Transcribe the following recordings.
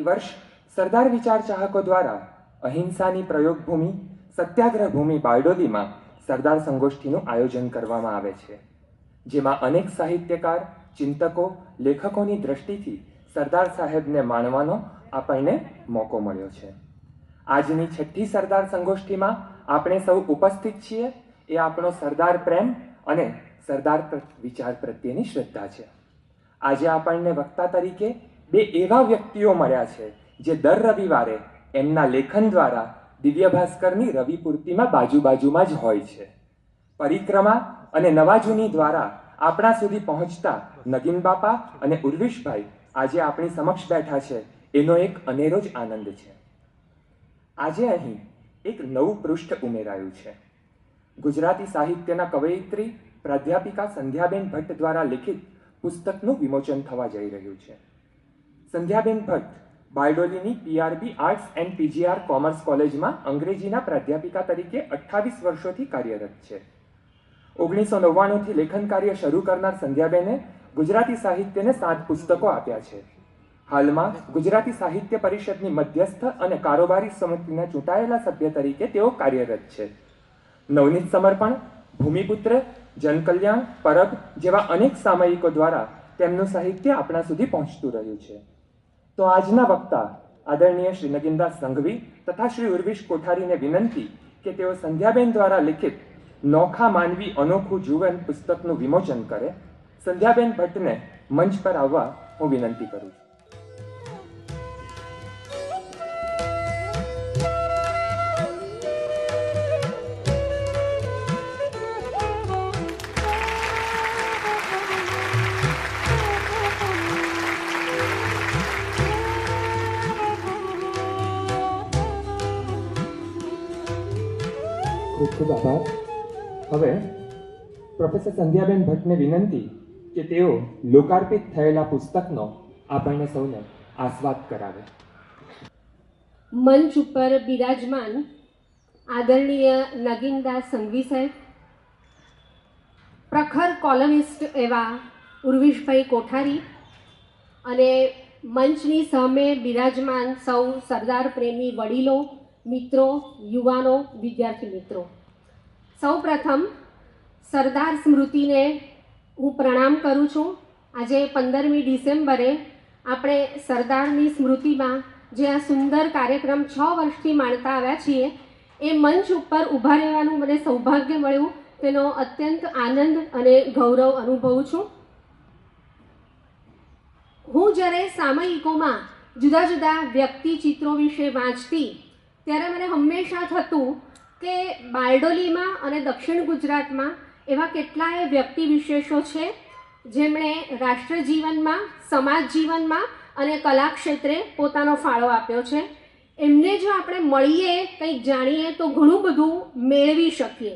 પ્રતિવર્ષ સરદાર વિચાર ચાહકો દ્વારા અહિંસાની પ્રયોગભૂમિ સત્યાગ્રહ ભૂમિ બારડોલીમાં સરદાર સંગોષ્ઠીનું આયોજન કરવામાં આવે છે, જેમાં અનેક સાહિત્યકાર, ચિંતકો, લેખકોની દ્રષ્ટિથી સરદાર સાહેબને માણવાનો આપણને મોકો મળ્યો છે. આજની છઠ્ઠી સરદાર સંગોષ્ઠીમાં આપણે સૌ ઉપસ્થિત છીએ એ આપણો સરદાર પ્રેમ અને સરદાર વિચાર પ્રત્યેની શ્રદ્ધા છે. આજે આપણને વક્તા તરીકે બે એવા વ્યક્તિઓ મળ્યા છે જે દર રવિવારે એમના લેખન દ્વારા દિવ્ય ભાસ્કરની રવિ પૂર્તિમાં બાજુમાં જ હોય છે. પરિક્રમા અને નવા જૂની દ્વારા આપણા સુધી પહોંચતા નગીન બાપા અને ઉર્વિશભાઈ આજે આપણી સમક્ષ બેઠા છે, એનો એક અનેરો જ આનંદ છે. આજે અહીં એક નવું પૃષ્ઠ ઉમેરાયું છે. ગુજરાતી સાહિત્યના કવયિત્રી પ્રાધ્યાપિકા સંધ્યાબેન ભટ્ટ દ્વારા લિખિત પુસ્તકનું વિમોચન થવા જઈ રહ્યું છે. સંધ્યાબેન ભટ્ટ બારડોલીની PRB arts and PGR commerce કોલેજમાં અંગ્રેજીના પ્રાધ્યાપિકા તરીકે 28 વર્ષોથી કાર્યરત છે. 1999થી લેખન કાર્ય શરૂ કરનાર સંધ્યાબેને ગુજરાતી સાહિત્યને 7 પુસ્તકો આપ્યા છે. હાલમાં ગુજરાતી સાહિત્ય પરિષદની મધ્યસ્થ અને કારોબારી સમિતિના ચૂંટાયેલા સભ્ય તરીકે તેઓ કાર્યરત છે. નવનીત સમર્પણ, ભૂમિપુત્ર, જનકલ્યાણ, પરબ જેવા અનેક સામયિકો દ્વારા તેમનું સાહિત્ય આપણા સુધી પહોંચતું રહ્યું છે. તો આજના વક્તા આદરણીય શ્રી નગીનદાસ સંઘવી તથા શ્રી ઉર્વિશ કોઠારીને વિનંતી કે તેઓ સંધ્યાબેન દ્વારા લિખિત નોખા માનવી અનોખું જીવન પુસ્તકનું વિમોચન કરે. સંધ્યાબેન ભટ્ટને મંચ પર આવવા હું વિનંતી કરું છું. ખૂબ ખૂબ આભાર. હવે પ્રોફેસર સંધ્યાબેન ભટ્ટને વિનંતી કે તેઓ લોકાર્પિત થયેલા પુસ્તકનો આપણને સૌને આસ્વાદ કરાવે. મંચ ઉપર બિરાજમાન આદરણીય નગીનદાસ સંઘવી સાહેબ, પ્રખર કોલમિસ્ટ એવા ઉર્વિશભાઈ કોઠારી અને મંચની સામે બિરાજમાન સૌ સરદાર પ્રેમી વડીલો, મિત્રો, યુવાનો, વિદ્યાર્થી મિત્રો, સૌ પ્રથમ સરદાર સ્મૃતિને હું પ્રણામ કરું છું. આજે 15મી ડિસેમ્બરે આપણે સરદારની સ્મૃતિમાં જે આ સુંદર કાર્યક્રમ 6 વર્ષથી માણતા આવ્યા છીએ એ મંચ ઉપર ઊભા રહેવાનું મને સૌભાગ્ય મળ્યું, તેનો અત્યંત આનંદ અને ગૌરવ અનુભવું છું. હું જ્યારે સામયિકોમાં જુદા જુદા વ્યક્તિ ચિત્રો વિશે વાંચતી ત્યારે મને હંમેશા થતું કે બારડોલીમાં અને દક્ષિણ ગુજરાતમાં એવા કેટલાય વ્યક્તિ વિશેષો છે જેમણે રાષ્ટ્ર જીવનમાં, સમાજ જીવનમાં અને કલા ક્ષેત્રે પોતાનો ફાળો આપ્યો છે. એમને જો આપણે મળીએ, કંઈક જાણીએ તો ઘણું બધું મેળવી શકીએ.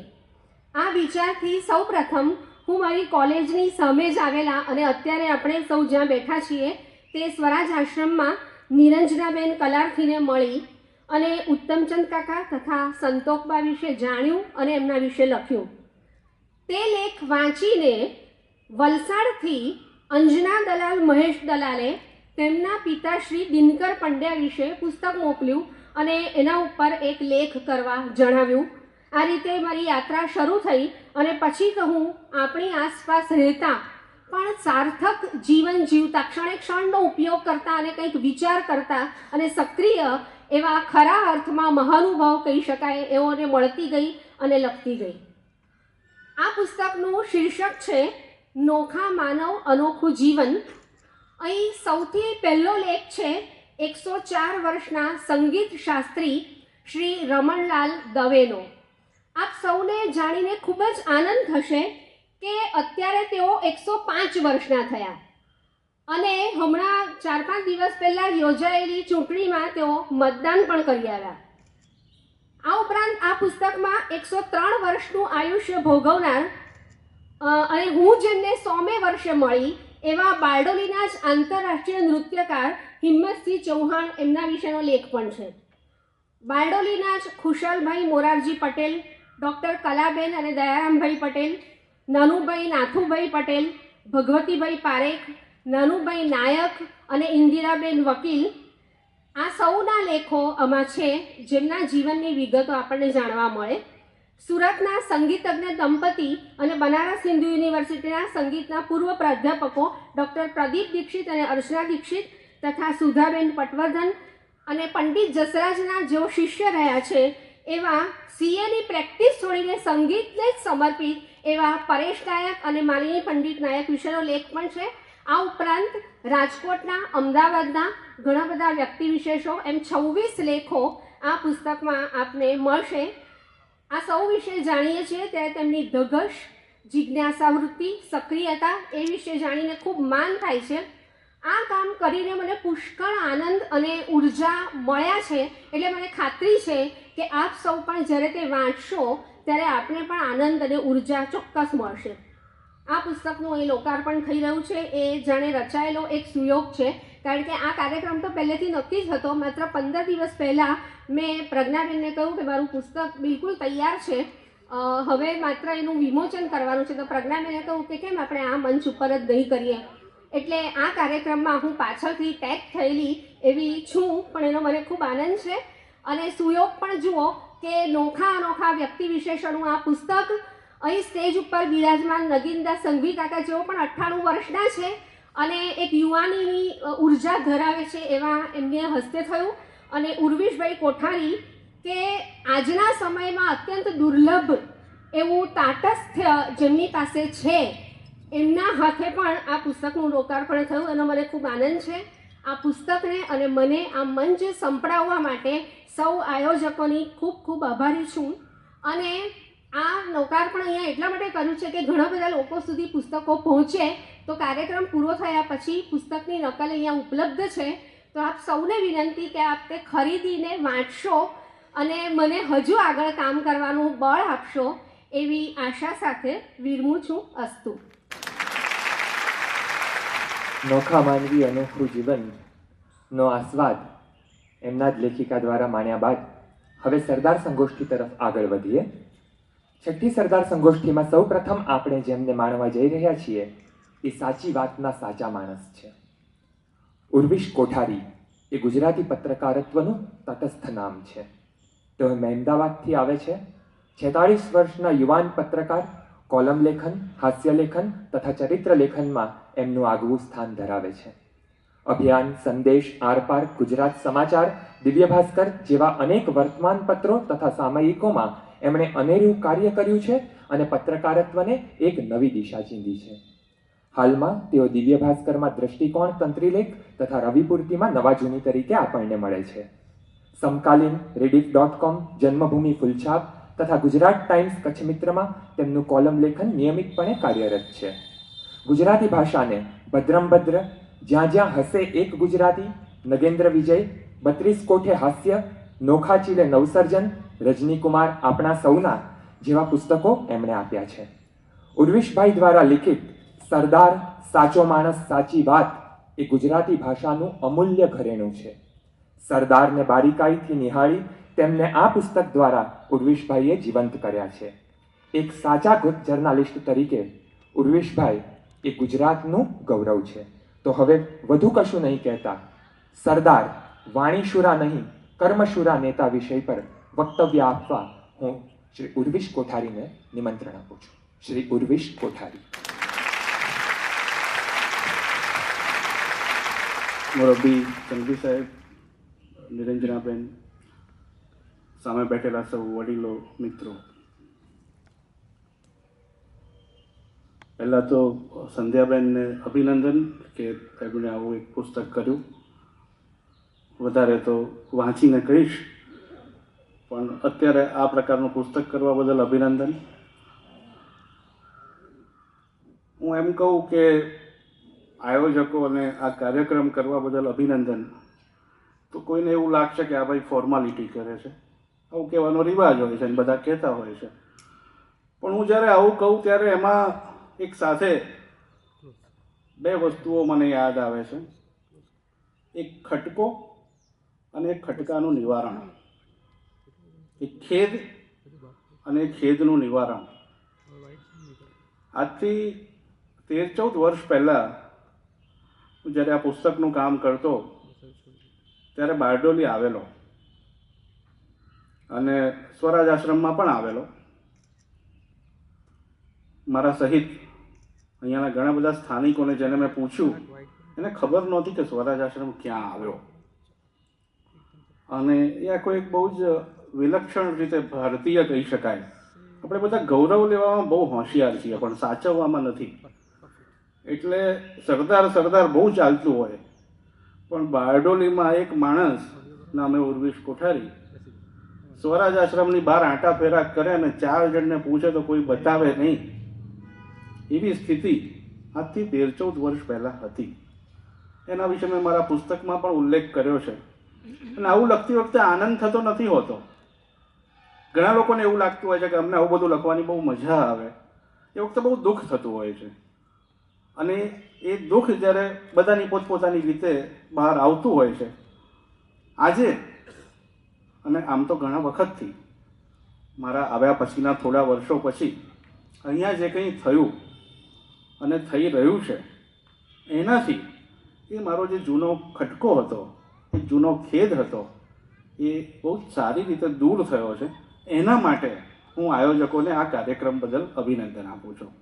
આ વિચારથી સૌ પ્રથમ હું મારી કોલેજની સામે જ આવેલા અને અત્યારે આપણે સૌ જ્યાં બેઠા છીએ તે સ્વરાજ આશ્રમમાં નિરંજનાબેન કલારથીને મળી અને ઉત્તમચંદ કાકા તથા સંતોકબા વિશે જાણ્યું અને એમના વિશે લખ્યું. તે લેખ વાંચીને વલસાડથી અંજના દલાલ મહેશ દલાલે તેમના પિતા શ્રી દિનકર પંડ્યા વિશે પુસ્તક મોકલ્યું અને એના ઉપર એક લેખ કરવા જણાવ્યું. આ રીતે મારી યાત્રા શરૂ થઈ અને પછી કહું આપણી આસપાસ રહેતા પણ સાર્થક જીવન જીવતા, ક્ષણે ક્ષણનો ઉપયોગ કરતા અને કંઈક વિચાર કરતા અને સક્રિય એવા ખરા અર્થમાં મહાનુભાવ કહી શકાય એઓને મળતી ગઈ અને લખતી ગઈ. આ પુસ્તકનું શીર્ષક છે નોખા માનવ અનોખું જીવન. અહીં સૌથી પહેલો લેખ છે 104 વર્ષના સંગીત શાસ્ત્રી શ્રી રમણલાલ દવેનો. આપ સૌને જાણીને ખૂબ જ આનંદ થશે કે અત્યારે તેઓ 105 વર્ષના થયા અને હમણાં 4-5 દિવસ પહેલાં યોજાયેલી ચૂંટણીમાં તેઓ મતદાન પણ કરી આવ્યા. આ ઉપરાંત આ પુસ્તકમાં 103 વર્ષનું આયુષ્ય ભોગવનાર અને હું જેમને 100મે વર્ષે મળી એવા બારડોલીના જ આંતરરાષ્ટ્રીય નૃત્યકાર હિંમતસિંહ ચૌહાણ એમના વિશેનો લેખ પણ છે. બારડોલીના જ ખુશાલભાઈ મોરારજી પટેલ, ડૉક્ટર કલાબેન અને દયારામભાઈ પટેલ, નાનુભાઈ નાથુભાઈ પટેલ, ભગવતીભાઈ પારેખ, નાનુભાઈ નાયક અને ઇન્દિરાબેન વકીલ, આ સૌના લેખો આમાં છે જેમના જીવનની વિગતો આપણને જાણવા મળે. સુરતના સંગીતજ્ઞ દંપતી અને બનારસ હિન્દુ યુનિવર્સિટીના સંગીતના પૂર્વ પ્રાધ્યાપકો ડૉક્ટર પ્રદીપ દીક્ષિત અને અર્ચના દીક્ષિત તથા સુધાબેન પટવર્ધન અને પંડિત જસરાજના જેઓ શિષ્ય રહ્યા છે એવા સીએની પ્રેક્ટિસ છોડીને સંગીતને જ સમર્પિત એવા પરેશ નાયક અને માલિની પંડિત નાયક વિશેનો લેખ પણ છે. આ ઉપરાંત રાજકોટના, અમદાવાદના ઘણા બધા વ્યક્તિ વિશેષો એમ 26 લેખો આ પુસ્તકમાં આપને મળશે. આ સૌ વિશે જાણીએ છીએ ત્યારે તેમની ધગશ, જિજ્ઞાસાવૃત્તિ, સક્રિયતા એ વિશે જાણીને ખૂબ માન થાય છે. આ કામ કરીને મને પુષ્કળ આનંદ અને ઉર્જા મળ્યા છે, એટલે મને ખાતરી છે કે આપ સૌ પણ જ્યારે તે વાંચશો ત્યારે આપને પણ આનંદ અને ઉર્જા ચોક્કસ મળશે. આ પુસ્તકનું અહીં લોકાર્પણ થઈ રહ્યું છે એ જાણે રચાયેલો એક સુયોગ છે, કારણ કે આ કાર્યક્રમ તો પહેલેથી નક્કી જ હતો. માત્ર 15 દિવસ પહેલાં મેં પ્રજ્ઞાબેનને કહ્યું કે મારું પુસ્તક બિલકુલ તૈયાર છે, હવે માત્ર એનું વિમોચન કરવાનું છે. તો પ્રજ્ઞાબેને કહ્યું કે કેમ આપણે આ મંચ ઉપર જ નહીં કરીએ. એટલે આ કાર્યક્રમમાં હું પાછળથી ટેગ થયેલી એવી છું, પણ એનો મને ખૂબ આનંદ છે. અને સુયોગ પણ જુઓ કે નોખા અનોખા વ્યક્તિ વિશેષોનું આ પુસ્તક. અહીં સ્ટેજ ઉપર બિરાજમાન નગીનદાસ સંઘવી કાકા જેઓ પણ 98 વર્ષના છે અને એક યુવાનીની ઉર્જા ધરાવે છે એવા એમને હસ્તે થયું. અને ઉર્વિશભાઈ કોઠારી કે આજના સમયમાં અત્યંત દુર્લભ એવું તાટસ્થ્ય જેમની પાસે છે, એમના હાથે પણ આ પુસ્તકનું લોકાર્પણ થયું એનો મને ખૂબ આનંદ છે. આ પુસ્તકને અને મને આ મંચ સંપડાવવા માટે સૌ આયોજકોની ખૂબ ખૂબ આભારી છું. અને આ લોકાર્પણ અહીંયા એટલા માટે કર્યું છે કે ઘણા બધા લોકો સુધી પુસ્તકો પહોંચે, તો કાર્યક્રમ પૂરો થયા પછી પુસ્તકની નકલ અહીંયા ઉપલબ્ધ છે. તો આપ સૌને વિનંતી કે આપ તે ખરીદીને વાંચશો અને મને હજુ આગળ કામ કરવાનું બળ આપશો એવી આશા સાથે વિરમું છું. અસ્તુ. નોખા માનવી અનોખું જીવનનો આસ્વાદ એમના જ લેખિકા દ્વારા માણ્યા બાદ હવે સરદાર સંગોષ્ઠી તરફ આગળ વધીએ. છઠ્ઠી સરદાર સંગોષ્ઠીમાં સૌ પ્રથમ આપણે જેમને માણવા જઈ રહ્યા છીએ એ સાચી વાતના સાચા માણસ છે. ઉર્વિશ કોઠારી એ ગુજરાતી પત્રકારત્વનું તટસ્થ નામ છે. તેઓ અમદાવાદથી આવે છે. 46 વર્ષના યુવાન પત્રકાર, કોલમ લેખન, હાસ્ય લેખન તથા ચરિત્ર લેખનમાં એમનું આગવું સ્થાન ધરાવે છે. અભિયાન, સંદેશ, આરપાર, ગુજરાત સમાચાર, દિવ્ય ભાસ્કર જેવા અનેક વર્તમાન પત્રો તથા સામયિકોમાં એમણે અનેરું કાર્ય કર્યું છે અને પત્રકારત્વને એક નવી દિશા ચીંધી છે. હાલમાં તેઓ દિવ્ય ભાસ્કરમાં દ્રષ્ટિકોણ તંત્રીલેખ તથા રવિપૂર્તિમાં નવા જૂની તરીકે આપણને મળે છે. સમકાલીન, rediff.com, જન્મભૂમિ ફૂલછાપ તથા ગુજરાત ટાઈમ્સ કચ્છ મિત્રમાં તેમનું કોલમ લેખન નિયમિતપણે કાર્યરત છે. ગુજરાતી ભાષાને ભદ્રમ ભદ્ર, જ્યાં જ્યાં હસે એક ગુજરાતી, નગેન્દ્ર વિજય, 32 કોઠે હાસ્ય, નોખા ચીલે નવસર્જન, રજનીકુમાર આપણા સૌના જેવા પુસ્તકો એમણે આપ્યા છે. ઉર્વિશભાઈ દ્વારા લિખિત સરદાર, સાચો માણસ, સાચી વાત એ ગુજરાતી ભાષાનું અમૂલ્ય ઘરેણું છે. સરદારને બારીકાઈથી નિહાળી તેમને આ પુસ્તક દ્વારા ઉર્વિશભાઈએ જીવંત કર્યા છે. એક સાચા જર્નાલિસ્ટ તરીકે ઉર્વિશભાઈ એ ગુજરાતનું ગૌરવ છે. તો હવે વધુ કશું નહીં કહેતા, સરદાર વાણીશુરા નહીં કર્મશુરા નેતા વિષય પર વક્તવ્ય આપવા હું શ્રી ઉર્વિશ કોઠારીને નિમંત્રણ આપું છું. શ્રી ઉર્વિશ કોઠારી. મોરબી સંઘવી સાહેબ, નિરંજનાબેન, સામે બેઠેલા સૌ વડીલો, મિત્રો, પહેલાં તો સંધ્યાબેનને અભિનંદન કે એમણે આવું એક પુસ્તક કર્યું. વધારે તો વાંચીને કહીશ, પણ અત્યારે આ પ્રકારનું પુસ્તક કરવા બદલ અભિનંદન. હું એમ કહું કે આયોજકોને આ કાર્યક્રમ કરવા બદલ અભિનંદન. તો કોઈને એવું લાગશે કે આ ભાઈ ફોર્માલિટી કરે છે, આવું કહેવાનો રિવાજ હોય છે અને બધા કહેતા હોય છે. પણ હું જ્યારે આવું કહું ત્યારે એમાં એક સાથે બે વસ્તુઓ મને યાદ આવે છે. એક ખટકો અને એક ખટકાનું નિવારણ. એક ખેદ અને ખેદનું નિવારણ. આજથી 13-14 વર્ષ પહેલાં હું જ્યારે આ પુસ્તકનું કામ કરતો ત્યારે બારડોલી આવેલો અને સ્વરાજ આશ્રમમાં પણ આવેલો. મારા સહિત અહીંયાના ઘણા બધા સ્થાનિકોને જેને મેં પૂછ્યું એને ખબર નહોતી કે સ્વરાજ આશ્રમ ક્યાં આવ્યો. અને એ આખો એક બહુ જ વિલક્ષણ રીતે ભારતીય કહી શકાય. આપણે બધા ગૌરવ લેવામાં બહુ હોશિયાર છીએ પણ સાચવવામાં નથી. એટલે સરદાર બહુ ચાલતું હોય પણ બારડોલીમાં એક માણસ નામે ઉર્વિશ કોઠારી સ્વરાજ આશ્રમની બહાર આંટા ફેરા કરે અને 4 જણને પૂછે તો કોઈ બતાવે નહીં. એવી સ્થિતિ આજથી 13-14 વર્ષ પહેલાં હતી. એના વિશે મેં મારા પુસ્તકમાં પણ ઉલ્લેખ કર્યો છે. અને આવું લખતી વખતે આનંદ થતો નથી હોતો. ઘણા લોકોને એવું લાગતું હોય છે કે અમને આવું બધું લખવાની બહુ મજા આવે. એ વખતે બહુ દુઃખ થતું હોય છે. અને એ દુઃખ જ્યારે બધાની પોતપોતાની રીતે બહાર આવતું હોય છે. આજે અને આમ તો ઘણા વખતથી મારા આવ્યા પછીના થોડા વર્ષો પછી અહીંયા જે કંઈ થયું અને થઈ રહ્યું છે એનાથી એ મારો જે જૂનો ખટકો હતો, એ જૂનો ખેદ હતો, એ બહુ જ સારી રીતે દૂર થયો છે. એના માટે હું આયોજકોને આ કાર્યક્રમ બદલ અભિનંદન આપું છું.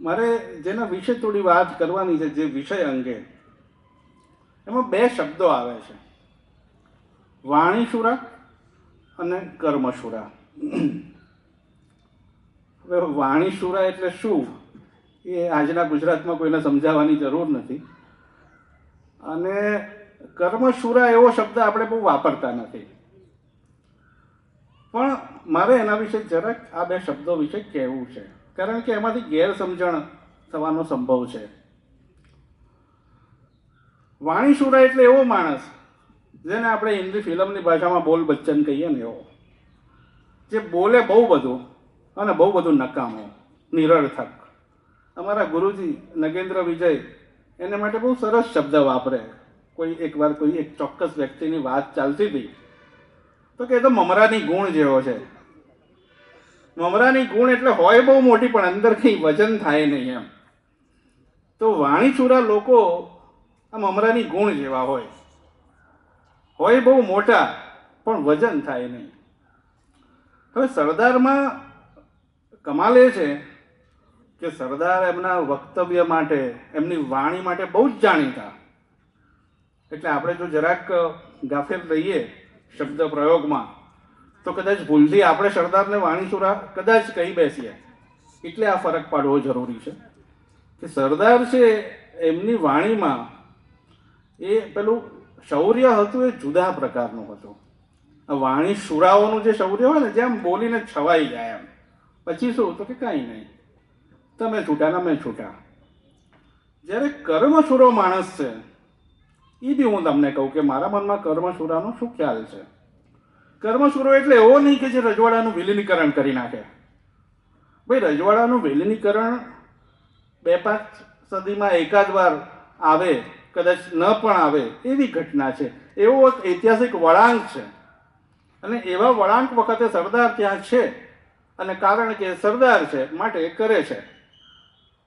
મારે જેના વિશે થોડી વાત કરવાની છે, જે વિષય અંગે, એમાં 2 શબ્દો આવે છે, વાણીશુરા અને કર્મશુરા. હવે વાણીશુરા એટલે શું એ આજના ગુજરાતમાં કોઈને સમજાવવાની જરૂર નથી. અને કર્મશુરા એવો શબ્દ આપણે બહુ વાપરતા નથી. પણ મારે એના વિશે જરાક આ 2 શબ્દો વિશે કહેવું છે, કારણ કે એમાંથી ગેરસમજણ થવાનો સંભવ છે. વાણીશુરા એટલે એવો માણસ જેને આપણે હિન્દી ફિલ્મની ભાષામાં બોલ બચ્ચન કહીએ ને, એવો જે બોલે બહુ બધું અને બહુ બધું નકામો, નિરર્થક. અમારા ગુરુજી નગેન્દ્ર વિજય એને માટે બહુ સરસ શબ્દ વાપરે. એકવાર કોઈ એક ચોક્કસ વ્યક્તિની વાત ચાલતી હતી તો કે એ તો મમરાની ગુણ જેવો છે. મમરાની ગુણ એટલે હોય બહુ મોટી પણ અંદર કંઈ વજન થાય નહીં એમ. તો વાણીશુરા લોકો આ મમરાની ગુણ જેવા હોય બહુ મોટા પણ વજન થાય નહીં. હવે સરદારમાં કમાલ એ છે કે સરદાર એમના વક્તવ્ય માટે, એમની વાણી માટે બહુ જ જાણીતા. એટલે આપણે જો જરાક ગાફેલ રહીએ શબ્દ પ્રયોગમાં તો કદાચ ભૂલથી આપણે સરદારને વાણીશુરા કદાચ કહી બેસીએ. એટલે આ ફરક પાડવો જરૂરી છે કે સરદાર છે એમની વાણીમાં એ પેલું શૌર્ય હતું, એ જુદા પ્રકારનું હતું. વાણીશુરાઓનું જે શૌર્ય હોય ને, જેમ બોલીને છવાઈ જાય એમ, પછી શું તો કે કાંઈ નહીં, તમે છૂટા ને મેં છૂટા. જ્યારે કર્મશુરો માણસ છે, એ બી હું તમને કહું કે મારા મનમાં કર્મશુરાનો શું ખ્યાલ છે. કર્મશુરો એટલે એવો નહીં કે જે રજવાડાનું વિલીનીકરણ કરી નાખે. ભાઈ, રજવાડાનું વિલીનીકરણ 2-5 સદીમાં એકાદ વાર આવે, કદાચ ન પણ આવે એવી ઘટના છે. એવો એક ઐતિહાસિક વળાંક છે અને એવા વળાંક વખતે સરદાર ત્યાં છે અને કારણ કે સરદાર છે માટે કરે છે.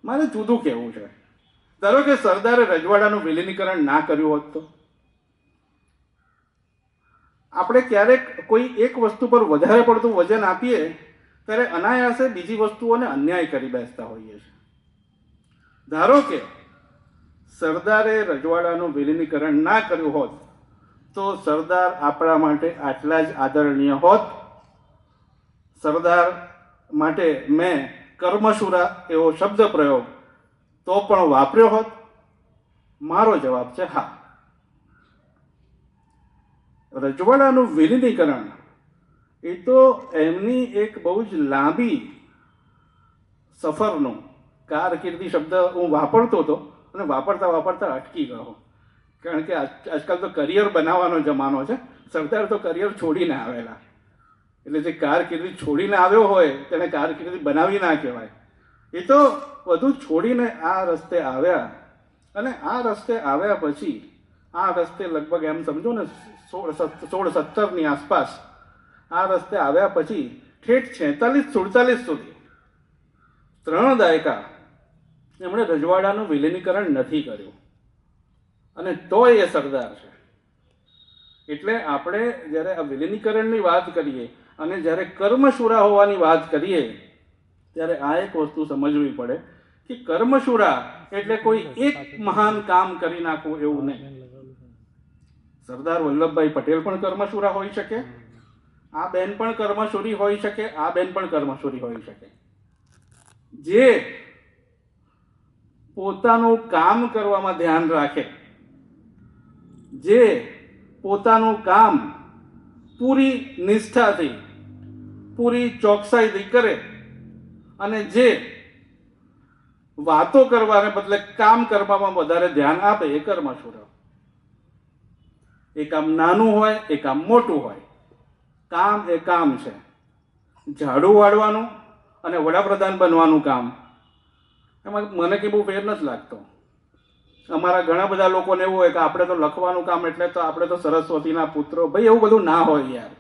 મારે જુદું કહેવું છે. ધારો કે સરદારે રજવાડાનું વિલીનીકરણ ના કર્યું હોત તો આપણે ક્યારેક કોઈ એક વસ્તુ પર વધારે પડતું વજન આપીએ ત્યારે અનાયાસે બીજી વસ્તુઓને અન્યાય કરી બેસતા હોઈએ છીએ. ધારો કે સરદારે રજવાડાનું વિલીનીકરણ ના કર્યું હોત તો સરદાર આપણા માટે આટલા જ આદરણીય હોત. સરદાર માટે મેં કર્મશુરા એવો શબ્દ પ્રયોગ તો પણ વાપર્યો હોત. મારો જવાબ છે હા. રજવાડાનું વિલીનીકરણ એ તો એમની એક બહુ જ લાંબી સફરનું, કારકિર્દી શબ્દ હું વાપરતો હતો અને વાપરતા અટકી ગયો, કારણ કે આજકાલ તો કરિયર બનાવવાનો જમાનો છે. સરદાર તો કરિયર છોડીને આવેલા, એટલે જે કારકિર્દી છોડીને આવ્યો હોય તેને કારકિર્દી બનાવી ના કહેવાય. એ તો બધું છોડીને આ રસ્તે આવ્યા અને આ રસ્તે આવ્યા પછી આ રસ્તે લગભગ એમ સમજો ને 16-17ની આસપાસ આ રસ્તે આવ્યા પછી ઠેઠ 46-47 સુધી 3 દાયકા એમણે રજવાડાનું વિલીનીકરણ નથી કર્યું, અને તોય એ સરદાર છે. એટલે આપણે જ્યારે આ વિલીનીકરણની વાત કરીએ અને જ્યારે કર્મશુરા હોવાની વાત કરીએ, ત્યારે આ એક વસ્તુ સમજવી પડે કે કર્મશુરા એટલે કોઈ એક મહાન કામ કરી નાખવું એવું નહીં. સરદાર વલ્લભભાઈ પટેલ પણ કર્મશુરા હોઈ શકે, આ બેન પણ કર્મશુરી હોઈ શકે, આ બેન પણ કર્મશુરી હોઈ શકે. જે પોતાનું કામ કરવામાં ધ્યાન રાખે, જે પોતાનું કામ પૂરી નિષ્ઠાથી, પૂરી ચોકસાઈથી કરે, અને જે વાતો કરવાને બદલે કામ કરવામાં વધારે ધ્યાન આપે, એ કર્મશુરા. એ કામ નાનું હોય, એ કામ મોટું હોય, કામ એ કામ છે. ઝાડુ વાળવાનું અને વડાપ્રધાન બનવાનું કામ, એમાં મને કે બહુ ફેર નથી લાગતો. અમારા ઘણા બધા લોકોને એવું હોય કે આપણે તો લખવાનું કામ એટલે તો આપણે તો સરસ્વતીના પુત્રો. ભાઈ એવું બધું ના હોય યાર.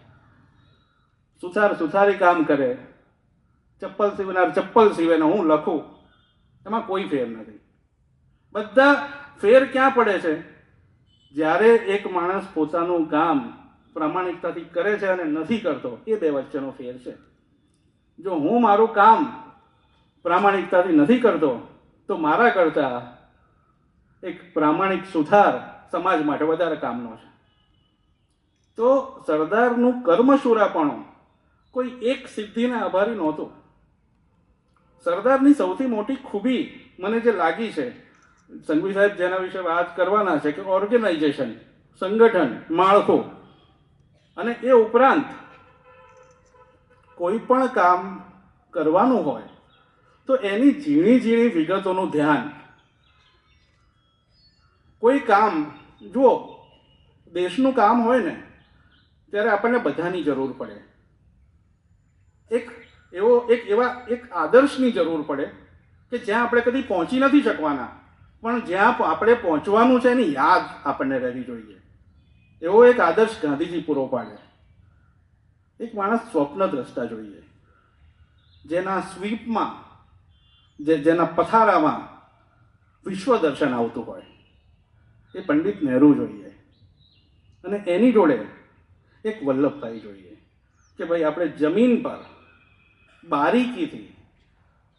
સુથારી કામ કરે, ચપ્પલ સીવનાર ચપ્પલ સીવે ને હું લખું, એમાં કોઈ ફેર નથી. બધા ફેર ક્યાં પડે છે? જ્યારે એક માણસ પોતાનું કામ પ્રામાણિકતાથી કરે છે અને નથી કરતો, એ બે વચ્ચેનો ફેર છે. જો હું મારું કામ પ્રામાણિકતાથી નથી કરતો, તો મારા કરતા એક પ્રામાણિક સુથાર સમાજ માટે વધારે કામનો છે. તો સરદારનું કર્મશુરાપણું કોઈ એક સિદ્ધિને આભારી નહોતું. સરદારની સૌથી મોટી ખૂબી મને જે લાગી છે, સંઘવી સાહેબ જેના વિશે વાત કરવાના છે, કે ઓર્ગેનાઇઝેશન, સંગઠન, માળખું. અને એ ઉપરાંત કોઈ પણ કામ કરવાનું હોય તો એની ઝીણી ઝીણી વિગતોનું ધ્યાન. કોઈ કામ, જુઓ, દેશનું કામ હોય ને ત્યારે આપણને બધાની જરૂર પડે. એક આદર્શની જરૂર પડે કે જ્યાં આપણે કદી પહોંચી નથી શકવાના, પણ જ્યાં આપણે પહોંચવાનું છે એની યાદ આપણને રહેવી જોઈએ. એવો એક આદર્શ ગાંધીજી પૂરો પાડે. એક માણસ સ્વપ્નદ્રષ્ટા જોઈએ, જેના સ્વીપમાં, જેના પથારામાં વિશ્વ દર્શન આવતું હોય. એ પંડિત નહેરુ જોઈએ. અને એની જોડે એક વલ્લભભાઈ જોઈએ, કે ભાઈ આપણે જમીન પર બારીકીથી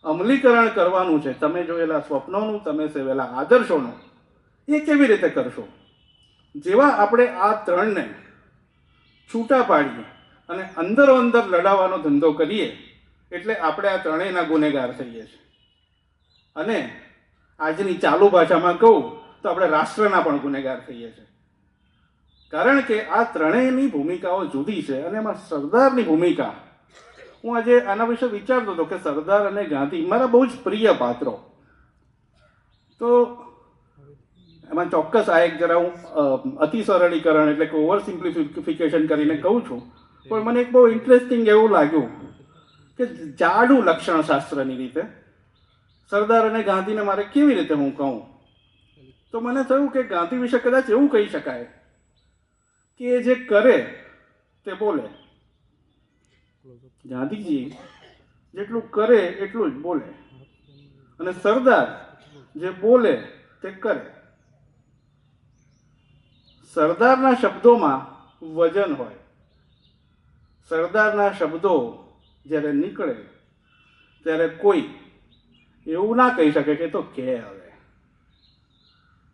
અમલીકરણ કરવાનું છે. તમે જોયેલા સ્વપ્નોનું, તમે સેવેલા આદર્શોનું, એ કેવી રીતે કરશો? જેવા આપણે આ ત્રણને છૂટા પાડીએ અને અંદરો અંદર લડાવવાનો ધંધો કરીએ, એટલે આપણે આ ત્રણેયના ગુનેગાર થઈએ છીએ. અને આજની ચાલુ ભાષામાં કહું તો આપણે રાષ્ટ્રના પણ ગુનેગાર થઈએ છીએ. કારણ કે આ ત્રણેયની ભૂમિકાઓ જુદી છે. અને એમાં સરદારની ભૂમિકા, હું આજે આના વિશે વિચારતો હતો કે સરદાર અને ગાંધી મારા બહુ જ પ્રિય પાત્રો. તો એમાં ચોક્કસ આ એક જરા હું અતિ સરળીકરણ એટલે કે ઓવર સિમ્પ્લિફિકેશન કરીને કહું છું, પણ મને એક બહુ ઇન્ટરેસ્ટિંગ એવું લાગ્યું કે જાડું લક્ષણ શાસ્ત્રની રીતે સરદાર અને ગાંધીને મારે કેવી રીતે હું કહું. તો મને થયું કે ગાંધી વિશે કદાચ એવું કહી શકાય કે એ જે કરે તે બોલે. ગાંધીજી જેટલું કરે એટલું જ બોલે, અને સરદાર જે બોલે તે કરે. સરદારના શબ્દોમાં વજન હોય. સરદારના શબ્દો જ્યારે નીકળે ત્યારે કોઈ એવું ના કહી શકે કે તો કે હવે,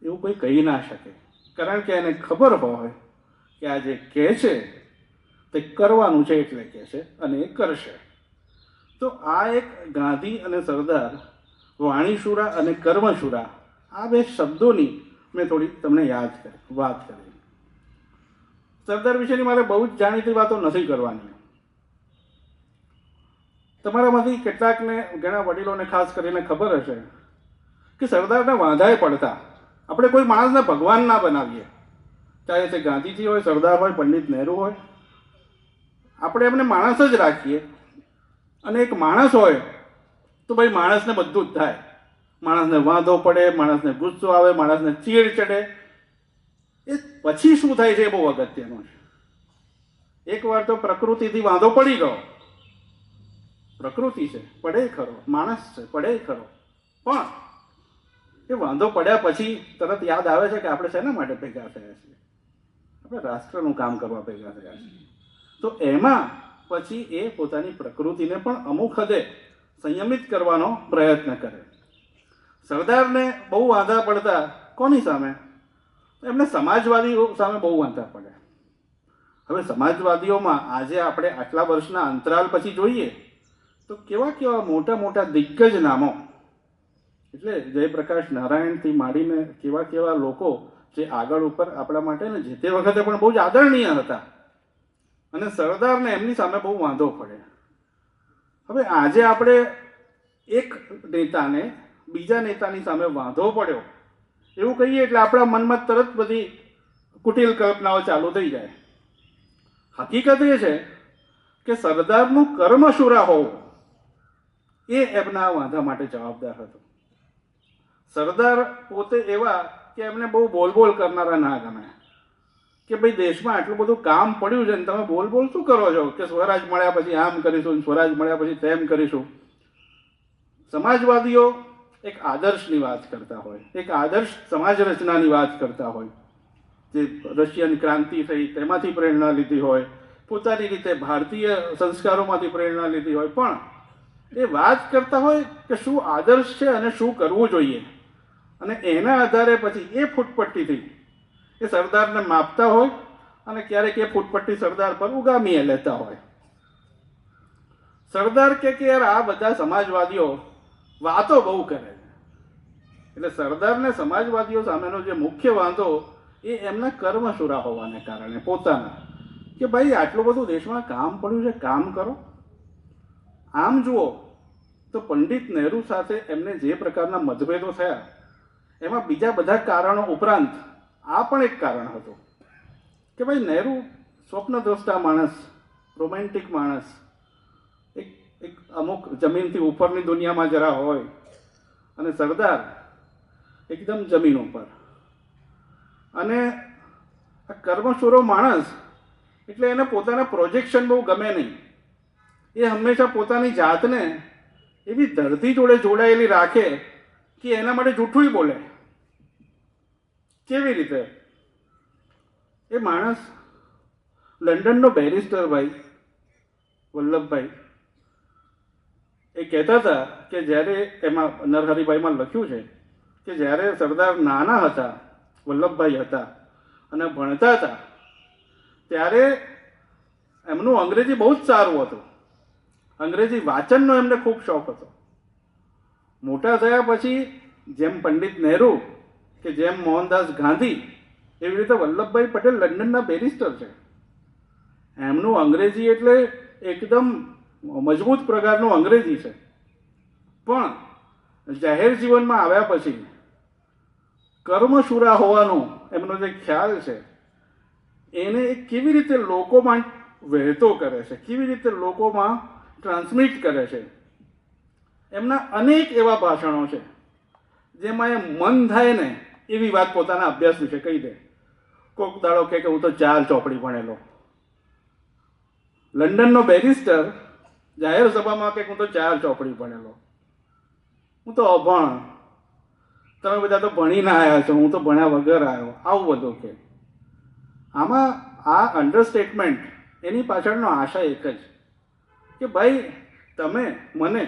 એવું કોઈ કહી ના શકે. કારણ કે એને ખબર હોય કે આ જે કહે છે તે કરવાનું છે, એટલે કહે છે અને એ કરશે. તો આ એક ગાંધી અને સરદાર, વાણીશુરા અને કર્મશુરા, આ બે શબ્દોની મેં થોડી તમને વાત કરી. સરદાર વિશેની મારે બહુ જ જાણીતી વાતો નથી કરવાની. તમારામાંથી કેટલાકને, ઘણા વડીલોને ખાસ કરીને ખબર હશે કે સરદારને વાંધાએ પડતા. આપણે કોઈ માણસને ભગવાન ના બનાવીએ, ચાહે તે ગાંધીજી હોય, સરદાર હોય, પંડિત નહેરુ હોય. આપણે એમને માણસ જ રાખીએ. અને એક માણસ હોય તો ભાઈ માણસને બધું જ થાય. માણસને વાંધો પડે, માણસને ગુસ્સો આવે, માણસને ચીડ ચડે. એ પછી શું થાય છે એ બહુ અગત્યનું છે. એકવાર તો પ્રકૃતિથી વાંધો પડી ગયો, પ્રકૃતિ છે, પડે ખરો, માણસ છે, પડે ખરો, પણ એ વાંધો પડ્યા પછી તરત યાદ આવે છે કે આપણે શેના માટે ભેગા થયા છીએ? આપણે રાષ્ટ્રનું કામ કરવા ભેગા થયા છીએ. તો એમાં પછી એ પોતાની પ્રકૃતિને પણ અમુક હદે સંયમિત કરવાનો પ્રયત્ન કરે. સરદારને બહુ વાંધા પડતા કોની સામે? એમને સમાજવાદીઓ સામે બહુ વાંધા પડે. હવે સમાજવાદીઓમાં આજે આપણે આટલા વર્ષના અંતરાલ પછી જોઈએ તો કેવા કેવા મોટા મોટા દિગ્ગજ નામો, એટલે જયપ્રકાશ નારાયણથી માંડીને કેવા કેવા લોકો જે આગળ ઉપર આપણા માટે ને જે તે વખતે પણ બહુ જ આદરણીય હતા, અને સરદારને એમની સામે બહુ વાંધો પડે. હવે આજે આપણે એક નેતાને બીજા નેતાની સામે વાંધો પડ્યો એવું કહીએ એટલે આપણા મનમાં તરત બધી કુટિલ કલ્પનાઓ ચાલુ થઈ જાય. હકીકત એ છે કે સરદારનું કર્મશુરા હોવું એ એમના વાંધા માટે જવાબદાર હતો. સરદાર પોતે એવા કે એમને બહુ બોલ કરનારા ના ગમે, કે ભાઈ દેશમાં આટલું બધું કામ પડ્યું છે ને તમે બોલ શું કરો છો કે સ્વરાજ મળ્યા પછી આમ કરીશું, સ્વરાજ મળ્યા પછી તેમ કરીશું. સમાજવાદીઓ એક આદર્શની વાત કરતા હોય, એક આદર્શ સમાજ રચનાની વાત કરતા હોય, જે રશિયન ક્રાંતિ થઈ તેમાંથી પ્રેરણા લીધી હોય, પોતાની રીતે ભારતીય સંસ્કારોમાંથી પ્રેરણા લીધી હોય, પણ એ વાત કરતા હોય કે શું આદર્શ છે અને શું કરવું જોઈએ, અને એના આધારે પછી એ ફૂટપટ્ટીથી એ સરદારને માપતા હોય અને ક્યારેક એ ફૂટપટ્ટી સરદાર પર ઉગામી લેતા હોય. સરદાર કે યાર આ બધા સમાજવાદીઓ વાતો બહુ કરે છે. એટલે સરદારને સમાજવાદીઓ સામેનો જે મુખ્ય વાંધો એ એમના કર્મશુરા હોવાને કારણે પોતાના, કે ભાઈ આટલું બધું દેશમાં કામ પડ્યું છે, કામ કરો. આમ જુઓ તો પંડિત નહેરુ સાથે એમને જે પ્રકારના મતભેદો થયા એમાં બીજા બધા કારણો ઉપરાંત આ પણ એક કારણ હતું કે ભાઈ નહેરુ સ્વપ્નદ્રષ્ટા માણસ, રોમેન્ટિક માણસ, એક અમુક જમીનથી ઉપરની દુનિયામાં જરા હોય, અને સરદાર એકદમ જમીન ઉપર. અને આ કર્મશૂરો માણસ એટલે એને પોતાના પ્રોજેક્શન બહુ ગમે નહીં. એ હંમેશા પોતાની જાતને એવી ધરતી જોડે જોડાયેલી રાખે કે એના માટે જૂઠું બોલે. કેવી રીતે? એ માણસ લંડનનો બેરિસ્ટર ભાઈ વલ્લભભાઈ એ કહેતા હતા કે જ્યારે એમાં નરહરિભાઈમાં લખ્યું છે કે જ્યારે સરદાર નાના હતા, વલ્લભભાઈ હતા અને ભણતા હતા, ત્યારે એમનું અંગ્રેજી બહુ જ સારું હતું. અંગ્રેજી વાંચનનો એમને ખૂબ શોખ હતો. મોટા થયા પછી જેમ પંડિત નહેરુ કે જેમ મોહનદાસ ગાંધી, એવી રીતે વલ્લભભાઈ પટેલ લંડનના બેરિસ્ટર છે. એમનું અંગ્રેજી એટલે એકદમ મજબૂત પ્રકારનું અંગ્રેજી છે. પણ જાહેર જીવનમાં આવ્યા પછી કર્મશુરા હોવાનો એમનો જે ખ્યાલ છે એને એ કેવી રીતે લોકોમાં વહેતો કરે છે, કેવી રીતે લોકોમાં ટ્રાન્સમિટ કરે છે. એમના અનેક એવા ભાષણો છે જેમાં એ મન થાય ને એવી વાત પોતાના અભ્યાસ વિશે કહી દે. કોક દાડો કે હું તો 4 ચોપડી ભણેલો. લંડનનો બેરિસ્ટર જાહેર સભામાં કે હું તો 4 ચોપડી ભણેલો, હું તો અભણ, તમે બધા તો ભણીને આવ્યા છો, હું તો ભણ્યા વગર આવ્યો, આવું બધું કે. આમાં આ અંડરસ્ટેટમેન્ટ એની પાછળનો આશા એક જ કે ભાઈ તમે મને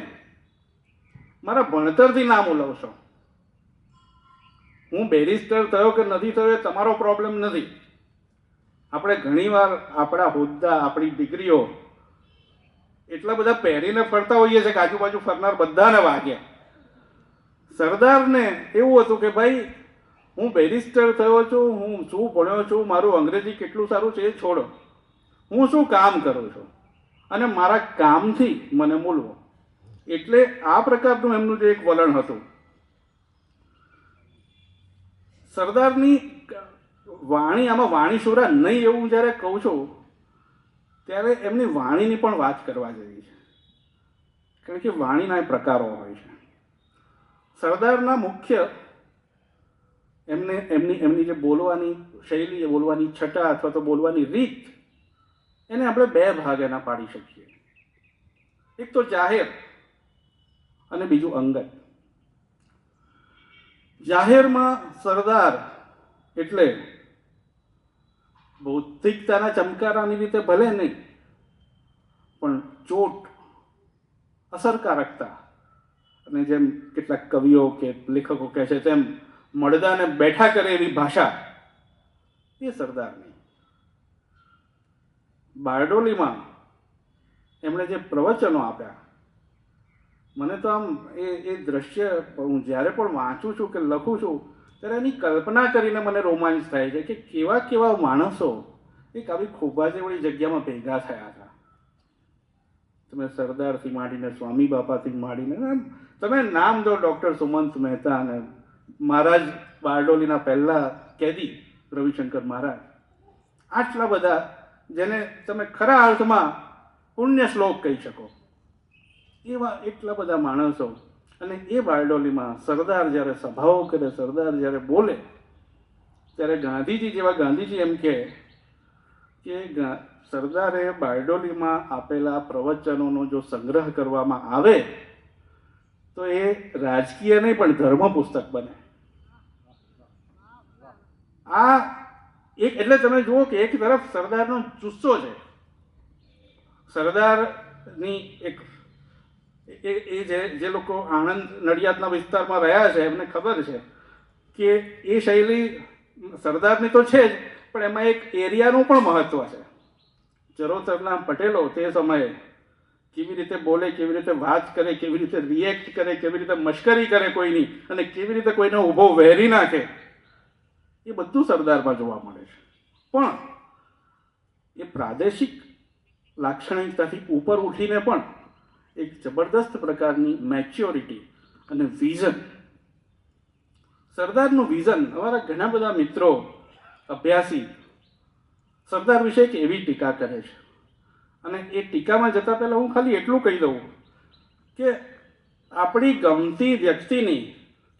મારા ભણતરથી નામ ઉલવશો. હું બેરિસ્ટર થયો કે નથી થયો એ તમારો પ્રોબ્લેમ નથી. આપણે ઘણીવાર આપણા હોદ્દા, આપણી ડિગ્રીઓ એટલા બધા પહેરીને ફરતા હોઈએ છીએ કે આજુબાજુ ફરનાર બધાને વાગે. સરદારને એવું હતું કે ભાઈ હું બેરિસ્ટર થયો છું, હું શું ભણ્યો છું, મારું અંગ્રેજી કેટલું સારું છે એ છોડો, હું શું કામ કરું છું અને મારા કામથી મને મૂલવો. એટલે આ પ્રકારનું એમનું જે એક વલણ હતું. સરદારની વાણી, આમાં વાણીશુરા નહીં એવું જ્યારે કહું છું ત્યારે એમની વાણીની પણ વાત કરવા જેવી છે, કારણ કે વાણીના પ્રકારો હોય છે. સરદારના મુખ્ય એમની જે બોલવાની શૈલી, બોલવાની છટા અથવા તો બોલવાની રીત, એને આપણે 2 ભાગ એના પાડી શકીએ. એક તો જાહેર અને બીજું અંગત. જાહેરમાં સરદાર એટલે બૌદ્ધિકતાના ચમકારાની રીતે ભલે નહીં, પણ ચોટ, અસરકારકતા, અને જેમ કેટલાક કવિઓ કે લેખકો કહે છે તેમ મળદાને બેઠા કરે એવી ભાષા, એ સરદારની. બારડોલીમાં એમણે જે પ્રવચનો આપ્યા, મને તો આમ એ દ્રશ્ય હું જ્યારે પણ વાંચું છું કે લખું છું ત્યારે એની કલ્પના કરીને મને રોમાંચ થાય છે કે કેવા કેવા માણસો એક આવી ખોબા જેવડી જગ્યામાં ભેગા થયા હતા. તમે સરદારથી માંડીને સ્વામી બાપાથી માંડીને તમે નામ દો, ડૉક્ટર સુમંત મહેતા અને મહારાજ બારડોલીના પહેલા કેદી રવિશંકર મહારાજ, આટલા બધા જેને તમે ખરા અર્થમાં પુણ્ય શ્લોક કહી શકો, એવા એટલા બધા માણસો. અને એ બારડોલીમાં સરદાર જ્યારે સભાઓ કરે, સરદાર જ્યારે બોલે, ત્યારે ગાંધીજી જેવા ગાંધીજી એમ કહે કે સરદારે બારડોલીમાં આપેલા પ્રવચનોનો જો સંગ્રહ કરવામાં આવે તો એ રાજકીય નહીં પણ ધર્મ પુસ્તક બને. આ એક એટલે તમે જુઓ કે એક તરફ સરદારનો જુસ્સો છે, સરદારની એક એ જે લોકો આણંદ નડિયાદના વિસ્તારમાં રહ્યા છે એમને ખબર છે કે એ શૈલી સરદારની તો છે જ, પણ એમાં એક એરિયાનું પણ મહત્વ છે. ચરોતરના પટેલો તે સમયે કેવી રીતે બોલે, કેવી રીતે વાત કરે, કેવી રીતે રિએક્ટ કરે, કેવી રીતે મશ્કરી કરે કોઈની, અને કેવી રીતે કોઈને ઊભો વહેરી નાખે, એ બધું સરદારમાં જોવા મળે છે. પણ એ પ્રાદેશિક લાક્ષણિકતાથી ઉપર ઉઠીને પણ એક જબરદસ્ત પ્રકારની મેચ્યોરિટી અને વિઝન, સરદારનું વિઝન. અમારા ઘણા બધા મિત્રો અભ્યાસી સરદાર વિશે એક એવી ટીકા કરે છે, અને એ ટીકામાં જતા પહેલાં હું ખાલી એટલું કહી દઉં કે આપણી ગમતી વ્યક્તિની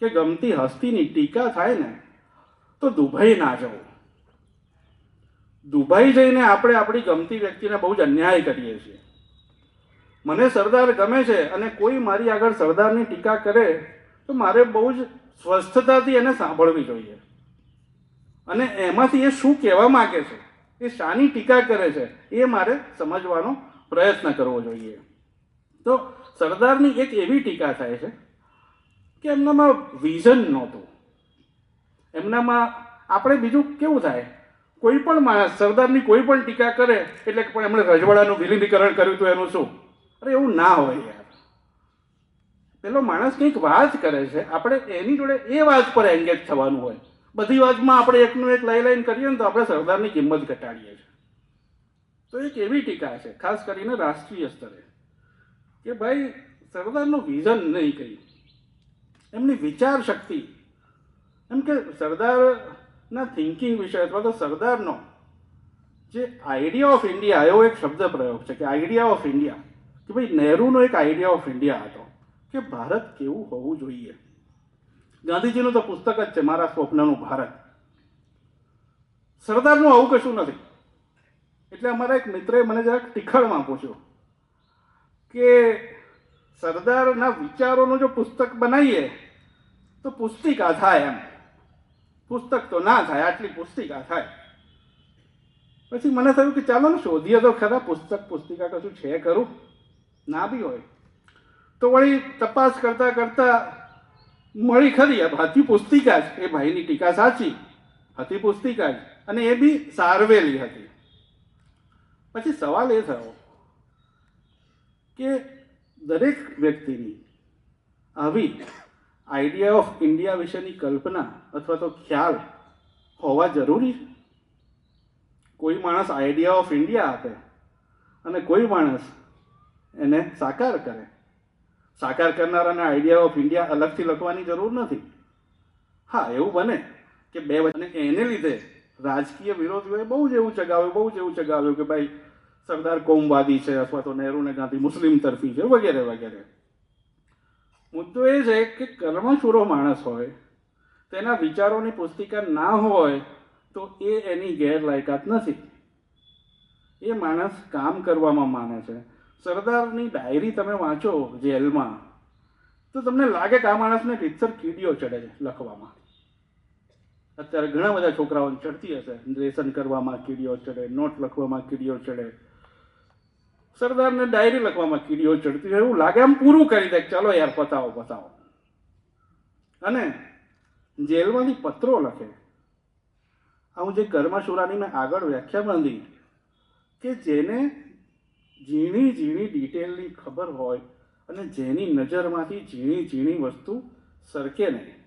કે ગમતી હસ્તીની ટીકા થાય ને તો દુબઈ ના જવું. દુબઈ જઈને આપણે આપણી ગમતી વ્યક્તિને બહુ જ અન્યાય કરીએ છીએ. મને સરદાર ગમે છે અને કોઈ મારી આગળ સરદારની ટીકા કરે તો મારે બહુ જ સ્વસ્થતાથી એને સાંભળવી જોઈએ, અને એમાંથી એ શું કહેવા માગે છે, એ શાની ટીકા કરે છે, એ મારે સમજવાનો પ્રયત્ન કરવો જોઈએ. તો સરદારની એક એવી ટીકા થાય છે કે એમનામાં વિઝન નહોતું. એમનામાં આપણે બીજું કેવું થાય, કોઈ પણ માણસ સરદારની કોઈ પણ ટીકા કરે એટલે પણ એમણે રજવાડાનું વિલીનીકરણ કર્યું હતું એનું શું? અરે એવું ના હોય યાર. પેલો માણસ કંઈક વાત કરે છે, આપણે એની જોડે એ વાત પર એન્ગેજ થવાનું હોય. બધી વાતમાં આપણે એકનું એક લઈ લઈને કરીએ ને તો આપણે સરદારની કિંમત ઘટાડીએ છીએ. તો એક એવી ટીકા છે ખાસ કરીને રાષ્ટ્રીય સ્તરે કે ભાઈ સરદારનું વિઝન નહીં કહી, એમની વિચાર શક્તિ, એમ કે સરદારના થિંકિંગ વિશે અથવા તો સરદારનો જે આઈડિયા ઓફ ઇન્ડિયા, એવો એક શબ્દ પ્રયોગ છે કે આઈડિયા ઓફ ઇન્ડિયા, કે ભાઈ નહેરુનો એક આઈડિયા ઓફ ઇન્ડિયા હતો કે ભારત કેવું હોવું જોઈએ. ગાંધીજીનું તો પુસ્તક જ છે મારા સ્વપ્નનું ભારત. સરદારનું આવું કશું નથી. એટલે અમારા એક મિત્રે મને જરાક ટીખળમાં પૂછ્યું કે સરદારના વિચારોનું જો પુસ્તક બનાવીએ તો પુસ્તિકા થાય, એમ પુસ્તક તો ના થાય, આટલી પુસ્તિકા થાય. પછી મને થયું કે ચાલો ને શોધીએ તો ખરા પુસ્તિકા કશું છે ખરું, ના બી હોય તો વળી તપાસ કરતા કરતા મળી ખરી. હતી પુસ્તિકા જ, એ ભાઈની ટીકા સાચી હતી, પુસ્તિકા જ, અને એ બી સારવેલી હતી. પછી સવાલ એ થયો કે દરેક વ્યક્તિની આવી આઈડિયા ઓફ ઇન્ડિયા વિશેની કલ્પના અથવા તો ખ્યાલ હોવા જરૂરી છે. કોઈ માણસ આઈડિયા ઓફ ઇન્ડિયા આપે અને કોઈ માણસ એને સાકાર કરે. સાકાર કરનારાને આઈડિયા ઓફ ઇન્ડિયા અલગથી લખવાની જરૂર નથી. હા, એવું બને કે બે વચ્ચે એને લીધે રાજકીય વિરોધીઓએ બહુ જ એવું ચગાવ્યું કે ભાઈ સરદાર કોમવાદી છે અથવા તો નહેરુ ને ગાંધી મુસ્લિમ તરફી છે વગેરે વગેરે. મુદ્દો એ છે કે કર્મશૂરો માણસ હોય, તેના વિચારોની પુસ્તિકા ના હોય તો એ એની ગેરલાયકાત નથી. એ માણસ કામ કરવામાં માને છે. સરદારની ડાયરી તમે વાંચો જેલમાં, તો તમને લાગે કે આ માણસને રીતસર કીડીઓ ચડે છે લખવામાં. અત્યારે ઘણા બધા છોકરાઓને ચડતી હશે, લેસન કરવામાં કીડીઓ ચડે, નોટ લખવામાં કીડીઓ ચડે, સરદારને ડાયરી લખવામાં કીડીઓ ચડતી હોય એવું લાગે. આમ પૂરું કરી દે, ચાલો યાર પતાવો પતાવો. અને જેલમાંથી પત્રો લખે. હું જે કર્મશુરાની મેં આગળ વ્યાખ્યા બાંધી કે જેને ઝીણી ઝીણી ડિટેલની ખબર હોય અને જેની નજરમાંથી ઝીણી ઝીણી વસ્તુ સરકે નહીં.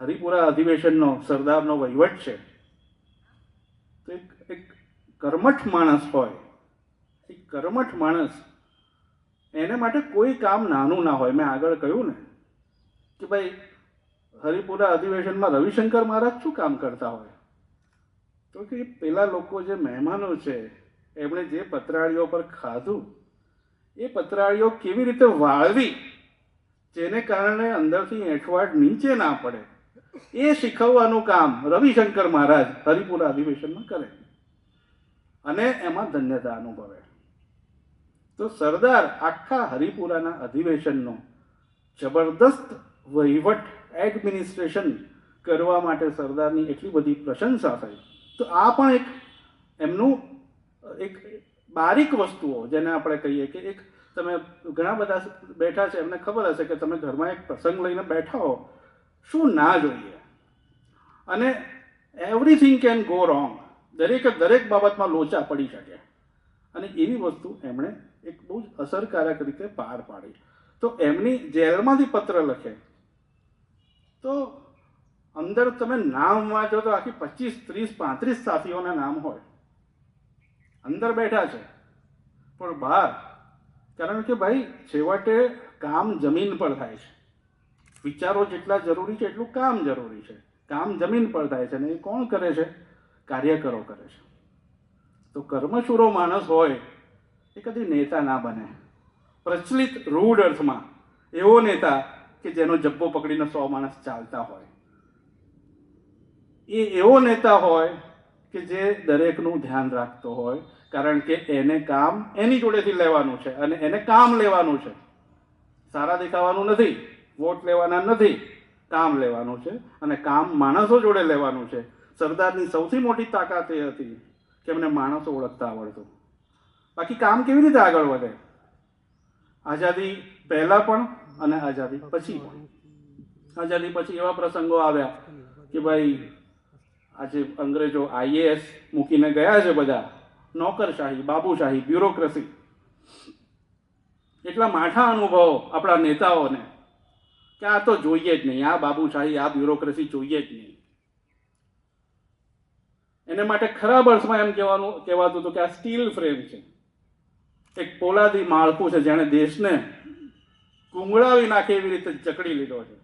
હરિપુરા અધિવેશનનો સરદારનો વહીવટ છે, તો એક કર્મઠ માણસ હોય, એક કર્મઠ માણસ, એને માટે કોઈ કામ નાનું ના હોય. મેં આગળ કહ્યું ને કે ભાઈ હરિપુરા અધિવેશનમાં રવિશંકર મહારાજ શું કામ કરતા હોય? તો કે પેલા લોકો જે મહેમાનો છે એમણે જે પતરાળીઓ પર ખાધું એ પતરાળીઓ કેવી રીતે વાળવી જેને કારણે અંદરથી એંઠવાડ નીચે ના પડે એ શીખવવાનું કામ રવિશંકર મહારાજ હરિપુરા અધિવેશનમાં કરે અને એમાં ધન્યતા અનુભવે. તો સરદાર આખા હરિપુરાના અધિવેશનનો જબરદસ્ત વહીવટ, એડમિનિસ્ટ્રેશન કરવા માટે સરદારની એટલી બધી પ્રશંસા થઈ. તો આ પણ એક એમનું એક બારીક વસ્તુઓ જેને આપણે કહીએ કે એક તમે ઘણા બધા બેઠા છે એમને ખબર હશે કે તમે ઘરમાં એક પ્રસંગ લઈને બેઠા હો, શું ના જોઈએ, અને એવરીથિંગ કેન ગો રોંગ, દરેક બાબતમાં લોચા પડી શકે, અને એવી વસ્તુ એમણે એક બહુ જ અસરકારક રીતે પાર પાડી. તો એમની જેલમાંથી પત્ર લખે તો અંદર તમે નામ વાંચો તો આખી 25, 30, 35 સાથીઓના નામ હોય. અંદર બેઠા છે પણ બહાર, કારણ કે ભાઈ છેવટે કામ જમીન પર થાય છે. વિચારો જેટલા જરૂરી છે એટલું કામ જરૂરી છે. કામ જમીન પર થાય છે, અને એ કોણ કરે છે? કાર્યકરો કરે છે. તો કર્મશુરો માણસ હોય એ કદી નેતા ના બને. પ્રચલિત રૂઢ અર્થમાં એવો નેતા કે જેનો જબ્બો પકડીને 100 માણસ ચાલતા હોય, એ એવો નેતા હોય કે જે દરેકનું ધ્યાન રાખતો હોય, કારણ કે એને કામ એની જોડેથી લેવાનું છે અને એને કામ લેવાનું છે. સારા દેખાવાનું નથી, વોટ લેવાના નથી, કામ લેવાનું છે, અને કામ માણસો જોડે લેવાનું છે. સરદારની સૌથી મોટી તાકાત એ હતી કે એમને માણસો ઓળખતા આવડતું. બાકી કામ કેવી રીતે આગળ વધે? આઝાદી પહેલા પણ અને આઝાદી પછી પણ. આઝાદી પછી એવા પ્રસંગો આવ્યા કે ભાઈ આજે અંગ્રેજો IAS મૂકીને ગયા છે, બધા નોકરશાહી, બાબુશાહી, બ્યુરોક્રેસી, એટલા માઠા અનુભવો આપણા નેતાઓને કે આ તો જોઈએ જ નહીં, આ બાબુશાહી, આ બ્યુરોક્રેસી જોઈએ જ નહીં. એને માટે ખરાબ અર્થમાં એમ કહેવાતું હતું કે આ સ્ટીલ ફ્રેમ છે, એક પોલાદી માળખું છે જેણે દેશને કુંગળાવી નાખે એવી રીતે જકડી લીધો છે.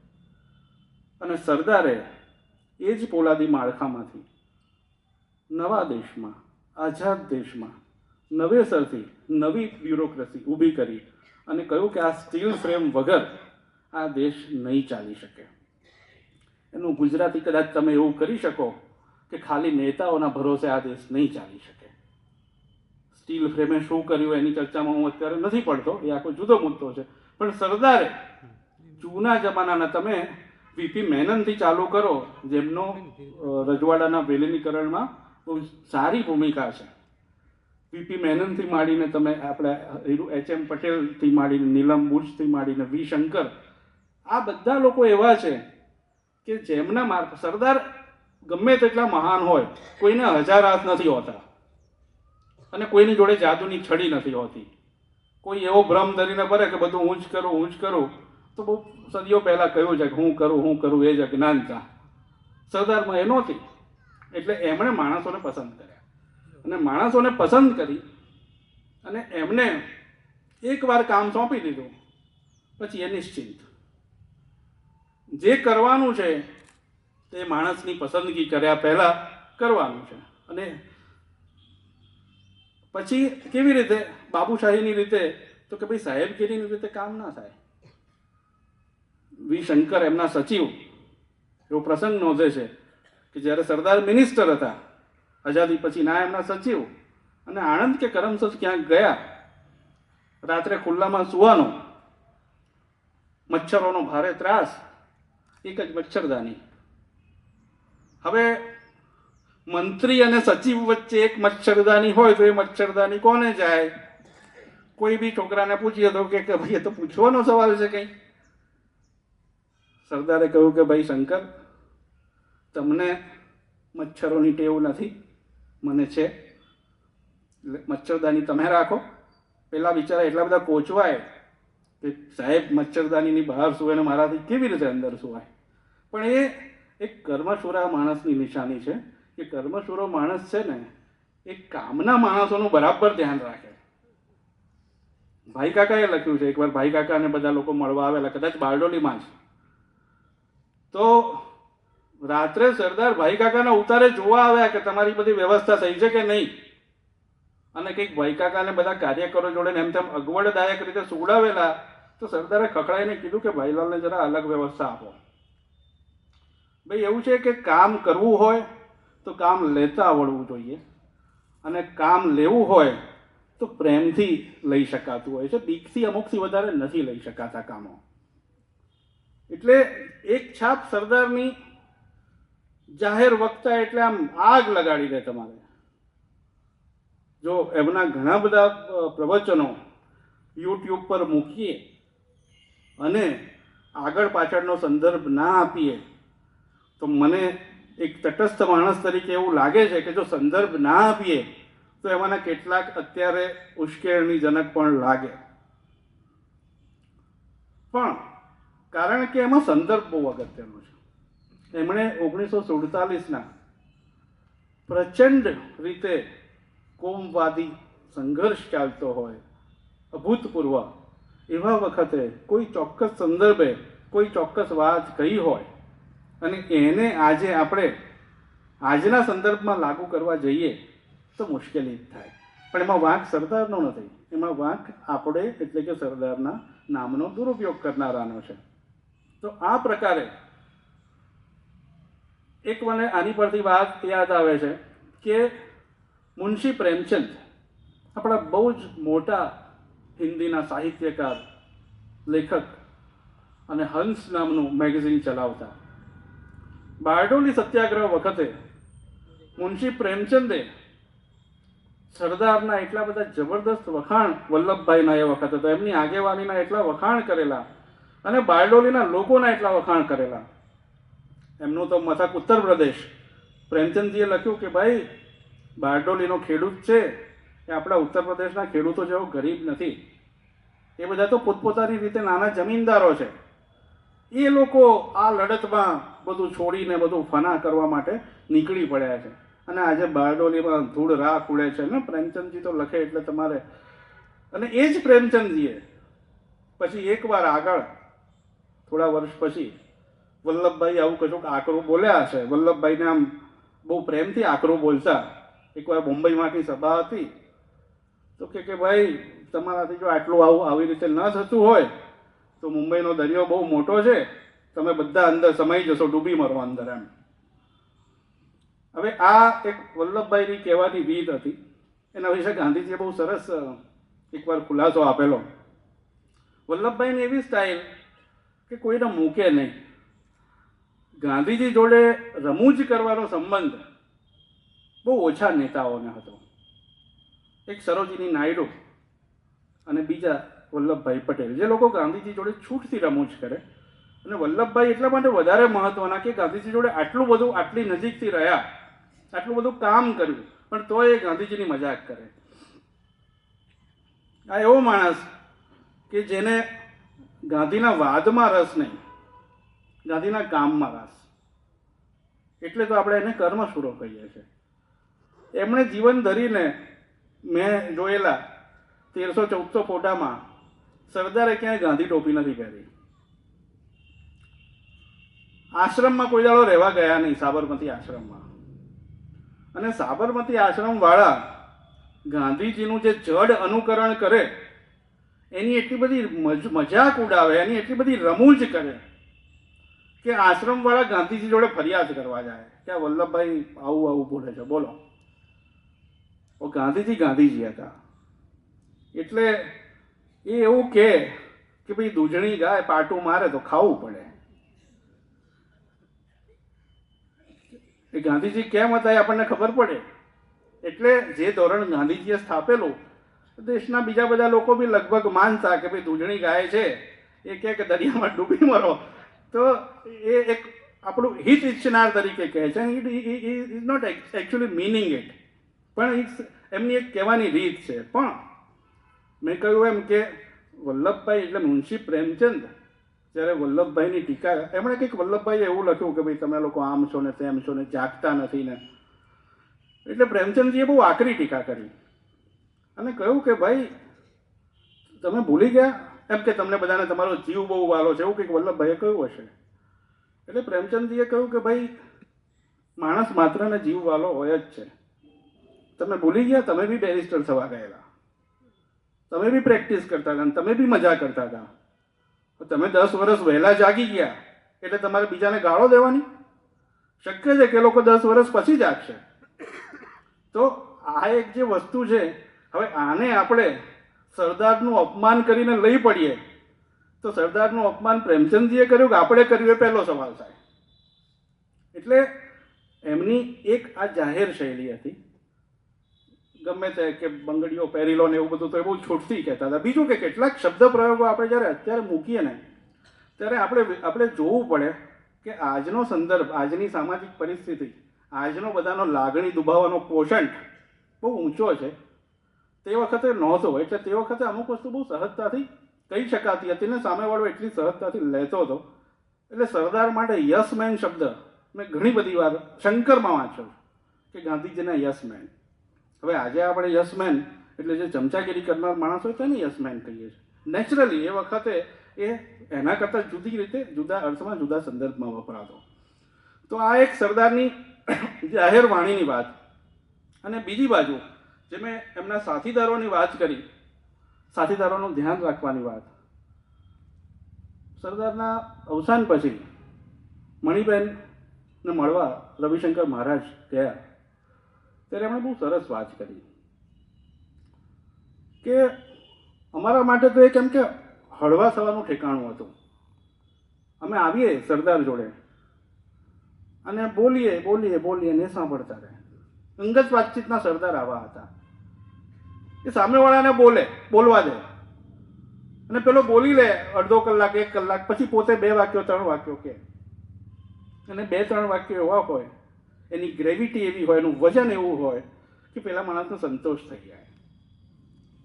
અને સરદારે એ જ પોલાદી માળખામાંથી નવા દેશમાં, આઝાદ દેશમાં નવેસરથી નવી બ્યુરોક્રેસી ઊભી કરી અને કહ્યું કે આ સ્ટીલ ફ્રેમ વગર આ દેશ નહીં ચાલી શકે. એનું ગુજરાતી કદાચ તમે એવું કરી શકો કે ખાલી નેતાઓના ભરોસે આ દેશ નહીં ચાલી શકે. સ્ટીલ ફ્રેમે શું કર્યું એની ચર્ચામાં હું અત્યારે નથી પડતો, એ આખો જુદો મુદ્દો છે. પણ સરદારે જૂના જમાનાના, તમે VP મેનનથી ચાલુ કરો, જેમનો રજવાડાના વિલીનીકરણમાં બહુ સારી ભૂમિકા છે. VP મેનનથી માંડીને તમે આપણે HM પટેલથી માંડીને, નીલમ બુચથી માંડીને V શંકર, આ બધા લોકો એવા છે કે જેમના સરદાર ગમે તેટલા મહાન હોય, કોઈને 1000 હાથ નથી હોતા અને કોઈની જોડે જાદુની છડી નથી હોતી. કોઈ એવો ભ્રમ ધરીને ભરે કે બધું હું જ કરું, તો બહુ સદીઓ પહેલા કહ્યું છે કે હું કરું એ જ અજ્ઞાનતા. સરદારમાં એ નહોતી. એટલે એમણે માણસોને પસંદ કર્યા, અને માણસોને પસંદ કરી અને એમને એકવાર કામ સોંપી દીધું પછી એ નિશ્ચિંત. જે કરવાનું છે તે માણસની પસંદગી કર્યા પહેલા કરવાનું છે. અને પછી કેવી રીતે? બાબુશાહીની રીતે, તો કે ભાઈ સાહેબગીરીની રીતે કામ ના થાય. V શંકર, એમના સચિવ, એવો પ્રસંગ નોંધે છે કે જ્યારે સરદાર મિનિસ્ટર હતા આઝાદી પછી, ના એમના સચિવ, અને આણંદ કે કરમસદ ક્યાંક ગયા, રાત્રે ખુલ્લામાં સુવાનો, મચ્છરોનો ભારે ત્રાસ, એક જ મચ્છરદાની. હવે મંત્રી અને સચિવ વચ્ચે એક મચ્છરદાની હોય તો એ મચ્છરદાની કોને જાય? કોઈ બી છોકરાને પૂછીએ તો કે ભાઈ એ તો પૂછવાનો સવાલ છે કંઈ. સરદારે કહ્યું કે ભાઈ શંકર, તમને મચ્છરોની ટેવ નથી, મને છે, મચ્છરદાની તમે રાખો. પેલા બિચારા એટલા બધા કોચવાય કે સાહેબ મચ્છરદાનીની બહાર સુવે ને મારાથી કેવી રીતે અંદર સુવાય. પણ એ એક કર્મશૂરા માણસની નિશાની છે કે કર્મશૂરો માણસ છે ને એ કામના માણસોનું બરાબર ધ્યાન રાખે. ભાઈ કાકાએ લખ્યું છે, એકવાર ભાઈ કાકાને બધા લોકો મળવા આવેલા, કદાચ બારડોલીમાં જ. તો રાત્રે સરદાર ભાઈ કાકાના ઉતારે જોવા આવ્યા કે તમારી બધી વ્યવસ્થા થઈ છે કે નહીં. અને કંઈક ભાઈ કાકાને બધા કાર્યકરો જોડે એમ તેમ અગવડદાયક રીતે સુવડાવેલા. તો સરદારે ખખડાઈને કીધું કે ભાઈલાલને જરા અલગ વ્યવસ્થા આપો. ભાઈ એવું છે કે કામ કરવું હોય તો કામ લેતા આવડવું જોઈએ, અને કામ લેવું હોય તો પ્રેમથી લઈ શકાતું હોય છે. બીકથી અમુકથી વધારે નથી લઈ શકાતા કામો. એટલે એક છાપ સરદારની જાહેર વક્તા એટલે આમ આગ લગાડી દે તમારે. જો એમના ઘણા બધા પ્રવચનો યુટ્યુબ પર મૂકીએ અને આગળ પાછળનો સંદર્ભ ના આપીએ તો મને એક તટસ્થ માણસ તરીકે એવું લાગે છે કે જો સંદર્ભ ના આપીએ તો એમાંના કેટલાક અત્યારે ઉશ્કેરણીજનક પણ લાગે. પણ કારણ કે એમાં સંદર્ભ બહુ અગત્યનો છે. એમણે 1947ના પ્રચંડ રીતે કોમવાદી સંઘર્ષ ચાલતો હોય, અભૂતપૂર્વ એવા વખતે કોઈ ચોક્કસ સંદર્ભે કોઈ ચોક્કસ વાત કહી હોય અને એને આજે આપણે આજના સંદર્ભમાં લાગુ કરવા જઈએ તો મુશ્કેલી જ થાય. પણ એમાં વાંક સરદારનો નથી, એમાં વાંક આપણે એટલે કે સરદારના નામનો દુરુપયોગ કરનારાનો છે. તો આ પ્રકારે એક મને આની પરથી વાત યાદ આવે છે કે મુનશી પ્રેમચંદ આપણા બહુ જ મોટા હિન્દીના સાહિત્યકાર, લેખક અને હંસ નામનું મેગેઝિન ચલાવતા. બારડોલી સત્યાગ્રહ વખતે મુનશી પ્રેમચંદે સરદારના એટલા બધા જબરદસ્ત વખાણ, વલ્લભભાઈના એ વખતે તો એમની આગેવાનીના એટલા વખાણ કરેલા અને બારડોલીના લોકોના એટલા વખાણ કરેલા. એમનું તો મથક ઉત્તર પ્રદેશ. પ્રેમચંદજીએ લખ્યું કે ભાઈ બારડોલીનો ખેડૂત છે એ આપણા ઉત્તર પ્રદેશના ખેડૂતો જેવો ગરીબ નથી. એ બધા તો પોતપોતાની રીતે નાના જમીનદારો છે. એ લોકો આ લડતમાં બધું છોડીને બધું ફના કરવા માટે નીકળી પડ્યા છે. અને આજે બારડોલીમાં ધૂળ રાખ ઉડે છે ને. પ્રેમચંદજી તો લખે એટલે તમારે. અને એ જ પ્રેમચંદજીએ પછી એકવાર આગળ થોડા વર્ષ પછી વલ્લભભાઈ આવું કશુંક આકરું બોલ્યા હશે. વલ્લભભાઈને આમ બહુ પ્રેમથી આકરું બોલતા. એકવાર મુંબઈમાંથી સભા હતી તો કે ભાઈ તમારાથી જો આટલું આવી રીતે ન થતું હોય તો મુંબઈનો દરિયો બહુ મોટો છે, તમે બધા અંદર સમાઈ જશો, ડૂબી મરો અંદર એમ. હવે આ એક વલ્લભભાઈની કહેવાની રીત હતી. એના વિશે ગાંધીજીએ બહુ સરસ એકવાર ખુલાસો આપેલો. વલ્લભભાઈની એવી સ્ટાઇલ કે કોઈને મૂકે નહીં. ગાંધીજી જોડે રમૂજ કરવાનો સંબંધ બહુ ઓછા નેતાઓને હતો. એક સરોજિની નાયડુ અને બીજા વલ્લભભાઈ પટેલ, જે લોકો ગાંધીજી જોડે છૂટથી રમૂજ કરે. અને વલ્લભભાઈ એટલા માટે વધારે મહત્વના કે ગાંધીજી જોડે આટલું બધું, આટલી નજીકથી રહ્યા, આટલું બધું કામ કર્યું, પણ તોય એ ગાંધીજીની મજાક કરે. આ એવો માણસ કે જેને ગાંધીના વાદમાં રસ નહીં, ગાંધીના કામમાં રસ. એટલે તો આપણે એને કર્મશૂરો કહીએ છીએ. એમણે જીવન ધરીને મેં જોયેલા 1300-1400 ફોટામાં સરદારે ક્યાંય ગાંધી ટોપી નથી પહેરી. આશ્રમમાં કોઈ દાડો રહેવા ગયા નહીં, સાબરમતી આશ્રમમાં. અને સાબરમતી આશ્રમવાળા ગાંધીજીનું જે જડ અનુકરણ કરે એની એટલી બધી મજાક ઉડાવે, એની એટલી બધી રમૂજ કરે કે આશ્રમવાળા ગાંધીજી જોડે ફરિયાદ કરવા જાય કે આ વલ્લભભાઈ આવું આવું બોલે છે. બોલો, ગાંધીજી ગાંધીજી હતા. એટલે એ એવું કહે કે ભાઈ દૂધણી ગાય પાટું મારે તો ખાવું પડે. એ ગાંધીજી કેમ હતા એ આપણને ખબર પડે. એટલે જે ધોરણ ગાંધીજીએ સ્થાપેલું, દેશના બીજા બધા લોકો બી લગભગ માનતા કે ભાઈ દૂધણી ગાય છે, એ કહે કે દરિયામાં ડૂબી મરો, તો એ એક આપણું હિત ઈચ્છનાર તરીકે કહે છે. Is not actually meaning it, પણ એમની એક કહેવાની રીત છે. પણ મેં કહ્યું એમ કે વલ્લભભાઈ એટલે મુનશી પ્રેમચંદ જ્યારે વલ્લભભાઈની ટીકા, એમણે કંઈક વલ્લભભાઈએ એવું લખ્યું કે ભાઈ તમે લોકો આમ છો ને તેમ છો ને જાગતા નથી ને, એટલે પ્રેમચંદજીએ બહુ આકરી ટીકા કરી અને કહ્યું કે ભાઈ તમે ભૂલી ગયા એમ કે તમને બધાને તમારો જીવ બહુ વાલો છે, એવું કંઈક વલ્લભભાઈએ કહ્યું હશે. એટલે પ્રેમચંદજીએ કહ્યું કે ભાઈ માણસ માત્રને જીવ વાલો હોય જ છે. તમે ભૂલી ગયા, તમે બી બેરિસ્ટર થવા ગયેલા, તમે બી પ્રેક્ટિસ કરતા હતા, તમે બી મજા કરતા હતા. તમે 10 વર્ષ વહેલા જાગી ગયા એટલે તમારે બીજાને ગાળો દેવાની? શક્ય છે કે લોકો 10 વર્ષ પછી જાગશે. તો આ એક જે વસ્તુ છે, હવે આને આપણે સરદારનું અપમાન કરીને લઈ પડીએ તો સરદારનું અપમાન પ્રેમચંદજીએ કર્યું કે આપણે કર્યું, એ પહેલો સવાલ થાય. એટલે એમની એક આ જાહેર શૈલી હતી, ગમે તે કે બંગડીઓ પહેરી લો ને એવું બધું, તો એ બહુ છૂટથી કહેતા હતા. બીજું કે કેટલાક શબ્દ પ્રયોગો આપણે જ્યારે અત્યારે મૂકીએ ને ત્યારે આપણે જોવું પડે કે આજનો સંદર્ભ, આજની સામાજિક પરિસ્થિતિ, આજનો બધાનો લાગણી દુભાવવાનો કોશન્ટ બહુ ઊંચો છે. તે વખતે નહોતો, એટલે તે વખતે અમુક વસ્તુ બહુ સહજતાથી કહી શકાતી હતી ને સામેવાળો એટલી સહજતાથી લેતો હતો. એટલે સરદાર માટે યસમેન શબ્દ મેં ઘણી બધી વાર શંકરમાં વાંચ્યો કે ગાંધીજીના યસમેન. હવે આજે આપણે યસમેન એટલે જે ચમચાગીરી કરનાર માણસ હોય તેને યસમેન કહીએ છીએ. નેચરલી એ વખતે એ એના કરતાં જુદી રીતે, જુદા અર્થમાં, જુદા સંદર્ભમાં વપરાતો. તો આ એક સરદારની જાહેર વાણીની વાત. અને બીજી બાજુ જે મેં એમના સાથીદારોની વાત કરી, સાથીદારોનું ધ્યાન રાખવાની વાત. સરદારના અવસાન પછી મણિબેનને મળવા રવિશંકર મહારાજ ગયા ત્યારે એમણે બહુ સરસ વાત કરી કે અમારા માટે તો એ કેમ કે હળવા થવાનું ઠેકાણું હતું. અમે આવીએ સરદાર જોડે અને બોલીએ ને સાંભળતા રહે. અંગત વાતચીતના સરદાર આવા હતા. એ સામેવાળાને બોલવા દે અને પેલો બોલી લે અડધો કલાક, 1 કલાક, પછી પોતે 2 વાક્યો 3 વાક્યો કે, અને 2-3 વાક્યો એવા હોય, એની ગ્રેવિટી એવી હોય, એનું વજન એવું હોય કે પેલા માણસનો સંતોષ થઈ જાય.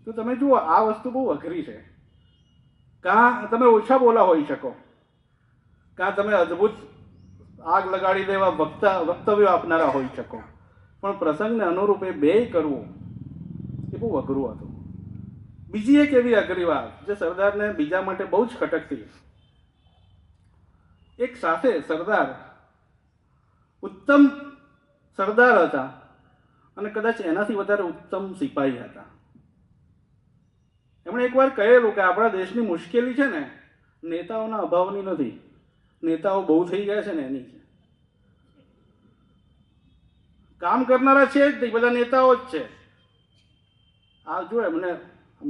તો તમે જુઓ, આ વસ્તુ બહુ અઘરી છે. કાં તમે ઓછા બોલા હોઈ શકો, કાં તમે અદ્ભુત આગ લગાડી દેવા વક્તવ્યો આપનારા હોઈ શકો, પણ પ્રસંગને અનુરૂપ એ બેય કરવું એ બહુ અઘરું હતું. બીજી એક એવી અઘરી વાત જે સરદારને બીજા માટે બહુ જ ખટકતી. એક સાથે સરદાર ઉત્તમ સરદાર હતા અને કદાચ એનાથી વધારે ઉત્તમ સિપાહી હતા. એમણે એકવાર કહેલું કે આપણા દેશની મુશ્કેલી છે ને નેતાઓના અભાવની નથી, નેતાઓ બહુ થઈ ગયા છે ને એની છે. કામ કરનારા છે જ નહીં, બધા નેતાઓ જ છે. આ જો એમને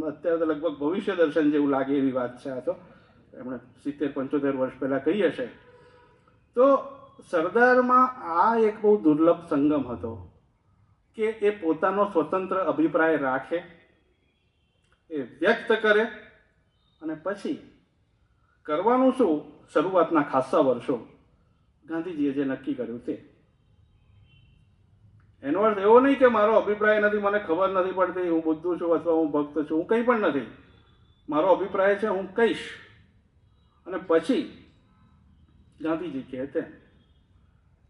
અત્યારે તો લગભગ ભવિષ્ય દર્શન જેવું લાગે એવી વાત છે. આ તો એમણે 70-75 વર્ષ પહેલાં કહી હશે. તો સરદારમાં આ એક બહુ દુર્લભ સંગમ હતો કે એ પોતાનો સ્વતંત્ર અભિપ્રાય રાખે, એ વ્યક્ત કરે, અને પછી કરવાનું શું, શરૂઆતના ખાસ્સા વર્ષો ગાંધીજીએ જે નક્કી કર્યું તે. એનો અર્થ એવો નહીં કે મારો અભિપ્રાય નથી, મને ખબર નથી પડતી, હું બુદ્ધુ છું અથવા હું ભક્ત છું, હું કંઈ પણ નથી, મારો અભિપ્રાય છે, હું કહીશ. અને પછી ગાંધીજી કહે તેમ.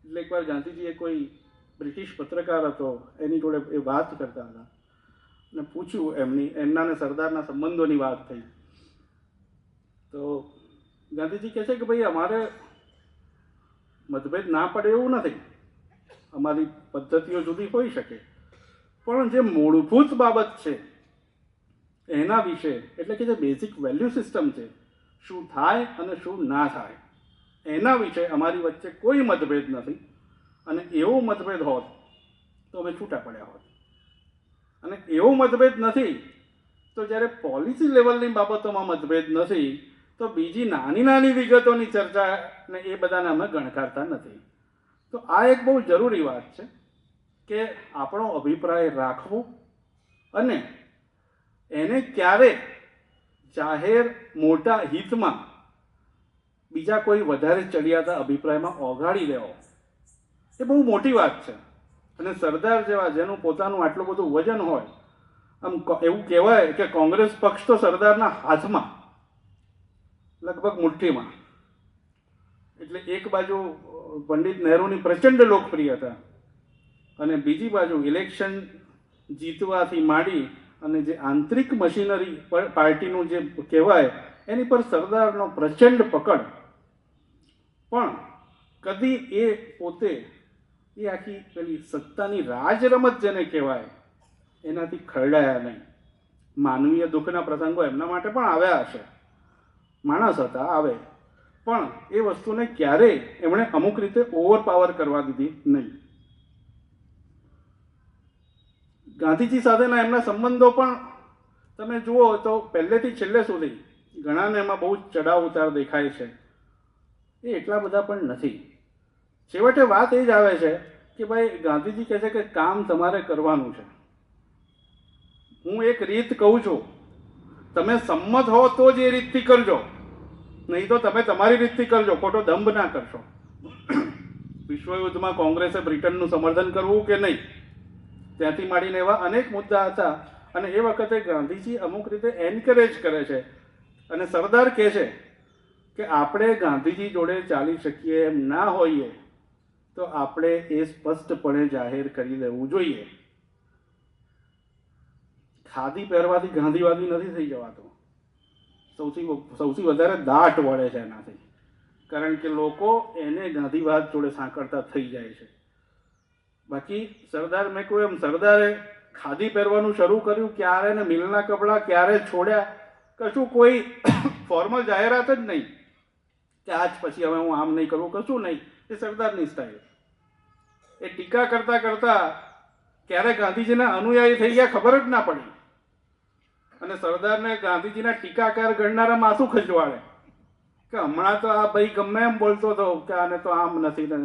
એટલે એકવાર ગાંધીજીએ કોઈ બ્રિટિશ પત્રકાર હતો એની જોડે એ વાત કરતા હતા અને પૂછ્યું એમના ને સરદારના સંબંધોની વાત થઈ. તો ગાંધીજી કહે છે કે ભાઈ અમારે મતભેદ ના પડે એવું નથી, અમારી પદ્ધતિઓ જુદી હોઈ શકે, પણ જે મૂળભૂત બાબત છે એના વિશે, એટલે કે જે બેઝિક વેલ્યુ સિસ્ટમ છે, શું થાય અને શું ના થાય, એના વિશે અમારી વચ્ચે કોઈ મતભેદ નથી. અને એવો મતભેદ હોત તો અમે છૂટા પડ્યા હોત, અને એવો મતભેદ નથી તો જ્યારે પોલિસી લેવલની બાબતોમાં મતભેદ નથી તો બીજી નાની નાની વિગતોની ચર્ચા ને એ બધાને અમે ગણકારતા નથી. તો આ એક બહુ જરૂરી વાત છે કે આપણો અભિપ્રાય રાખવો અને એને ક્યારે જાહેર મોટા હિતમાં બીજા કોઈ વધારે ચડિયાતા અભિપ્રાયમાં ઓગાળી દેવો એ બહુ મોટી વાત છે. અને સરદાર જેવા જેનું પોતાનું આટલું બધું વજન હોય, આમ એવું કહેવાય કે કોંગ્રેસ પક્ષ તો સરદારના હાથમાં, લગભગ મુઠ્ઠીમાં. એટલે એક બાજુ પંડિત નહેરુની પ્રચંડ લોકપ્રિયતા અને બીજી બાજુ ઇલેક્શન જીતવાથી માંડી અને જે આંતરિક મશીનરી પાર્ટીનું જે કહેવાય એની પર સરદારનો પ્રચંડ પકડ. પણ કદી એ પોતે એ આખી પેલી સત્તાની રાજરમત જેને કહેવાય એનાથી ખરડાયા નહીં. માનવીય દુઃખના પ્રસંગો એમના માટે પણ આવ્યા હશે, માણસ હતા, આવે, પણ એ વસ્તુને ક્યારેય એમણે અમુક રીતે ઓવરપાવર કરવા દીધી નહીં. ગાંધીજી સાથેના એમના સંબંધો પણ તમે જુઓ તો પહેલેથી છેલ્લે સુધી ઘણાને એમાં બહુ ચડાવ ઉતાર દેખાય છે. એ એટલા બધા પણ નથી. છેવટે વાત એ જ આવે છે કે ભાઈ ગાંધીજી કહે છે કે કામ તમારે કરવાનું છે. હું એક રીત કહું છું, તમે સંમત હો તો જ એ રીતથી કરજો, નહીં તો તમે તમારી રીતથી કરજો, ખોટો દંભ ના કરશો. વિશ્વયુદ્ધમાં કોંગ્રેસે બ્રિટનનું સમર્થન કરવું કે નહીં, ત્યાંથી માંડીને એવા અનેક મુદ્દા હતા અને એ વખતે ગાંધીજી અમુક રીતે એન્કરેજ કરે છે અને સરદાર કહે છે કે આપણે ગાંધીજી જોડે ચાલી શકીએ એમ ના હોઈએ તો આપણે એ સ્પષ્ટપણે જાહેર કરી દેવું જોઈએ. ખાદી પહેરવાથી ગાંધીવાદી નથી થઈ જવાતો. સૌથી વધારે દાટ વળે છે એનાથી, કારણ કે લોકો એને ગાંધીવાદ જોડે સાંકળતા થઈ જાય છે. બાકી સરદાર, મેં કહ્યું એમ, સરદારે ખાદી પહેરવાનું શરૂ કર્યું ક્યારે ને મિલના કપડાં ક્યારે છોડ્યા, કશું કોઈ ફોર્મલ જાહેરાત જ નહીં કે આજ પછી હવે હું આમ નહીં કરું, કશું નહીં. એ સરદારની સ્ટાઇલ. એ ટીકા કરતા કરતા ક્યારે ગાંધીજીના અનુયાયી થઈ ગયા ખબર જ ના પડી. અને સરદારને ગાંધીજીના ટીકાકાર ગણનારા માથું ખંજવાળે કે હમણાં તો આ ભાઈ ગમે એમ બોલતો હતો કે આને તો આમ નથી ને,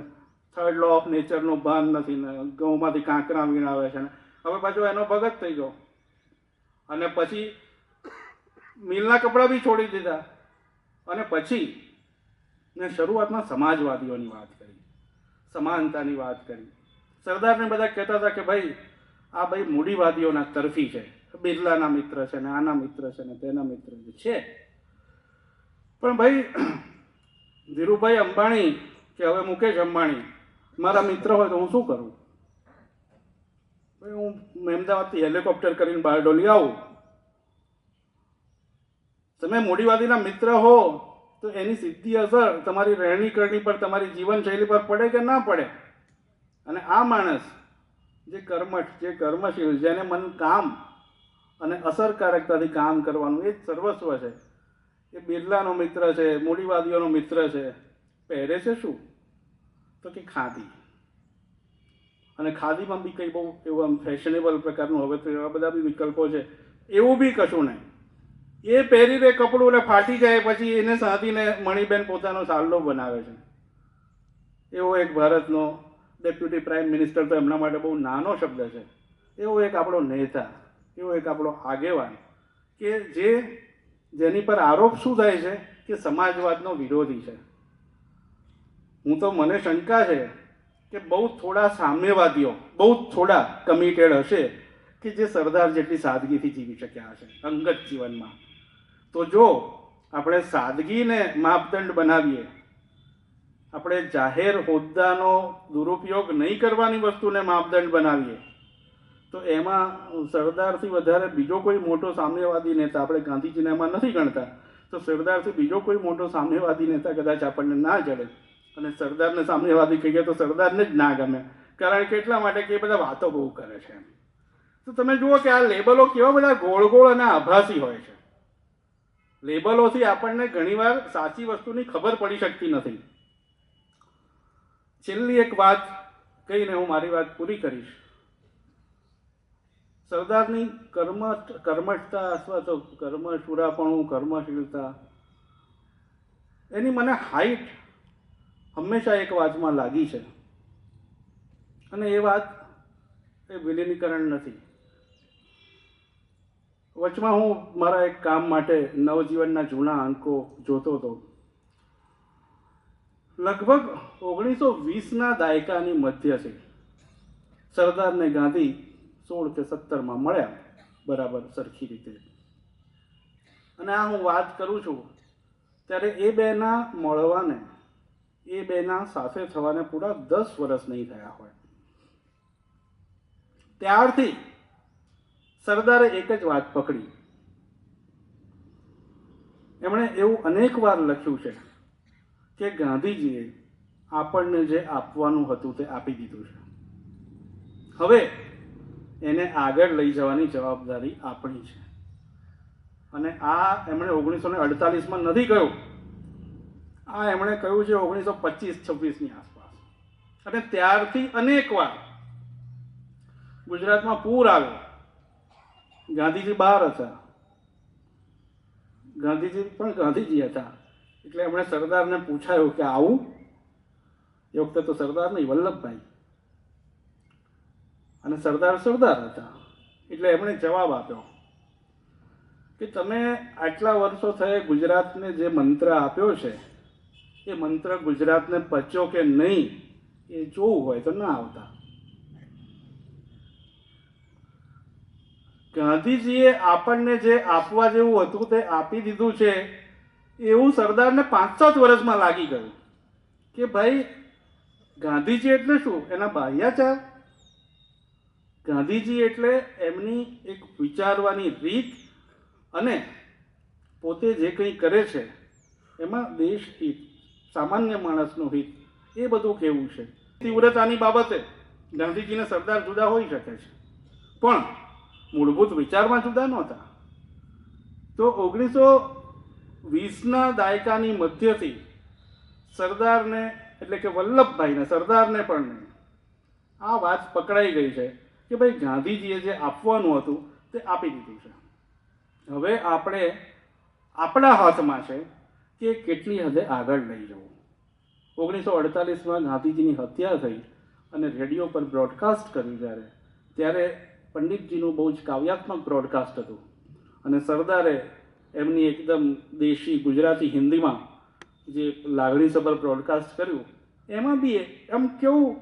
થર્ડ લો ઓફ નેચરનું ભાન નથી ને, ઘઉંમાંથી કાંકરા વીણાવે છે ને, હવે પાછો એનો ભગત થઈ ગયો. અને પછી મિલના કપડાં બી છોડી દીધા અને પછી ને શરૂઆતમાં સમાજવાદીઓની વાત કરી, સમાનતાની વાત કરી. સરદારને બધા કહેતા હતા કે ભાઈ આ ભાઈ મૂડીવાદીઓના તરફી છે, બિરલાના મિત્ર છે ને, આના મિત્ર છે ને, તેના મિત્ર છે. પણ ભાઈ ધીરુભાઈ અંબાણી કે હવે મુકેશ અંબાણી મારા મિત્ર હોય તો હું શું કરું? ભાઈ હું અમદાવાદથી હેલિકોપ્ટર કરીને બારડોલી આવું. તમે મૂડીવાદીના મિત્ર હો તો એની સીધી અસર તમારી રહેણી કરણી પર, તમારી જીવનશૈલી પર પડે કે ના પડે? અને આ માણસ જે કર્મઠ, જે કર્મશીલ, જેને મન કામ અને અસરકારકતાથી કામ કરવાનું એ જ સર્વસ્વ છે, એ બિરલાનો મિત્ર છે, મૂડીવાદીઓનો મિત્ર છે. પહેરે છે શું? તો કે ખાદી. અને ખાદીમાં બી કંઈ બહુ એવું આમ ફેશનેબલ પ્રકારનું, હવે તો એવા બધા બી વિકલ્પો છે, એવું બી કશું નહીં. એ પહેરી દે કપડું ને ફાટી જાય, પછી એને સાધીને મણીબેન પોતાનો સાલ્લો બનાવે છે. એવો એક ભારતનો ડેપ્યુટી પ્રાઇમ મિનિસ્ટર, તો એમના માટે બહુ નાનો શબ્દ છે. એવો એક આપણો નેતા, એવો એક આપણો આગેવાન કે જેની પર આરોપ શું થાય છે કે સમાજવાદનો વિરોધી છે. હું તો, મને શંકા છે કે બહુ થોડા સામ્યવાદીઓ, બહુ થોડા કમિટેડ હશે કે જે સરદાર જેટલી સાદગીથી જીવી શક્યા હશે અંગત જીવનમાં. તો જો આપણે સાદગીને માપદંડ બનાવીએ, આપણે જાહેર હોદ્દાનો દુરુપયોગ નહીં કરવાની વસ્તુને માપદંડ બનાવીએ, તો એમાં સરદારથી વધારે બીજો કોઈ મોટો સામ્યવાદી નેતા, આપણે ગાંધીજીને એમાં નથી ગણતા, તો સરદારથી બીજો કોઈ મોટો સામ્યવાદી નેતા કદાચ આપણને ના જડે. અને સરદારને સામ્યવાદી કહીએ તો સરદારને જ ના ગમે, કારણ કે એટલા માટે કે એ બધા વાતો બહુ કરે છે. તો તમે જુઓ કે આ લેબલો કેવા બધા ગોળ ગોળ અને આભાસી હોય છે. લેબલોથી આપણને ઘણીવાર સાચી વસ્તુની ખબર પડી શકતી નથી. છેલ્લી એક વાત કહીને હું મારી વાત પૂરી કરીશ. સરદારની કર્મઠતા અથવા તો કર્મશુરાપણું, કર્મશીલતા, એની મને હાઈટ હંમેશા એક વાતમાં લાગી છે, અને એ વાત એ વિલીનીકરણ નથી. વચમાં હું મારા એક કામ માટે નવજીવનના જૂના અંકો જોતો હતો. લગભગ 1920ના દાયકાની મધ્યથી સરદારને ગાંધી 16 કે 17માં મળ્યા, બરાબર સરખી રીતે. અને આ હું વાત કરું છું ત્યારે એ બેના મળવાને, એ બેના સાથે થવાને પૂરા 10 વર્ષ નહીં થયા હોય. ત્યારથી સરદારે એક જ વાત પકડી. એમણે એવું અનેક વાર લખ્યું છે કે ગાંધીજીએ આપણને જે આપવાનું હતું તે આપી દીધું છે, હવે એને આગળ લઈ જવાની જવાબદારી આપણી છે. અને આ એમણે 1948માં નથી કહ્યું, આ એમણે કહ્યું છે 1925-26ની આસપાસ. અને ત્યારથી અનેક વાર ગુજરાતમાં પૂર આવ્યો, ગાંધીજી બહાર હતા, ગાંધીજી પણ ગાંધીજી હતા, એટલે એમણે સરદારને પૂછાયું કે આવું. એ વખતે તો સરદાર નહીં, વલ્લભભાઈ, અને સરદાર હતા. એટલે એમણે જવાબ આપ્યો કે તમે આટલા વર્ષો થયે ગુજરાતને જે મંત્ર આપ્યો છે એ મંત્ર ગુજરાતને પચ્યો કે નહીં એ જોવું હોય તો ના આવતા. ગાંધીજીએ આપણને જે આપવા જેવું હતું તે આપી દીધું છે, એવું સરદારને 5-7 વર્ષમાં લાગી ગયું કે ભાઈ ગાંધીજી એટલે શું? એના બાહ્યાચાર. ગાંધીજી એટલે એમની એક વિચારવાની રીત, અને પોતે જે કંઈ કરે છે એમાં દેશ હિત, સામાન્ય માણસનું હિત, એ બધું કેવું છે. તીવ્રતાની બાબતે ગાંધીજીને સરદાર જુદા હોઈ શકે છે, પણ મૂળભૂત વિચારમાં જુદા નહોતા. તો 1920ના દાયકાની મધ્યથી સરદારને, એટલે કે વલ્લભભાઈને, સરદારને પણ નહીં, આ વાત પકડાઈ ગઈ છે કે ભાઈ ગાંધીજીએ જે આપવાનું હતું તે આપી દીધું છે. હવે આપણે, આપણા હાથમાં છે કે કેટલી હદે આગળ લઈ જવું. 1948માં ગાંધીજીની હત્યા થઈ અને રેડિયો પર બ્રોડકાસ્ટ કર્યું ત્યારે પંડિતજીનું બહુ જ કાવ્યાત્મક બ્રોડકાસ્ટ હતું, અને સરદારે એમની એકદમ દેશી ગુજરાતી હિન્દીમાં જે લાગણીસભર બ્રોડકાસ્ટ કર્યું, એમાં બી એમ કેવું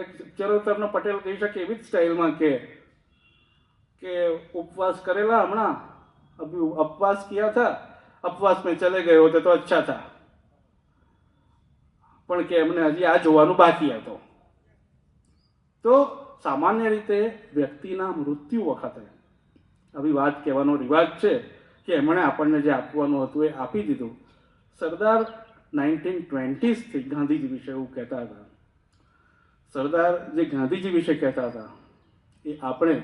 એક ચરોતરનો પટેલ કહી શકે એવી જ સ્ટાઇલમાં કે ઉપવાસ કરેલા હમણાં, અભી ઉપવાસ કિયા થા, ઉપવાસ में चले गए होते तो अच्छा था, પણ કે એમને હજી આ જોવાનું બાકી હતું. તો સામાન્ય રીતે વ્યક્તિના મૃત્યુ વખતે આવી વાત કહેવાનો રિવાજ છે કે એમણે આપણને જે આપવાનું હતું એ આપી દીધું. સરદાર 1920થી ગાંધીજી વિશે એવું કહેતા હતા. સરદાર જે ગાંધીજી વિશે કહેતા હતા એ આપણે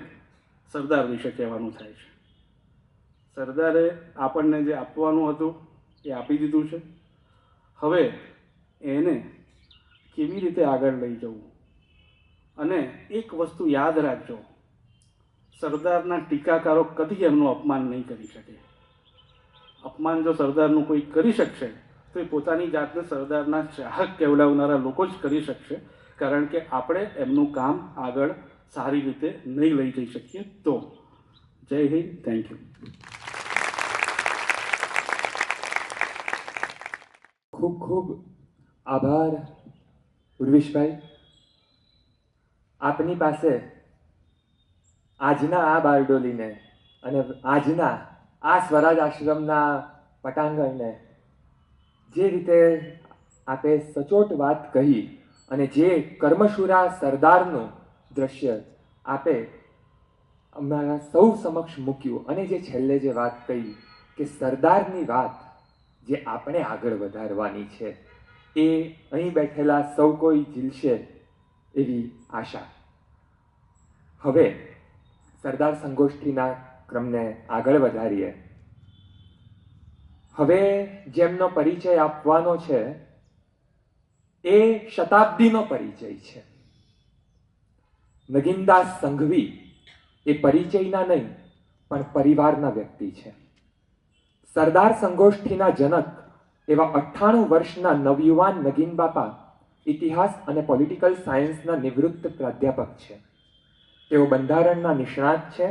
સરદાર વિશે કહેવાનું થાય છે. સરદારે આપણને જે આપવાનું હતું એ આપી દીધું છે, હવે એને કેવી રીતે આગળ લઈ જવું. અને એક વસ્તુ યાદ રાખજો, સરદારના ટીકાકારો કદી એમનું અપમાન નહીં કરી શકે. અપમાન જો સરદારનું કોઈ કરી શકશે તો એ પોતાની જાતને સરદારના ચાહક કહેવડાવનારા લોકો જ કરી શકશે, કારણ કે આપણે એમનું કામ આગળ સારી રીતે નહીં લઈ જઈ શકીએ. તો જય હિન્દ, થેન્ક યુ. ખૂબ ખૂબ આભાર ઉર્વિશભાઈ. આપની પાસે આજના આ બારડોલીને અને આજના આ સ્વરાજ આશ્રમના પટાંગણને જે રીતે આપે સચોટ વાત કહી અને જે કર્મશુરા સરદારનું દ્રશ્ય આપે અમારા સૌ સમક્ષ મૂક્યું, અને જે છેલ્લે જે વાત કહી કે સરદારની વાત જે આપણે આગળ વધારવાની છે એ અહીં બેઠેલા સૌ કોઈ ઝીલશે એવી આશા. હવે સરદાર સંગોષ્ઠીના ક્રમને આગળ વધારીએ. હવે જેમનો પરિચય આપવાનો છે એ શતાબ્દીનો પરિચય છે. નગીનદાસ સંઘવી એ પરિચયના નહીં પણ પરિવારના વ્યક્તિ છે. સરદાર સંગોષ્ઠીના જનક એવા 98 વર્ષના નવયુવાન નગીન બાપા ઇતિહાસ અને પોલિટિકલ સાયન્સના નિવૃત્ત પ્રાધ્યાપક છે. તેઓ બંધારણના નિષ્ણાત છે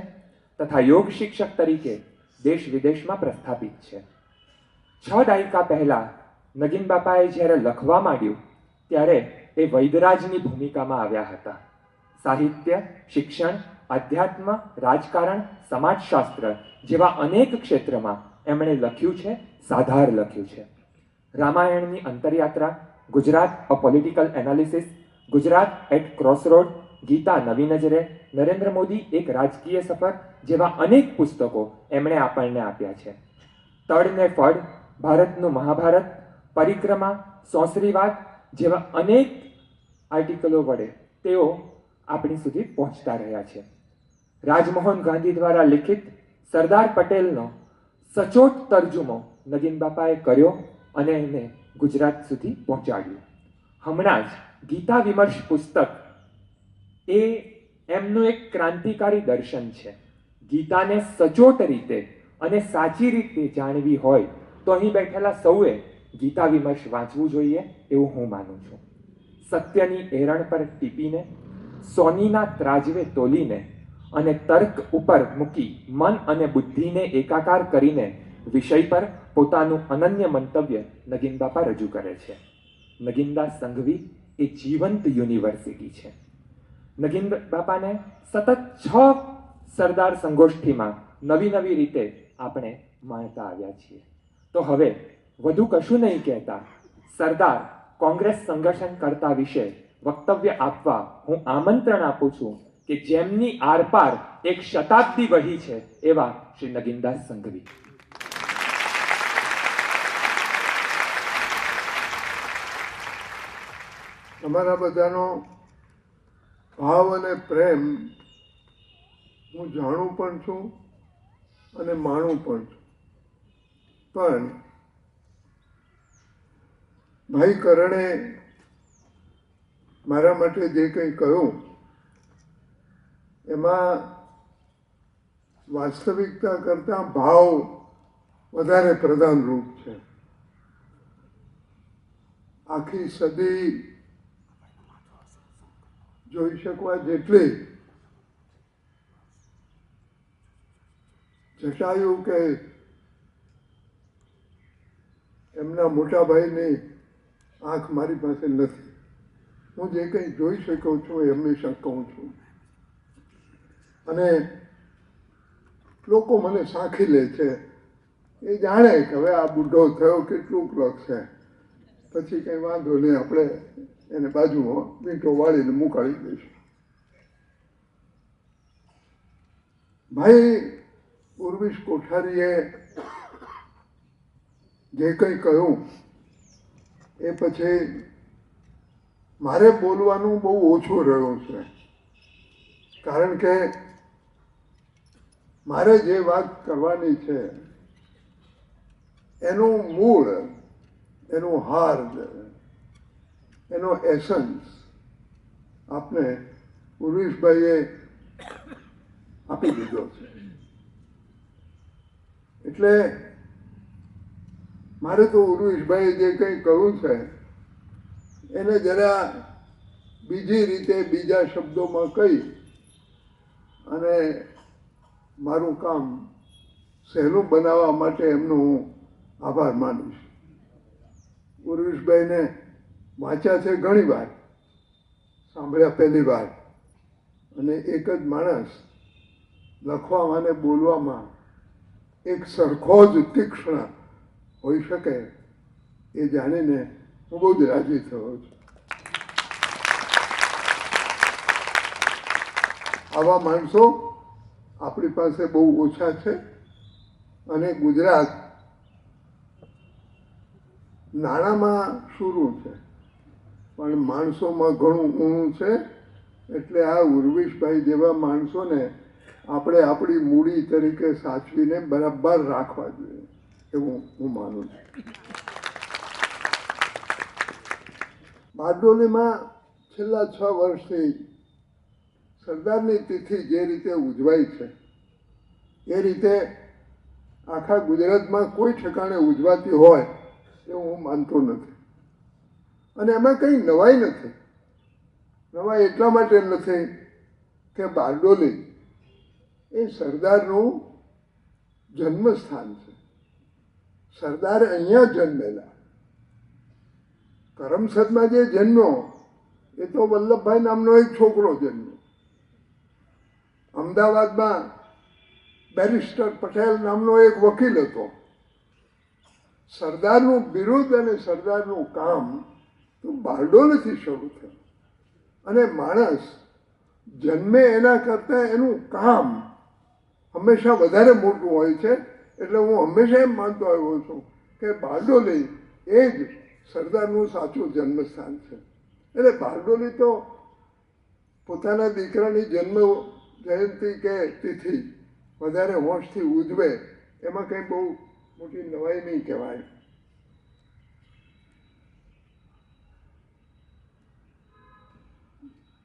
તથા યોગ શિક્ષક તરીકે દેશ વિદેશમાં પ્રસ્થાપિત છે. 6 દાયકા પહેલા નગીન બાપાએ જ્યારે લખવા માંડ્યું ત્યારે એ વૈદરાજની ભૂમિકામાં આવ્યા હતા. સાહિત્ય, શિક્ષણ, અધ્યાત્મ, રાજકારણ, સમાજશાસ્ત્ર જેવા અનેક ક્ષેત્રમાં એમણે લખ્યું છે, સાધાર લખ્યું છે. રામાયણની અંતરયાત્રા, Gujarat a political analysis, Gujarat at crossroad, Gita નવી નજરે, નરેન્દ્ર મોદી એક રાજકીય સફર જેવા અનેક પુસ્તકો એમણે આપણને આપ્યા છે. તડ ને ફળ, ભારતનું મહાભારત, પરિક્રમા, સોસરીવાદ જેવા અનેક આર્ટિકલો વડે તેઓ આપણી સુધી પહોંચતા રહ્યા છે. રાજમોહન ગાંધી દ્વારા લિખિત સરદાર પટેલનો સચોટ તર્જુમો નગીન બાપાએ કર્યો અને એને ગુજરાત સુધી પહોંચાડ્યું. હમણાં જ ગીતા વિમર્શ પુસ્તક એ એમનું એક ક્રાંતિકારી દર્શન છે. ગીતાને સચોટ રીતે અને સાચી રીતે જાણવી હોય તો અહીં બેઠેલા સૌએ ગીતા વિમર્શ વાંચવું જોઈએ એવું હું માનું છું. સત્યની એરણ પર ટીપીને, સોનીના ત્રાજવે તોલીને અને તર્ક ઉપર મૂકી મન અને બુદ્ધિને એકાકાર કરીને વિષય પર પોતાનું અનન્ય મંતવ્ય નગીન બાપા રજૂ કરે છે. નગીનદાસ સંઘવી એ જીવંત યુનિવર્સિટી છે. નગીન બાપાને સતત 6 સરદાર સંગોષ્ઠીમાં નવી નવી રીતે આપણે માણતા આવ્યા છીએ. તો હવે વધુ કશું નહીં કહેતા સરદાર કોંગ્રેસ સંગઠન કરતા વિશે વક્તવ્ય આપવા હું આમંત્રણ આપું છું કે જેમની આરપાર એક શતાબ્દી વહી છે એવા શ્રી નગીનદાસ સંઘવી. અમારા બધાનો ભાવ અને પ્રેમ હું જાણું પણ છું અને માણું પણ છું. પણ ભાઈ કરણે મારા માટે જે કંઈ કહ્યું એમાં વાસ્તવિકતા કરતાં ભાવ વધારે પ્રધાનરૂપ છે. આખી સદી જોઈ શકવા જેટલી જટાયુ કે એમના મોટા ભાઈની આંખ મારી પાસે નથી. હું જે કંઈ જોઈ શકું છું એ હંમેશા કહું છું અને લોકો મને સાંખી લે છે. એ જાણે કે હવે આ બુઢો થયો કેટલુંક લખશે, પછી કંઈ વાંધો નહીં, આપણે એને બાજુમાં મીઠો વાળીને મુકાડી દઈશું. ભાઈ ઉર્વિશ કોઠારીએ જે કંઈ કહ્યું એ પછી મારે બોલવાનું બહુ ઓછું રહ્યું છે. કારણ કે મારે જે વાત કરવાની છે એનું મૂળ, એનું હાર્દ, એનો એસન્સ આપને ઉર્વિશભાઈએ આપી દીધો છે. એટલે મારે તો ઉર્વિશભાઈએ જે કંઈ કહ્યું છે એને જરા બીજી રીતે બીજા શબ્દોમાં કહી અને મારું કામ સહેલું બનાવવા માટે એમનો હું આભાર માનીશ. ઉર્વિશભાઈને વાંચ્યા છે ઘણી વાર, સાંભળ્યા પહેલી વાર, અને એક જ માણસ લખવામાં અને બોલવામાં એક સરખો જ તીક્ષ્ણ હોઈ શકે એ જાણીને હું બહુ જ રાજી થયો છું. આવા માણસો આપણી પાસે બહુ ઓછા છે અને ગુજરાત નાણાંમાં શરૂ છે પણ માણસોમાં ઘણું ઊણું છે. એટલે આ ઉર્વિશભાઈ જેવા માણસોને આપણે આપણી મૂડી તરીકે સાચવીને બરાબર રાખવા જોઈએ એવું હું માનું છું. બારડોલીમાં છેલ્લા 6 વર્ષથી સરદારની તિથિ જે રીતે ઉજવાય છે એ રીતે આખા ગુજરાતમાં કોઈ ઠેકાણે ઉજવાતી હોય એવું હું માનતો નથી. અને એમાં કંઈ નવાઈ નથી. નવાઈ એટલા માટે નથી કે બારડોલી એ સરદારનું જન્મસ્થાન છે. સરદાર અહીંયા જન્મેલા. કરમસદમાં જે જન્મ્યો એ તો વલ્લભભાઈ નામનો એક છોકરો જન્મ્યો. અમદાવાદમાં બેરિસ્ટર પટેલ નામનો એક વકીલ હતો. સરદારનું બિરુદ અને સરદારનું કામ તો બારડોલીથી શરૂ થયું. અને માણસ જન્મે એના કરતાં એનું કામ હંમેશા વધારે મોટું હોય છે. એટલે હું હંમેશા એમ માનતો આવ્યો છું કે બારડોલી એ જ સરદારનું સાચું જન્મસ્થાન છે. એટલે બારડોલી તો પોતાના દીકરાની જન્મ જયંતિ કે તિથિ વધારે હોંશથી ઉજવે એમાં કંઈ બહુ મોટી નવાઈ નહીં કહેવાય.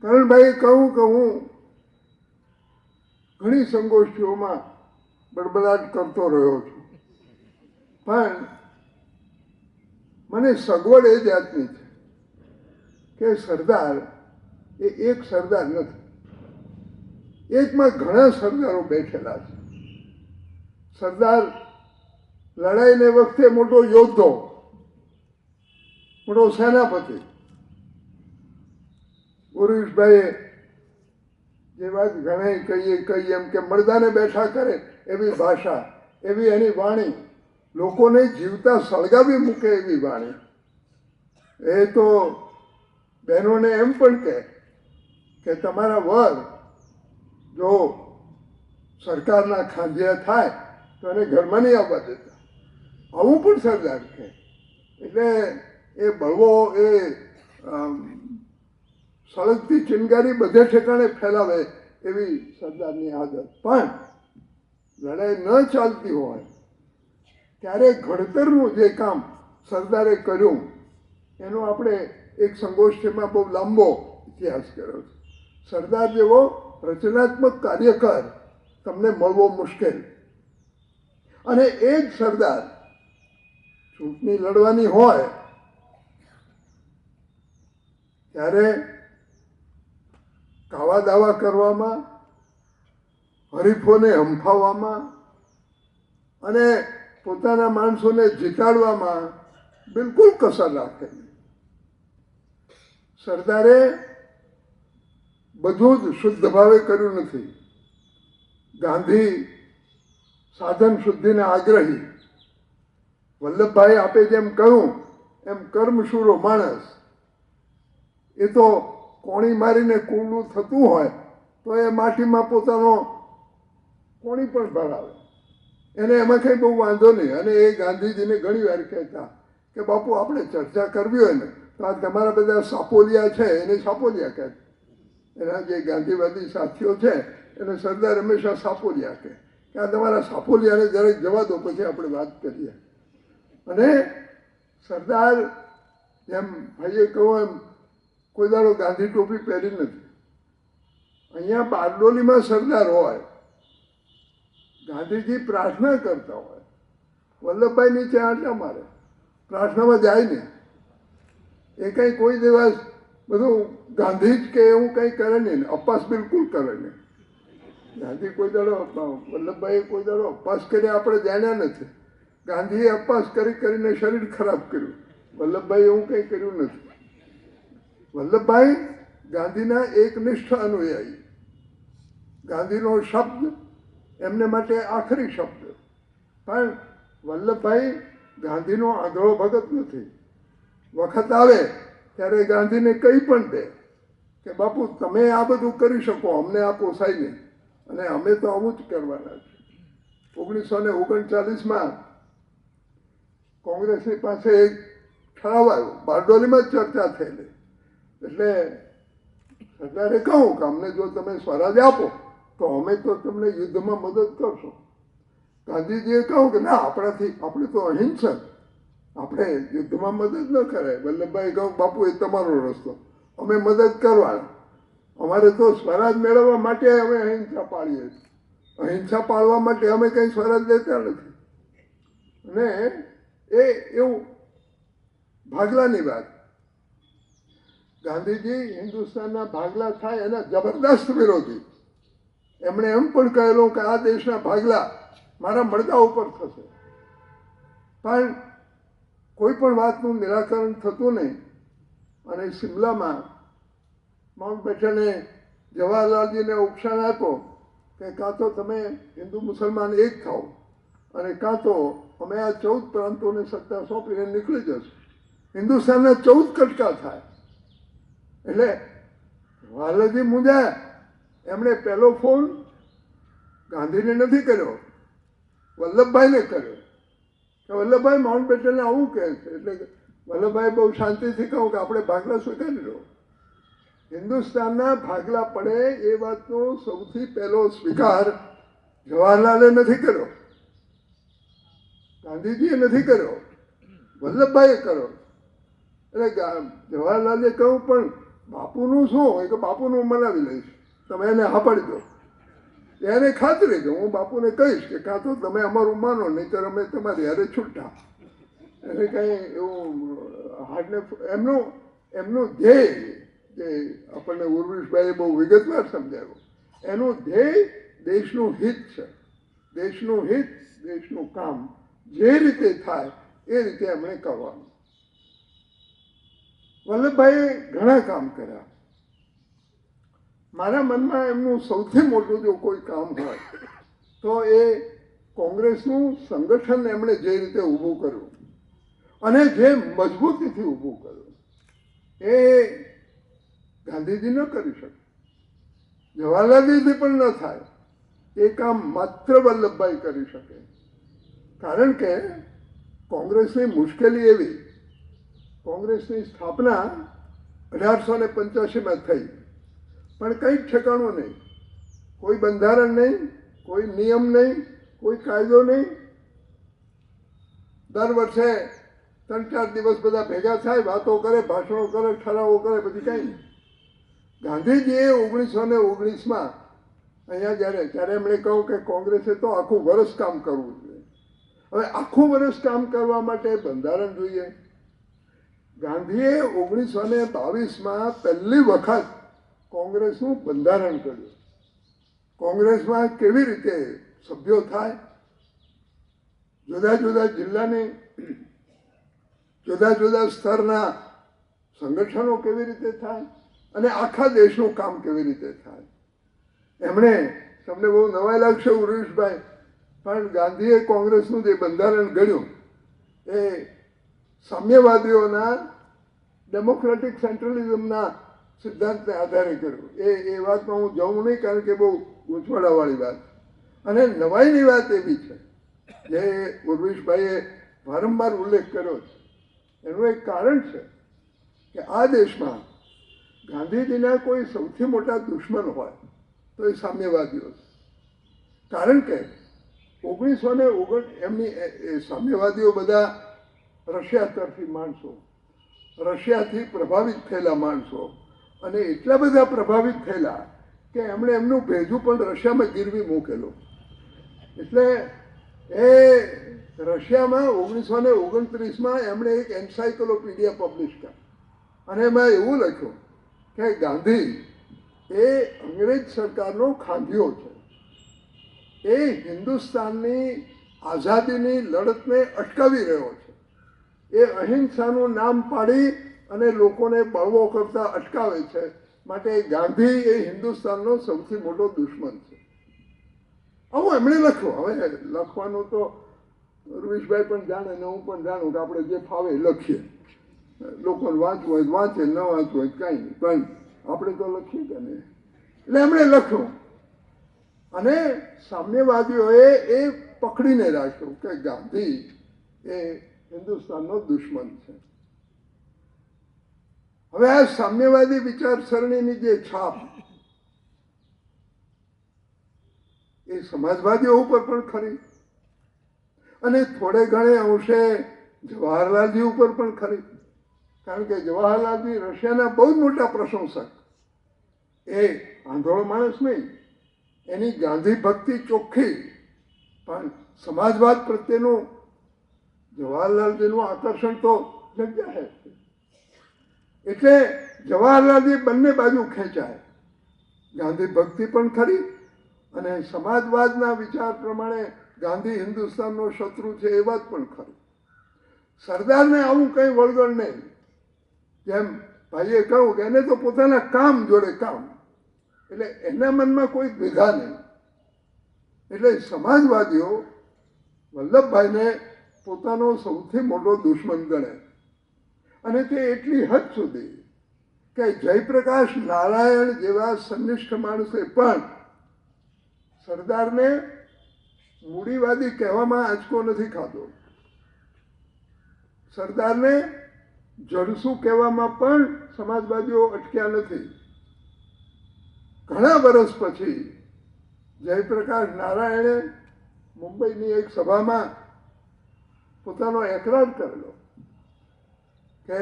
કરણભાઈએ કહું કે હું ઘણી સંગોષ્ઠીઓમાં બડબડાટ કરતો રહ્યો છું, પણ મને સગવડ એ જાતની છે કે સરદાર એ એક સરદાર નથી, એકમાં ઘણા સરદારો બેઠેલા છે. સરદાર લડાઈને વખતે મોટો યોદ્ધો, મોટો સેનાપતિ. પુરુષભાઈએ જે વાત ઘણા કહીએ એમ કે મરદાને બેઠા કરે એવી ભાષા, એવી એની વાણી, લોકોને જીવતા સળગાવી મૂકે એવી વાણી. એ તો બહેનોને એમ પણ કે તમારા વર જો સરકારના ખાંધિયા થાય તો એને ઘરમાં નહીં આવવા દેતા. આવું પણ સરદાર કહે. એટલે એ બળવો, એ સળગતી ચિનગારી બધે ઠેકાણે ફેલાવે એવી સરદારની આદત. પણ લડાઈ ન ચાલતી હોય ત્યારે ઘડતરનું જે કામ સરદારે કર્યું એનો આપણે એક સંગોષ્ઠીમાં બહુ લાંબો ઇતિહાસ કર્યો છે. સરદાર જેવો રચનાત્મક કાર્યકર તમને મળવો મુશ્કેલ. અને એ જ સરદાર ચૂંટણી લડવાની હોય ત્યારે કાવા દાવા કરવામાં, હરીફોને હંફાવવામાં અને પોતાના માણસોને જીતાડવામાં બિલકુલ કસર રાખેલી. સરદારે બધું જ શુદ્ધ ભાવે કર્યું નથી. ગાંધી સાધન શુદ્ધિને આગ્રહી, વલ્લભભાઈ આપે જેમ કહ્યું એમ કર્મશૂરો માણસ. એ તો કોણી મારીને કુંડું થતું હોય તો એ માટીમાં પોતાનો કોણી પણ ભરાવે, એને એમાં કંઈ બહુ વાંધો નહીં. અને એ ગાંધીજીને ઘણી વાર કહેતા કે બાપુ આપણે ચર્ચા કરવી હોય ને તો આ તમારા બધા સાપોલિયા છે એને સાપોલિયા કહે. એના જે ગાંધીવાદી સાથીઓ છે એને સરદાર હંમેશા સાપોલિયા કહે કે આ તમારા સાપોલિયાને જરાક જવા દો, પછી આપણે વાત કરીએ. અને સરદાર જેમ ભાઈએ કહ્યું એમ કોઈ દાડો ગાંધી ટોપી પહેરી નથી. અહીંયા બારડોલીમાં સરદાર હોય, ગાંધીજી પ્રાર્થના કરતા હોય, વલ્લભભાઈ નીચે આંટા મારે, પ્રાર્થનામાં જાય ને. એ કંઈ કોઈ દિવસ બધું ગાંધી જ કે એવું કંઈ કરે નહીં, અપાસ બિલકુલ કરે નહીં. ગાંધી કોઈ દાડો, વલ્લભભાઈએ કોઈ દાડો અપાસ કરી આપણે જાણ્યા નથી. ગાંધીએ અપાસ કરીને શરીર ખરાબ કર્યું, વલ્લભભાઈ એવું કંઈ કર્યું નથી. વલ્લભભાઈ ગાંધીના એકનિષ્ઠ અનુયાયી. ગાંધીનો શબ્દ એમને માટે આખરી શબ્દ. પણ વલ્લભભાઈ ગાંધીનો આંધળો ભગત નથી. વખત આવે ત્યારે ગાંધીને કંઈ પણ દે કે બાપુ તમે આ બધું કરી શકો, અમને આ પોસાય નહીં અને અમે તો આવું જ કરવાના છે. 1939માં કોંગ્રેસની પાસે એક ઠરાવ આવ્યો, બારડોલીમાં જ ચર્ચા થયેલી. એટલે સરદારે કહું કે અમને જો તમે સ્વરાજ આપો તો અમે તો તમને યુદ્ધમાં મદદ કરશો. ગાંધીજીએ કહું કે ના, આપણે તો અહિંસક, આપણે યુદ્ધમાં મદદ ન કરાય. વલ્લભભાઈ કહું બાપુ એ તમારો રસ્તો, અમે મદદ કરવાના. અમારે તો સ્વરાજ મેળવવા માટે અમે અહિંસા પાળીએ છીએ. અહિંસા પાળવા માટે અમે કંઈ સ્વરાજ લેતા નથી. અને એ એવું ભાગલાની વાત. ગાંધીજી હિન્દુસ્તાનના ભાગલા થાય એના જબરદસ્ત વિરોધી. એમણે એમ પણ કહેલું કે આ દેશના ભાગલા મારા મળદા ઉપર થશે, પણ કોઈ પણ વાતનું નિરાકરણ થતું નહીં. અને શિમલામાં માઉન્ટ બેટને જવાહરલાલજીને ઉપસાન આપ્યો કે કાં તો તમે હિન્દુ મુસલમાન એક થાઓ અને કાં તો અમે આ 14 પ્રાંતોને સત્તા સોંપીને નીકળી જશું. હિન્દુસ્તાનના 14 કટકા થાય. એટલે જવાહરલાલજી મૂંઝાયા. એમણે પહેલો ફોન ગાંધીને નથી કર્યો, વલ્લભભાઈને કર્યો કે વલ્લભભાઈ માઉન્ટ બેટને આવું કહે છે. એટલે વલ્લભભાઈ બહુ શાંતિથી કહું કે આપણે ભાગલા સ્વીકારી લો. હિન્દુસ્તાનના ભાગલા પડે એ વાતનો સૌથી પહેલો સ્વીકાર જવાહરલાલે નથી કર્યો, ગાંધીજીએ નથી કર્યો, વલ્લભભાઈએ કર્યો. એટલે જવાહરલાલે કહ્યું પણ બાપુનું શું હોય કે બાપુનું મનાવી લઈશ, તમે એને હા પાડી દો. એને ખાતરી કે હું બાપુને કહીશ કે કાં તો તમે અમારું માનો, નહીં તો અમે તમારી હારે છૂટા. એને કંઈ એવું હાર્ડને એમનું ધ્યેય જે આપણને ઉર્વિશભાઈએ બહુ વિગતવાર સમજાવ્યું, એનું ધ્યેય દેશનું હિત છે. દેશનું હિત, દેશનું કામ જે રીતે થાય એ રીતે એમણે કરવાનું. વલ્લભભાઈએ ઘણા કામ કર્યા. મારા મનમાં એમનું સૌથી મોટું જો કોઈ કામ હોય તો એ કોંગ્રેસનું સંગઠન એમણે જે રીતે ઊભું કર્યું અને જે મજબૂતીથી ઊભું કર્યું એ ગાંધીજી ન કરી શકે, જવાહરલાલજીથી પણ ન થાય. એ કામ માત્ર વલ્લભભાઈ કરી શકે. કારણ કે કોંગ્રેસની મુશ્કેલી એવી, કોંગ્રેસની સ્થાપના 1885માં થઈ, પણ કંઈ ઠેકાણું નહીં, કોઈ બંધારણ નહીં, કોઈ નિયમ નહીં, કોઈ કાયદો નહીં. દર વર્ષે 3-4 દિવસ બધા ભેગા થાય, વાતો કરે, ભાષણો કરે, ઠરાવો કરે, પછી કંઈ નહીં. ગાંધીજીએ 1919માં અહીંયા ત્યારે એમણે કહ્યું કે કોંગ્રેસે તો આખું વર્ષ કામ કરવું જોઈએ. હવે આખું વર્ષ કામ કરવા માટે બંધારણ જોઈએ. ગાંધીએ 1922માં પહેલી વખત કોંગ્રેસનું બંધારણ કર્યું. કોંગ્રેસમાં કેવી રીતે સભ્યો થાય, જુદા જુદા જિલ્લાની જુદા જુદા સ્તરના સંગઠનો કેવી રીતે થાય અને આખા દેશનું કામ કેવી રીતે થાય. એમણે, તમને બહુ નવાઈ લાગશે ઉર્વિશભાઈ, પણ ગાંધીએ કોંગ્રેસનું જે બંધારણ ઘડ્યું એ સામ્યવાદીઓના ડેમોક્રેટિક સેન્ટ્રલિઝમના સિદ્ધાંતને આધારે કર્યું. એ વાતમાં હું જઉં નહીં, કારણ કે બહુ ગૂંચવણાવાળી વાત. અને નવાઈની વાત એવી છે જે ઉર્વિશભાઈએ વારંવાર ઉલ્લેખ કર્યો છે. એનું એક કારણ છે કે આ દેશમાં ગાંધીજીના કોઈ સૌથી મોટા દુશ્મન હોય તો એ સામ્યવાદીઓ છે. કારણ કે 1919 એમની સામ્યવાદીઓ બધા રશિયા તરફી માણસો, રશિયાથી પ્રભાવિત થયેલા માણસો, અને એટલા બધા પ્રભાવિત થયેલા કે એમણે એમનું ભેજું પણ રશિયામાં ગીરવી મૂકેલું. એટલે એ રશિયામાં 1929માં એમણે એક એન્સાઇક્લોપીડિયા પબ્લિશ કરી અને એમાં એવું લખ્યું કે ગાંધી એ અંગ્રેજ સરકારનો ખાંધિયો છે. એ હિન્દુસ્તાનની આઝાદીની લડતને અટકાવી રહ્યો છે. એ અહિંસાનું નામ પાડી અને લોકોને બળવો કરતા અટકાવે છે. માટે ગાંધી એ હિન્દુસ્તાનનો સૌથી મોટો દુશ્મન છે. આવું એમણે લખ્યું. હવે લખવાનું તો ઉર્વિશભાઈ પણ જાણે ને હું પણ જાણું કે આપણે જે ફાવે લખીએ. લોકોને વાંચવું હોય વાંચે, ન વાંચવું હોય કાંઈ નહીં, પણ આપણે તો લખીએ કે નહીં. એટલે એમણે લખ્યું અને સામ્યવાદીઓએ એ પકડીને રાખ્યું કે ગાંધી એ હિન્દુસ્તાનનો દુશ્મન છે. હવે આ સામ્યવાદી વિચારસરણીની જે છાપ એ સમાજવાદીઓ ઉપર પણ ખરી અને થોડે ઘણે અંશે જવાહરલાલજી ઉપર પણ ખરી. કારણ કે જવાહરલાલજી રશિયાના બહુ જ મોટા પ્રશંસક, એ આંધળો માણસ નહીં, એની ગાંધી ભક્તિ ચોખ્ખી, પણ સમાજવાદ પ્રત્યેનું જવાહરલાલજીનું આકર્ષણ તો જગ્યા છે. એટલે જવાહરલાલજી બંને બાજુ ખેંચાય, ગાંધી ભક્તિ પણ ખરી અને સમાજવાદના વિચાર પ્રમાણે ગાંધી હિન્દુસ્તાનનો શત્રુ છે એ વાત પણ ખરી. સરદારને આવું કંઈ વળગણ નહીં. જેમ ભાઈએ કહ્યું કે એને તો પોતાના કામ જોડે કામ, એટલે એના મનમાં કોઈ દ્વિધા નહીં. એટલે સમાજવાદીઓ વલ્લભભાઈને પોતાનો સૌથી મોટો દુશ્મન ગણે, અને તે એટલી હદ સુધી કે જયપ્રકાશ નારાયણ જેવા સંનિષ્ઠ માણસે પણ સરદારને મૂડીવાદી કહેવામાં આંચકો નથી ખાધો. સરદારને જડસુ કહેવામાં પણ સમાજવાદીઓ અટક્યા નથી. ઘણા વર્ષ પછી જયપ્રકાશ નારાયણે મુંબઈની એક સભામાં પોતાનો એકરાર કરેલો કે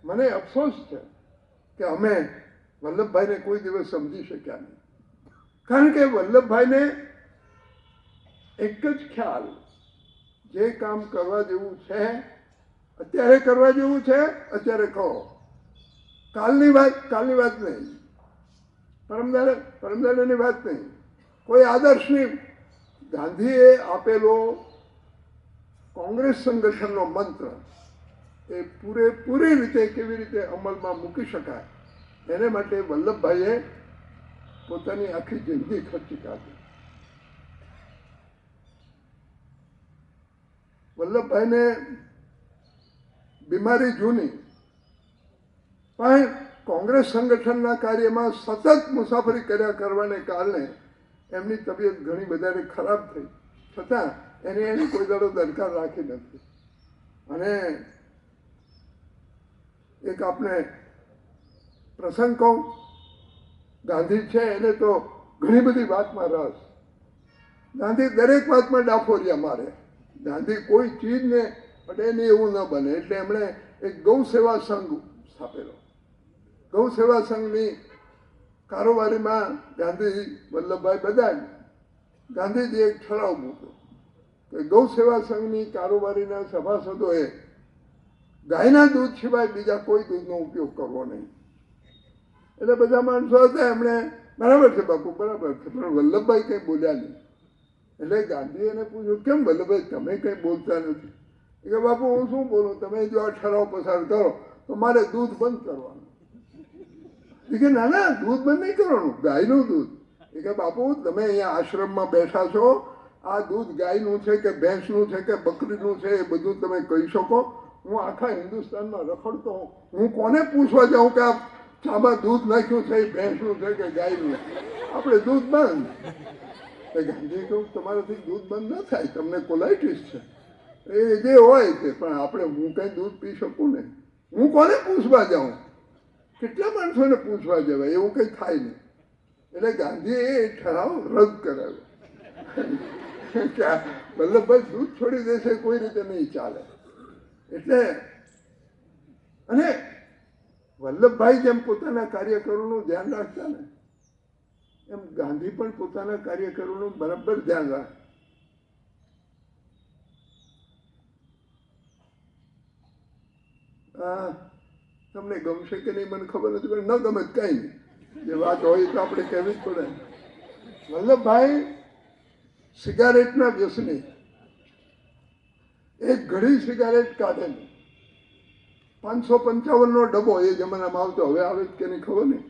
મને અફસોસ છે કે અમે વલ્લભભાઈને કોઈ દિવસ સમજી શક્યા નહીં. કારણ કે વલ્લભભાઈને એક જ ખ્યાલ, જે કામ કરવા જેવું છે અત્યારે કરવા જેવું છે, અત્યારે કહો. કાલની વાત નહીં, પરમદાડાની વાત નહીં, કોઈ આદર્શની. ગાંધીએ આપેલો કોંગ્રેસ સંગઠનનો મંત્ર એ પૂરેપૂરી રીતે કેવી રીતે અમલમાં મૂકી શકાય એને માટે વલ્લભભાઈએ પોતાની આખી જિંદગી ખર્ચી કાઢી. વલ્લભભાઈને બીમારી જૂની, પણ કોંગ્રેસ સંગઠનના કાર્યમાં સતત મુસાફરી કરવાને કારણે એમની તબિયત ઘણી વધારે ખરાબ થઈ, છતાં એને કોઈ દાડો દરકાર રાખી નથી. અને એક આપણે પ્રસંગ કહું, ગાંધી છે એને તો ઘણી બધી વાતમાં રસ. ગાંધી દરેક વાતમાં ડાફોરિયા મારે. ગાંધી કોઈ ચીજને અડે નહીં એવું ન બને, એટલે એમણે એક ગૌ સેવા સંઘ સ્થાપેલો. ગૌ સેવા સંઘની કારોબારીમાં ગાંધી વલ્લભભાઈ બધા ગાંધીજી એક ઠરાવ મૂક્યો કે ગૌ સેવા સંઘની કારોબારીના સભાસદોએ ગાયના દૂધ સિવાય બીજા કોઈ દૂધનો ઉપયોગ કરવો નહીં. એટલે બધા માણસો હતા, એમણે બરાબર છે બાપુ, બરાબર છે, પણ વલ્લભભાઈ કંઈ બોલ્યા નહીં. એટલે ગાંધીએ એને પૂછ્યું, કેમ વલ્લભભાઈ તમે કંઈ બોલતા નથી? કે બાપુ હું શું બોલું, તમે જો આ ઠરાવ પસાર કરો તો મારે દૂધ બંધ કરવાનું. કે ના ના, દૂધ બંધ નહીં કરવાનું, ગાયનું દૂધ. એ કે બાપુ તમે અહીંયા આશ્રમમાં બેઠા છો, આ દૂધ ગાયનું છે કે ભેંસનું છે કે બકરીનું છે એ બધું તમે કહી શકો. હું આખા હિન્દુસ્તાનમાં રખડતો હું કોને પૂછવા જાઉં કે આ ચામાં દૂધ નાખ્યું છે એ ભેંસનું છે કે ગાયનું? આપણે દૂધ બંધ. ગાંધીએ કહ્યું તમારાથી દૂધ બંધ ન થાય, તમને કોલાઇટિસ છે, એ જે હોય તે, પણ આપણે હું કંઈ દૂધ પી શકું નહીં. હું કોને પૂછવા જાઉં? કેટલા માણસોને પૂછવા જવાય? એવું કંઈ થાય નહીં. એટલે ગાંધીએ એ ઠરાવ રદ કરાવ્યો કે વલ્લભભાઈ દૂધ છોડી દેશે કોઈ રીતે નહીં ચાલે. એટલે અને વલ્લભભાઈ જેમ પોતાના કાર્યકરોનું ધ્યાન રાખતા ને, એમ ગાંધી પણ પોતાના કાર્યકરોનું બરાબર ધ્યાન રાખે. તમને ગમશે કે નહીં મને ખબર નથી, પણ ન ગમે કઈ નહીં, જે વાત હોય તો આપણે કહેવી જ પડે. વલ્લભભાઈ સિગારેટના વ્યસની, એક ઘડી સિગારેટ કાઢે નહીં. 555નો ડબ્બો એ જમાનામાં આવતો, હવે આવે કે નહીં ખબર નહીં,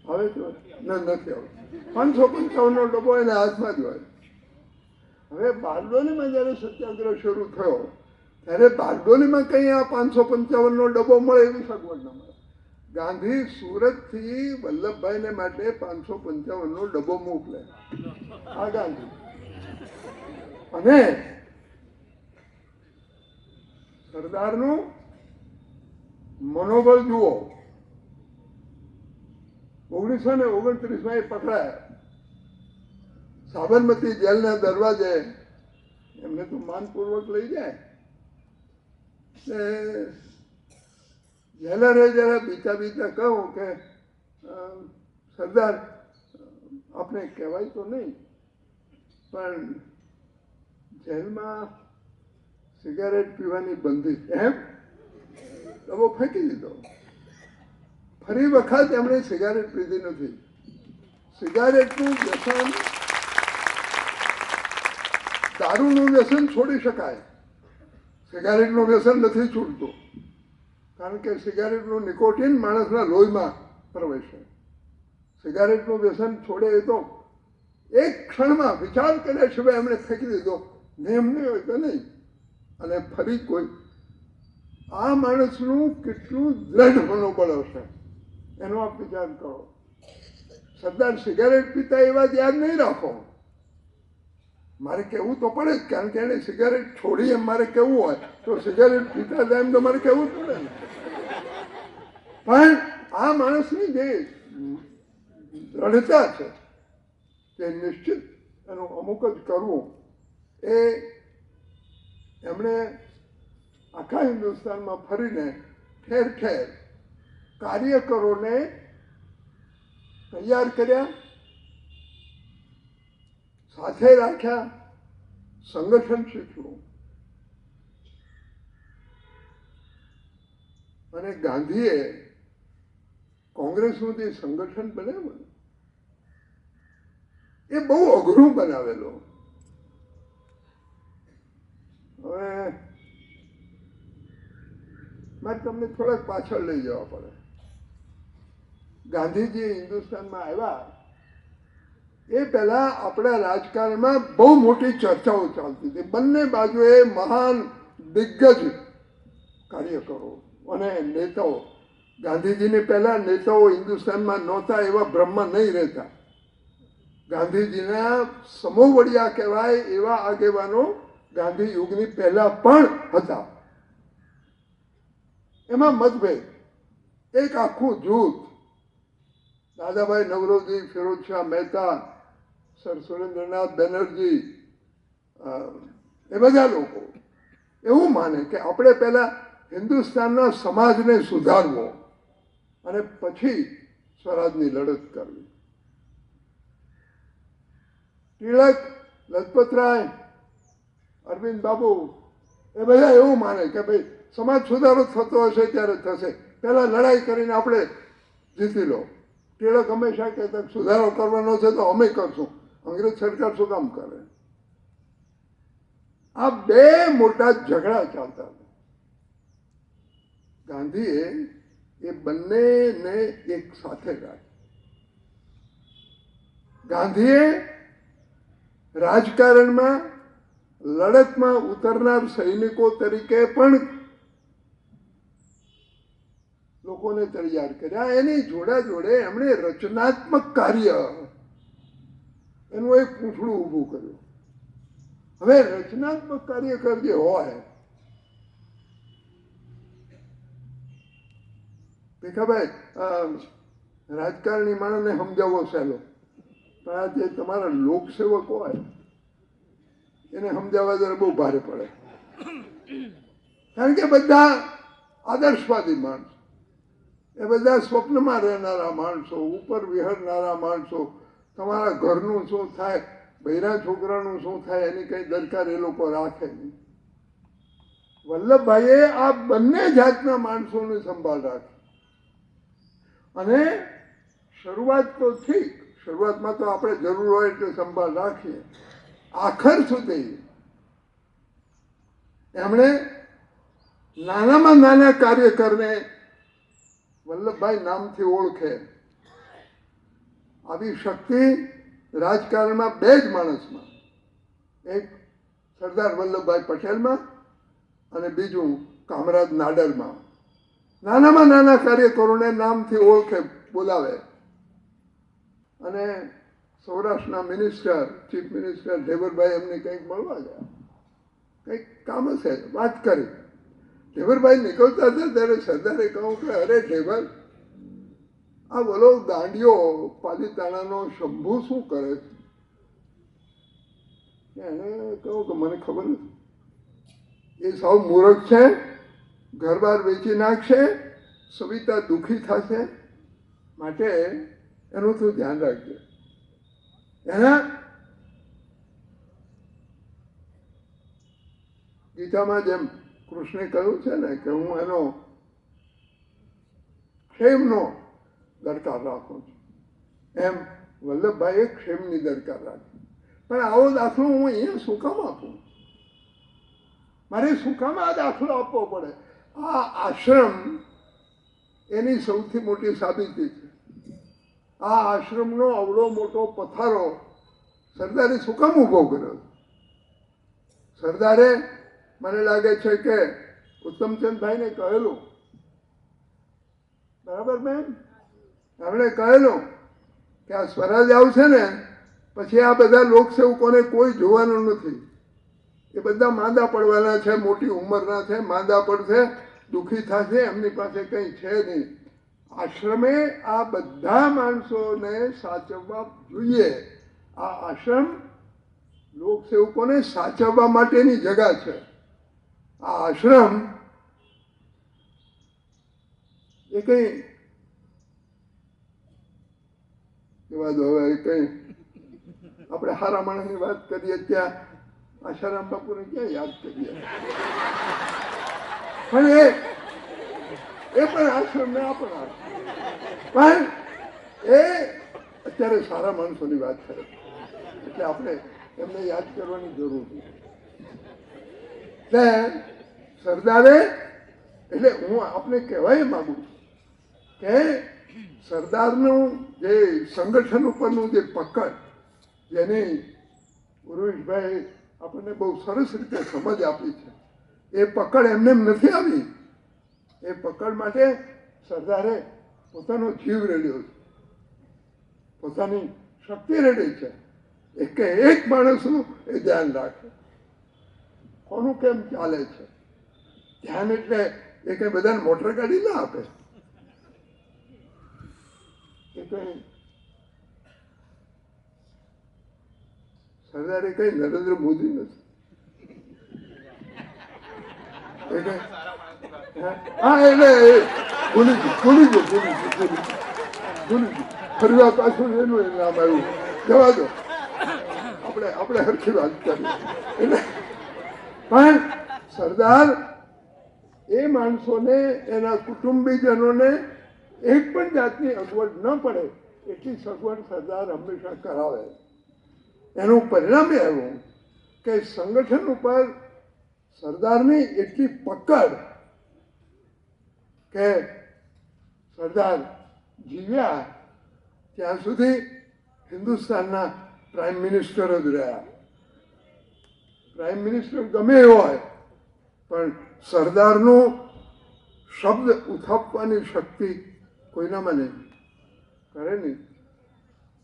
આવે તો નથી આવતો. 555નો ડબ્બો એને હાથમાં જ હોય. હવે બારડોલીમાં જ્યારે સત્યાગ્રહ શરૂ થયો ત્યારે બારડોલીમાં કંઈ આ 555નો ડબ્બો મળે એવી સગવડ ન મળે. ગાંધી સુરતથી વલ્લભભાઈને માટે 555નો ડબ્બો મોકલે. આ ગાંધી. અને સરદારનું મનોબળ જુઓ. 1929માં એ પકડાયા. સાબરમતી જેલના દરવાજે એમને તો માનપૂર્વક લઈ જાય. જેલરે જરા બીતા કહું કે સરદાર આપણે કહેવાય તો નહીં, પણ જેલમાં સિગારેટ પીવાની બંધી, એમ ડબ્બો ફેંકી દીધો. ફરી વખત એમણે સિગારેટ પીધી નથી. સિગારેટનું વ્યસન, દારૂનું વ્યસન છોડી શકાય, સિગારેટનું વ્યસન નથી છૂટતું, કારણ કે સિગારેટનું નિકોટિન માણસના લોહીમાં પ્રવેશે. સિગારેટનું વ્યસન છોડે એ તો એક ક્ષણમાં વિચાર કર્યા સિવાય એમણે ફેંકી દીધો, નિયમ નહીં હોય તો નહીં. અને ફરી કોઈ, આ માણસનું કેટલું દ્રઢ મનોબળ હશે એનો આપ વિચાર કરો. સરદાર સિગારેટ પીતા એ વાત યાદ નહીં રાખો, મારે કહેવું તો પડે જ, કારણ કે એને સિગારેટ છોડી એમ મારે કહેવું હોય તો સિગારેટ પીતા હતા એમ તો મારે કહેવું જ પડે ને. પણ આ માણસની જે દ્રઢતા છે તે નિશ્ચિત એનું અમુક જ કરવું, એ એમણે આખા હિન્દુસ્તાનમાં ફરીને ઠેર ઠેર કાર્યકરોને તૈયાર કર્યા, સાથે રાખ્યા, સંગઠન શીખ્યું. અને ગાંધીએ કોંગ્રેસનું જે સંગઠન બનાવ્યું એ બહુ અઘરું બનાવેલું. હવે મારે તમને થોડાક પાછળ લઈ જવા પડે. ગાંધીજી હિન્દુસ્તાનમાં આવ્યા એ પહેલા આપણા રાજકારણમાં બહુ મોટી ચર્ચાઓ ચાલતી હતી. બંને બાજુએ મહાન દિગ્ગજ કાર્યકરો અને નેતાઓ, ગાંધીજીને પહેલા નેતાઓ હિન્દુસ્તાનમાં નહોતા એવા બ્રહ્મ નહીં રહેતા. ગાંધીજીના સમોવડિયા કહેવાય એવા આગેવાનો ગાંધી યુગની પહેલા પણ હતા. એમાં મતભેદ, એક આખું જૂથ, દાદાભાઈ નવરોજી, ફિરોઝશાહ મહેતા, સર સુરેન્દ્રનાથ બેનર્જી, એ બધા લોકો એવું માને કે આપણે પહેલા હિન્દુસ્તાનના સમાજને સુધારવો અને પછી સ્વરાજની લડત કરવી. ટિળક, લજપતરાય, અરવિંદ બાબુ એ બધા એવું માને કે ભાઈ સમાજ સુધારો થતો હશે ત્યારે થશે, પહેલા લડાઈ કરીને આપણે જીતી લો. ટિળક હંમેશા કહેતા સુધારો કરવાનો છે તો અમે કરશું, અંગ્રેજ સરકાર શું કામ કરે. આ બે મોટા ઝઘડા ચાલતા હતા. ગાંધીએ એ બંનેને એક સાથે રાખ્યા. ગાંધીએ રાજકારણમાં લડતમાં ઉતરનાર સૈનિકો તરીકે પણ લોકોને તૈયાર કર્યા. એની જોડે જોડે એમણે રચનાત્મક કાર્ય એનું એક પૂંછડું ઊભું કર્યું. હવે રચનાત્મક કાર્યકર જે હોય, ભીખાભાઈ, રાજકારણી માણસને સમજાવવો સહેલો, પણ આ જે તમારા લોકસેવક હોય એને સમજાવવા જરા બહુ ભારે પડે. કારણ કે બધા આદર્શવાદી માણસો, એ બધા સ્વપ્નમાં રહેનારા માણસો, ઉપર વિહરનારા માણસો. તમારા ઘરનું શું થાય, બૈરા છોકરાનું શું થાય એની કંઈ દરકાર એ લોકો રાખે નહીં. વલ્લભભાઈએ આ બંને જાતના માણસોની સંભાળ રાખી. અને શરૂઆત તો ઠીક, શરૂઆતમાં તો આપણે જરૂર હોય એટલે સંભાળ રાખીએ, આખર સુધી એમણે નાનામાં નાના કાર્યકરને વલ્લભભાઈ નામથી ઓળખે. આવી શક્તિ રાજકારણમાં બે જ માણસમાં, એક સરદાર વલ્લભભાઈ પટેલમાં અને બીજું કામરાજ નાડરમાં. નાનામાં નાના કાર્યકરોને નામથી ઓળખે, બોલાવે. અને સૌરાષ્ટ્રના મિનિસ્ટર, ચીફ મિનિસ્ટર ઢેબરભાઈ એમને કંઈક મળવા ગયા, કંઈક કામ હશે, વાત કરી. ઢેબરભાઈ નીકળતા હતા ત્યારે સરદારે કહ્યું કે અરે ઢેબર, આ બોલો દાંડિયો પાલીતાણાનો શંભુ શું કરે છે? એને કહું કે મને ખબર નથી, એ સૌ મૂર્ખ છે, ઘરબાર વેચી નાખશે, સવિતા દુઃખી થશે, માટે એનું તું ધ્યાન રાખજે. એના ગીતામાં જેમ કૃષ્ણે કહ્યું છે ને કે હું એનો ક્ષેમનો દરકાર રાખું છું, એમ વલ્લભભાઈએ ક્ષેમની દરકાર રાખી. પણ આવો દાખલો હું અહીંયા શું કામ આપું? મારે શું કામ આ દાખલો આપવો પડે? આ આશ્રમ એની સૌથી મોટી સાબિતી છે. આ આશ્રમનો અવળો મોટો પથારો સરદારે શું કામ ઊભો કર્યો? સરદારે મને લાગે છે કે ઉત્તમચંદભાઈને કહેલું, બરાબર બેન, એમણે કહેલું કે આ સ્વરાજ આવશે ને પછી આ બધા લોકસેવકોને કોઈ જોવાનું નથી, એ બધા માંદા પડવાના છે, મોટી ઉંમરના છે, માંદા પડશે, દુઃખી થશે, એમની પાસે કંઈ છે નહીં. આશ્રમે આ બધા માણસોને સાચવવા જોઈએ. આ આશ્રમ લોકસેવકોને સાચવવા માટેની જગા છે. આ આશ્રમ એ કઈ એવા દો, હવે કઈ આપણે હારા માણસની વાત કરીએ ત્યાં આશારામ બાપુને ક્યાં યાદ કરીએ? પણ એ પણ આશ્રમ ને આ પણ આશ્રમ, પણ એ અત્યારે સારા માણસોની વાત કરે એટલે આપણે એમને યાદ કરવાની જરૂર છે. એટલે સરદારે, એટલે હું આપને કહેવાય માંગુ છું કે સરદારનું જે સંગઠન ઉપરનું જે પકડ, જેની ઉર્વેશભાઈ આપણને બહુ સરસ રીતે સમજ આપી છે, એ પકડ એમને નથી આવી. એ પકડ માટે સરદારે પોતાનો જીવ રેડ્યો છે, પોતાની શક્તિ રેડી છે. કે એક માણસનું એ ધ્યાન રાખે, કોનું કેમ ચાલે છે. ધ્યાન એટલે એ કઈ બધાને મોટર ગાડી ના આપે, એ કઈ સરદારે કઈ નરેન્દ્ર મોદી નથી. એ કઈ હા એટલે ભૂલી ગયું ફરી વાર પાછું એનું નામ આવ્યું. જવા દો, આપણે હરખી વાત કરીએ. એટલે પણ સરદાર એ માણસોને, એના કુટુંબીજનોને એક પણ જાતની અગવડ ન પડે એટલી સગવડ સરદાર હંમેશા કરાવે. એનું પરિણામ એવું કે સંગઠન ઉપર સરદારની એટલી પકડ કે સરદાર જીવ્યા ત્યાં સુધી હિન્દુસ્તાનના પ્રાઇમ મિનિસ્ટર જ રહ્યા. પ્રાઇમ મિનિસ્ટર ગમે એ હોય પણ સરદારનું શબ્દ ઉથાપવાની શક્તિ કોઈનામાં નહીં, કરે નહીં.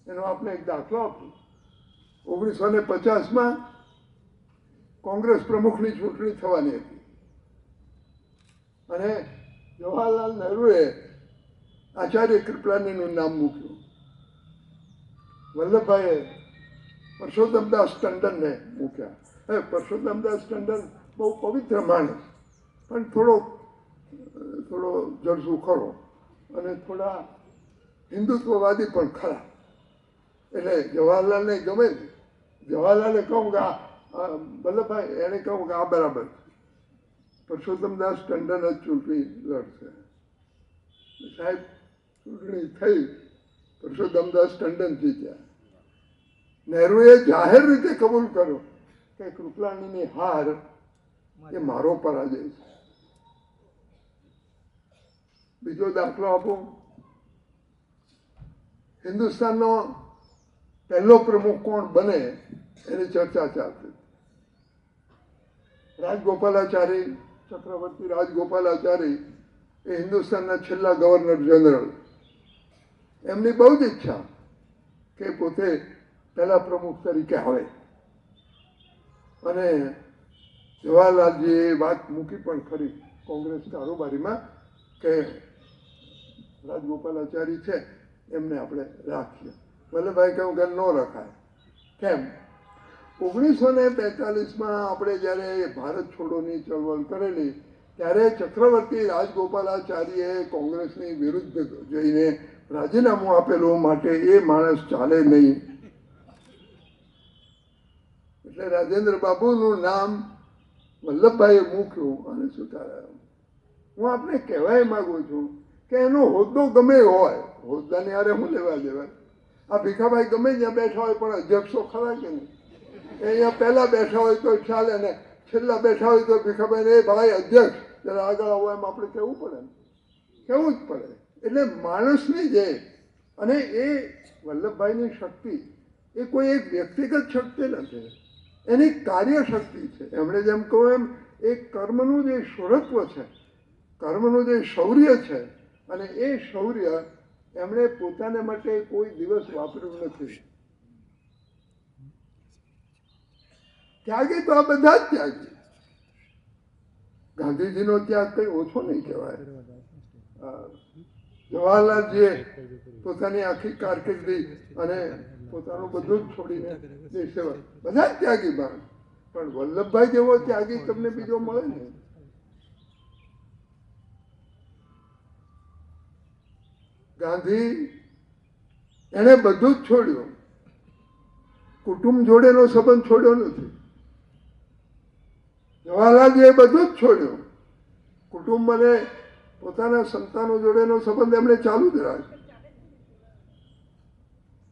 એનો આપણે એક દાખલો આપ્યો. 1950માં કોંગ્રેસ પ્રમુખની ચૂંટણી થવાની હતી અને જવાહરલાલ નહેરુએ આચાર્ય કૃપલાનીનું નામ મૂક્યું. વલ્લભભાઈએ પરસોત્તમદાસ ટંડનને મૂક્યા. હવે પરસોત્તમદાસ ટંડન બહુ પવિત્ર માણસ, પણ થોડો જળસુ ખરો અને થોડા હિન્દુત્વવાદી પણ ખરા. એટલે જવાહરલાલને ગમે છે. જવાહરલાલે કહું કે વલ્લભભાઈ એને કહું કે આ બરાબર છે, પરસોત્તમદાસ ટંડન જ ચૂંટણી લડશે. સાહેબ ચૂંટણી થઈ, પરસોત્તમદાસ ટંડન જીત્યા. નહેરુએ જાહેર રીતે કબૂલ કર્યો કે કૃપલાણીની હાર એ મારો પરાજય છે. બીજો દાખલો આપું. હિન્દુસ્તાનનો પહેલો પ્રમુખ કોણ બને એની ચર્ચા ચાલતી. રાજગોપાલાચારી, ચક્રવર્તી રાજગોપાલાચારી એ હિન્દુસ્તાનના છેલ્લા ગવર્નર જનરલ. એમની બહુ જ ઈચ્છા કે પોતે પહેલા પ્રમુખ તરીકે આવે અને જવાહરલાલજીએ એ વાત મૂકી પણ ખરી કોંગ્રેસ કારોબારીમાં કે રાજગોપાલાચારી છે એમને આપણે રાખીએ. વલ્લભભાઈ કહ્યું કે ન રખાય. કેમ? 1942માં આપણે જ્યારે ભારત છોડોની ચળવળ કરેલી ત્યારે ચક્રવર્તી રાજગોપાલાચારીએ કોંગ્રેસની વિરુદ્ધ જઈને રાજીનામું આપેલું, માટે એ માણસ ચાલે નહીં. એટલે રાજેન્દ્ર બાબુનું નામ વલ્લભભાઈએ મૂક્યું અને સુધારાયું. હું આપને કહેવાય માગું છું કે એનો હોદ્દો ગમે હોય, હોદ્દાની હારે હું લેવા દેવા. આ ભીખાભાઈ ગમે ત્યાં બેઠા હોય પણ અધ્યક્ષો ખરા કે નહીં? એ અહીંયા પહેલાં બેઠા હોય તો ચાલે ને છેલ્લા બેઠા હોય તો ભીખાભાઈ એ ભાઈ અધ્યક્ષ જરા આગળ આવો એમ આપણે કહેવું પડે ને, કહેવું જ પડે. એટલે માણસની જે અને એ વલ્લભભાઈની શક્તિ એ કોઈ એક વ્યક્તિગત શક્તિ નથી, એની કાર્યશક્તિ છે. એમણે જેમ કહું એમ એ કર્મનું જે શૂરત્વ છે, કર્મનું જે શૌર્ય છે, અને એ શૌર્ય એમણે પોતાને માટે કોઈ દિવસ વાપર્યું નથી. ત્યાગી તો આ બધા જ ત્યાગી. ગાંધીજીનો ત્યાગ કંઈ ઓછો નહીં કહેવાય. જવાહરલાલજીએ પોતાની આખી કારકિર્દી અને પોતાનું બધું જ છોડીને દેશ સેવા, બધા જ ત્યાગી માણસ, પણ વલ્લભભાઈ જેવો ત્યાગી તમને બીજો મળે ને. ગાંધી એને બધું જ છોડ્યું, કુટુંબ જોડેનો સંબંધ છોડ્યો નથી. જવાહરલાલજીએ બધું જ છોડ્યું, કુટુંબ અને પોતાના સંતાનો જોડેનો સંબંધ એમણે ચાલુ જ રાખ્યો.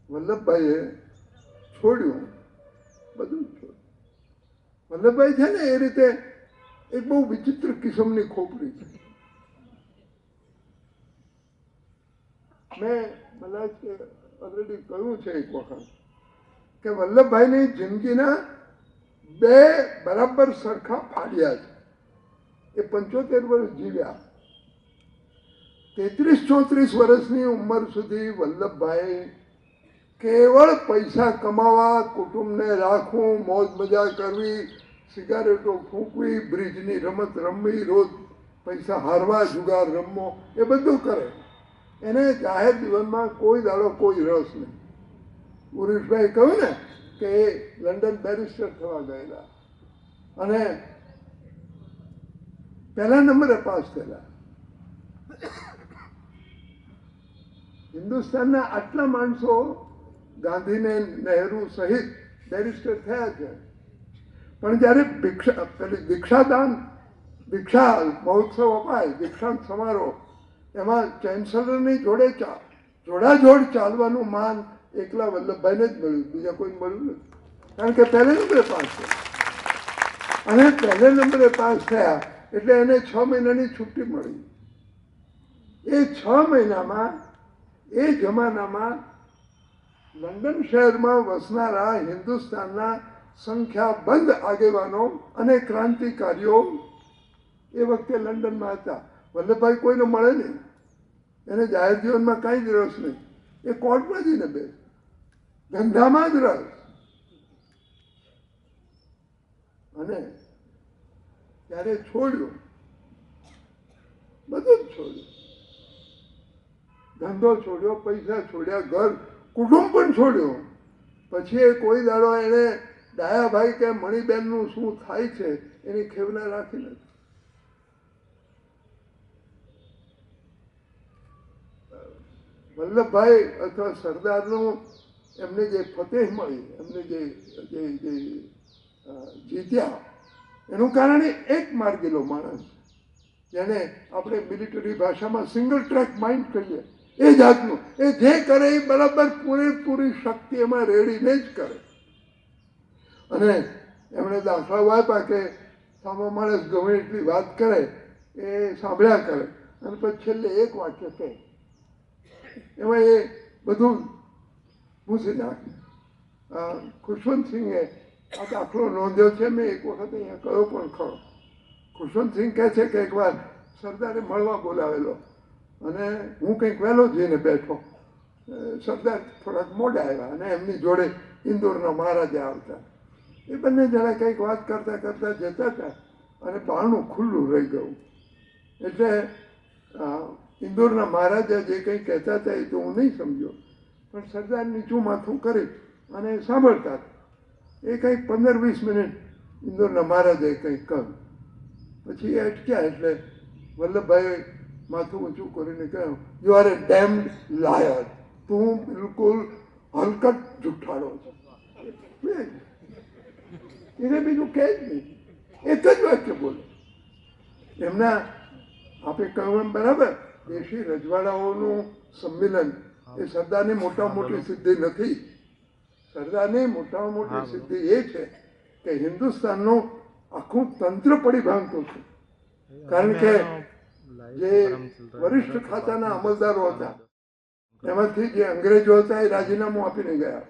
વલ્લભભાઈએ છોડ્યું, બધું જ છોડ્યું. વલ્લભભાઈ છે ને એ રીતે એક બહુ વિચિત્ર કિસ્મની ખોપરી છે. મેં મતલબ ઓલરેડી કહ્યું છે એક વખત કે વલ્લભભાઈની જિંદગીના બે બરાબર સરખા ફાળિયા છે. એ 75 વર્ષ જીવ્યા. 33-34 વર્ષની ઉંમર સુધી વલ્લભભાઈ કેવળ પૈસા કમાવા, કુટુંબને રાખવું, મોજ મજા કરવી, સિગારેટો ફૂંકવી, બ્રિજની રમત રમવી, રોજ પૈસા હારવા, જુગાર રમવો, એ બધું કરે. એને જાહેર જીવનમાં કોઈ દાડો કોઈ રસ નહીં. પુરુષભાઈ કહ્યું ને કે એ લંડન બેરિસ્ટર થવા ગયેલા અને પહેલા નંબરે પાસ થયેલા. હિન્દુસ્તાનના આટલા માણસો ગાંધીને નહેરુ સહિત બેરિસ્ટર થયા છે, પણ જ્યારે દીક્ષા મહોત્સવ અપાય, દીક્ષાંત સમારોહ, એમાં ચાન્સલરની જોડે જોડાજોડ ચાલવાનું માન એકલા વલ્લભભાઈને જ મળ્યું, બીજા કોઈ મળ્યું નથી. કારણ કે પહેલે નંબરે પાસ થયા અને પહેલે નંબરે પાસ થયા એટલે એને 6 મહિનાની છુટ્ટી મળી. એ 6 મહિનામાં એ જમાનામાં લંડન શહેરમાં વસનારા હિન્દુસ્તાનના સંખ્યાબંધ આગેવાનો અને ક્રાંતિકારીઓ એ વખતે લંડનમાં હતા. વલ્લભભાઈ કોઈને મળે નહીં, એને જાહેર જીવનમાં કાંઈ જ રસ નહીં. એ કોર્ટમાં જઈને બે ધંધામાં જ રસ. અને ત્યારે છોડ્યું, બધું જ છોડ્યું. ધંધો છોડ્યો, પૈસા છોડ્યા, ઘર કુટુંબ પણ છોડ્યું. પછી એ કોઈ દાડો એને ડાયાભાઈ કે મણિબેનનું શું થાય છે એની ખેવના રાખી નથી. વલ્લભભાઈ અથવા સરદારનું એમને જે ફતેહ મળી, એમને જે જીત્યા, એનું કારણ એક માર્ગીલો માણસ, જેને આપણે મિલિટરી ભાષામાં સિંગલ ટ્રેક માઇન્ડ કહીએ, એ જાતનું. એ જે કરે એ બરાબર પૂરેપૂરી શક્તિ એમાં રેડીને જ કરે. અને એમણે દાખલાઓ આપ્યા કે સામો માણસ ગમે એટલી વાત કરે એ સાંભળ્યા કરે અને પછી છેલ્લે એક વાક્ય કહે, એમાં એ બધું ભૂસી નાખે. ખુશવંતસિંહે આ દાખલો નોંધ્યો છે, મેં એક વખત અહીંયા કહ્યો પણ ખરો. ખુશવંતસિંહ કહે છે કે એકવાર સરદારે મળવા બોલાવેલો અને હું કંઈક વહેલો જઈને બેઠો. સરદાર થોડાક મોડા આવ્યા અને એમની જોડે ઇન્દોરના મહારાજા આવતા. એ બંને જણા કંઈક વાત કરતાં કરતાં જતા હતા અને બારણું ખુલ્લું રહી ગયું. એટલે ઇન્દોરના મહારાજા જે કંઈ કહેતા હતા એ તો હું નહીં સમજ્યો, પણ સરદાર નીચું માથું કરી અને સાંભળતા હતા. એ કંઈક 15-20 મિનિટ ઇન્દોરના મહારાજાએ કંઈક કહ્યું. પછી એ અટક્યા એટલે વલ્લભભાઈએ માથું ઊંચું કરીને કહ્યું, યુ આર એ ડેમ્ડ લાયર. તું બિલકુલ હલકટ જુઠ્ઠાળો છે. એને બીજું કહે જ નહીં, એક જ વાક્ય બોલે. એમના આપણે કહ્યું એમ બરાબર, દેશી રજવાડાઓનું સંમેલન એ સરદારની મોટામાં મોટી સિદ્ધિ નથી. સરદારની મોટામાં મોટી સિદ્ધિ એ છે કે હિન્દુસ્તાનનું આખું તંત્ર પડી ભાંગતું છે. કારણ કે જે વરિષ્ઠ ખાતાના અમલદારો હતા એમાંથી જે અંગ્રેજો હતા એ રાજીનામું આપીને ગયા,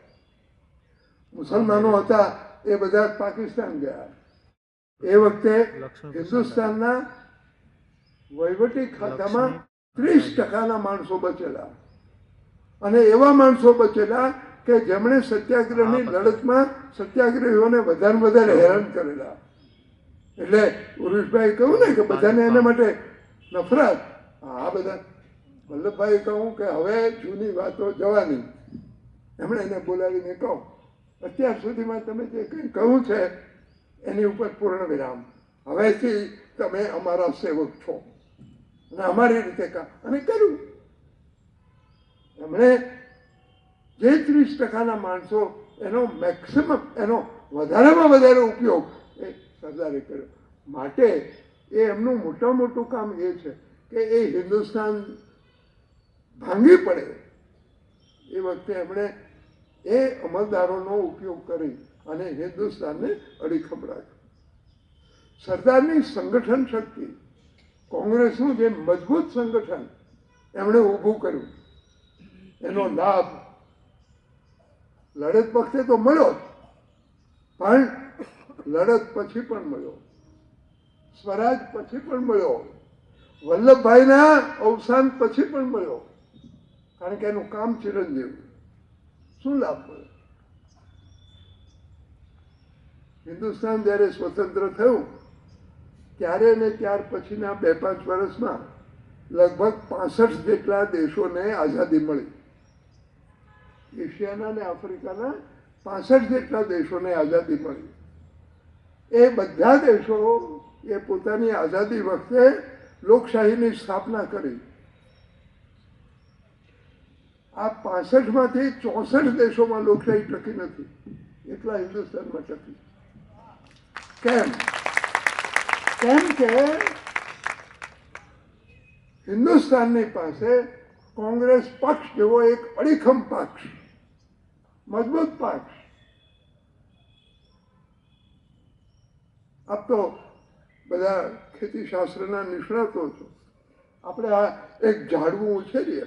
મુસલમાનો હતા એ બધા પાકિસ્તાન ગયા. એ વખતે હિન્દુસ્તાનના વહીવટી ખાતામાં 30% માણસો બચેલા, અને એવા માણસો બચેલા કે જેમણે સત્યાગ્રહની લડતમાં સત્યાગ્રહીઓને વધારે હેરાન કરેલા. એટલે ઉરુષભાઈ કહ્યું ને કે બધાને એના માટે નફરત, આ બધા વલ્લભભાઈ કહું કે હવે જૂની વાતો જવાની. એમણે એને બોલાવીને કહું, અત્યાર સુધીમાં તમે જે કંઈ કહ્યું છે એની ઉપર પૂર્ણ વિરામ, હવેથી તમે અમારા સેવક છો અને અમારી રીતે કામ. અને કર્યું. એમણે જે 30% માણસો એનો મેક્સિમમ, એનો વધારેમાં વધારે ઉપયોગ એ સરદારે કર્યો. માટે એ એમનું મોટું કામ એ છે કે એ હિન્દુસ્તાન ભાંગી પડે એ વખતે એમણે એ અમલદારોનો ઉપયોગ કરી અને હિન્દુસ્તાનને અડીખમ રાખ્યું. સરદારની સંગઠન શક્તિ, કોંગ્રેસનું જે મજબૂત સંગઠન એમણે ઊભું કર્યું, એનો લાભ લડત વખતે તો મળ્યો જ, પણ લડત પછી પણ મળ્યો, સ્વરાજ પછી પણ મળ્યો, વલ્લભભાઈના અવસાન પછી પણ મળ્યો. કારણ કે એનું કામ ચિરંજીવ. શું લાભ મળ્યો? હિન્દુસ્તાન જ્યારે સ્વતંત્ર થયું ત્યારે ને ત્યાર પછીના 2-5 વર્ષમાં લગભગ 65 જેટલા દેશોને આઝાદી મળી. એશિયાના ને આફ્રિકાના 65 જેટલા દેશોને આઝાદી મળી. એ બધા દેશો એ પોતાની આઝાદી વખતે લોકશાહીની સ્થાપના કરી. આ 65માંથી 64 દેશોમાં લોકશાહી ટકી નથી, એટલા હિન્દુસ્તાનમાં ટકી. કેમ? કેમ કે હિન્દુસ્તાનની પાસે કોંગ્રેસ પક્ષ જેવો એક અડીખમ પક્ષ, મજબૂત પક્ષ. આપ તો બધા ખેતીશાસ્ત્રના નિષ્ણાતો છો. આપણે આ એક ઝાડવું ઉછેરીએ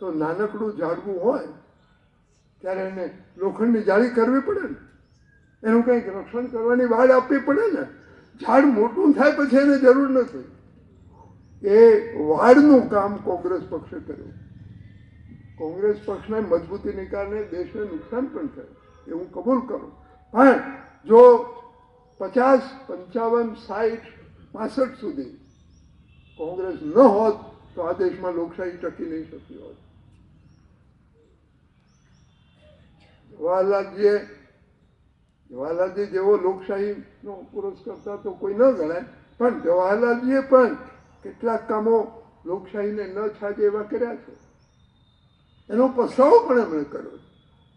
તો નાનકડું ઝાડવું હોય ત્યારે એને લોખંડની જાળી કરવી પડે ને, એનું કંઈક રક્ષણ કરવાની વાડ આપવી પડે ને. ઝાડ મોટું થાય પછી એને જરૂર નથી. એ વાડનું કામ કોંગ્રેસ પક્ષે કર્યું. કોંગ્રેસ પક્ષને મજબૂતીને કારણે દેશને નુકસાન પણ થયું, એ હું કબૂલ કરું. પણ જો 50, 55, 60, 65 સુધી કોંગ્રેસ ન હોત તો આ દેશમાં લોકશાહી ટકી નહીં શકી હોત. જવાહરલાલજી જેવો લોકશાહીનો પુરુષ કરતા તો કોઈ ન ગણાય, પણ જવાહરલાલજીએ પણ કેટલાક કામો લોકશાહીને ન છાજે એવા કર્યા છે. એનો પસ્તાવો પણ એમણે કર્યો.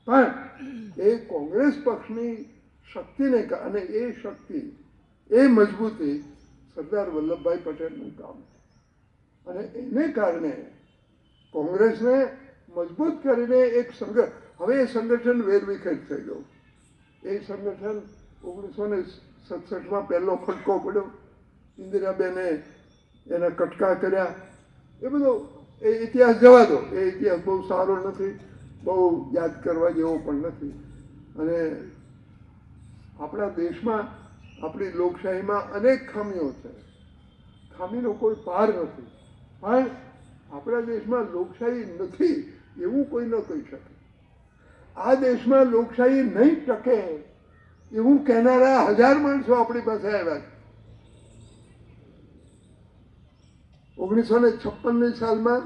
પણ એ કોંગ્રેસ પક્ષની શક્તિને અને એ શક્તિ, એ મજબૂતી સરદાર વલ્લભભાઈ પટેલનું કામ છે. અને એને કારણે કોંગ્રેસને મજબૂત કરીને એક સંગઠન, હવે એ સંગઠન વેરવિખેર થઈ ગયું. એ સંગઠન 1967માં પહેલો ખટકો પડ્યો, ઇન્દિરાબેને એના કટકા કર્યા. એ બધો એ ઇતિહાસ જવા દો, એ ઇતિહાસ બહુ સારો નથી, બહુ યાદ કરવા જેવો પણ નથી. અને આપણા દેશમાં, આપણી લોકશાહીમાં અનેક ખામીઓ છે, ખામીનો કોઈ પાર નથી. પણ આપણા દેશમાં લોકશાહી નથી એવું કોઈ ન કહી શકે. આ દેશમાં લોકશાહી નહીં ટકે એવું કહેનારા 1000 માણસો આપણી પાસે આવ્યા છે. 1956ની સાલમાં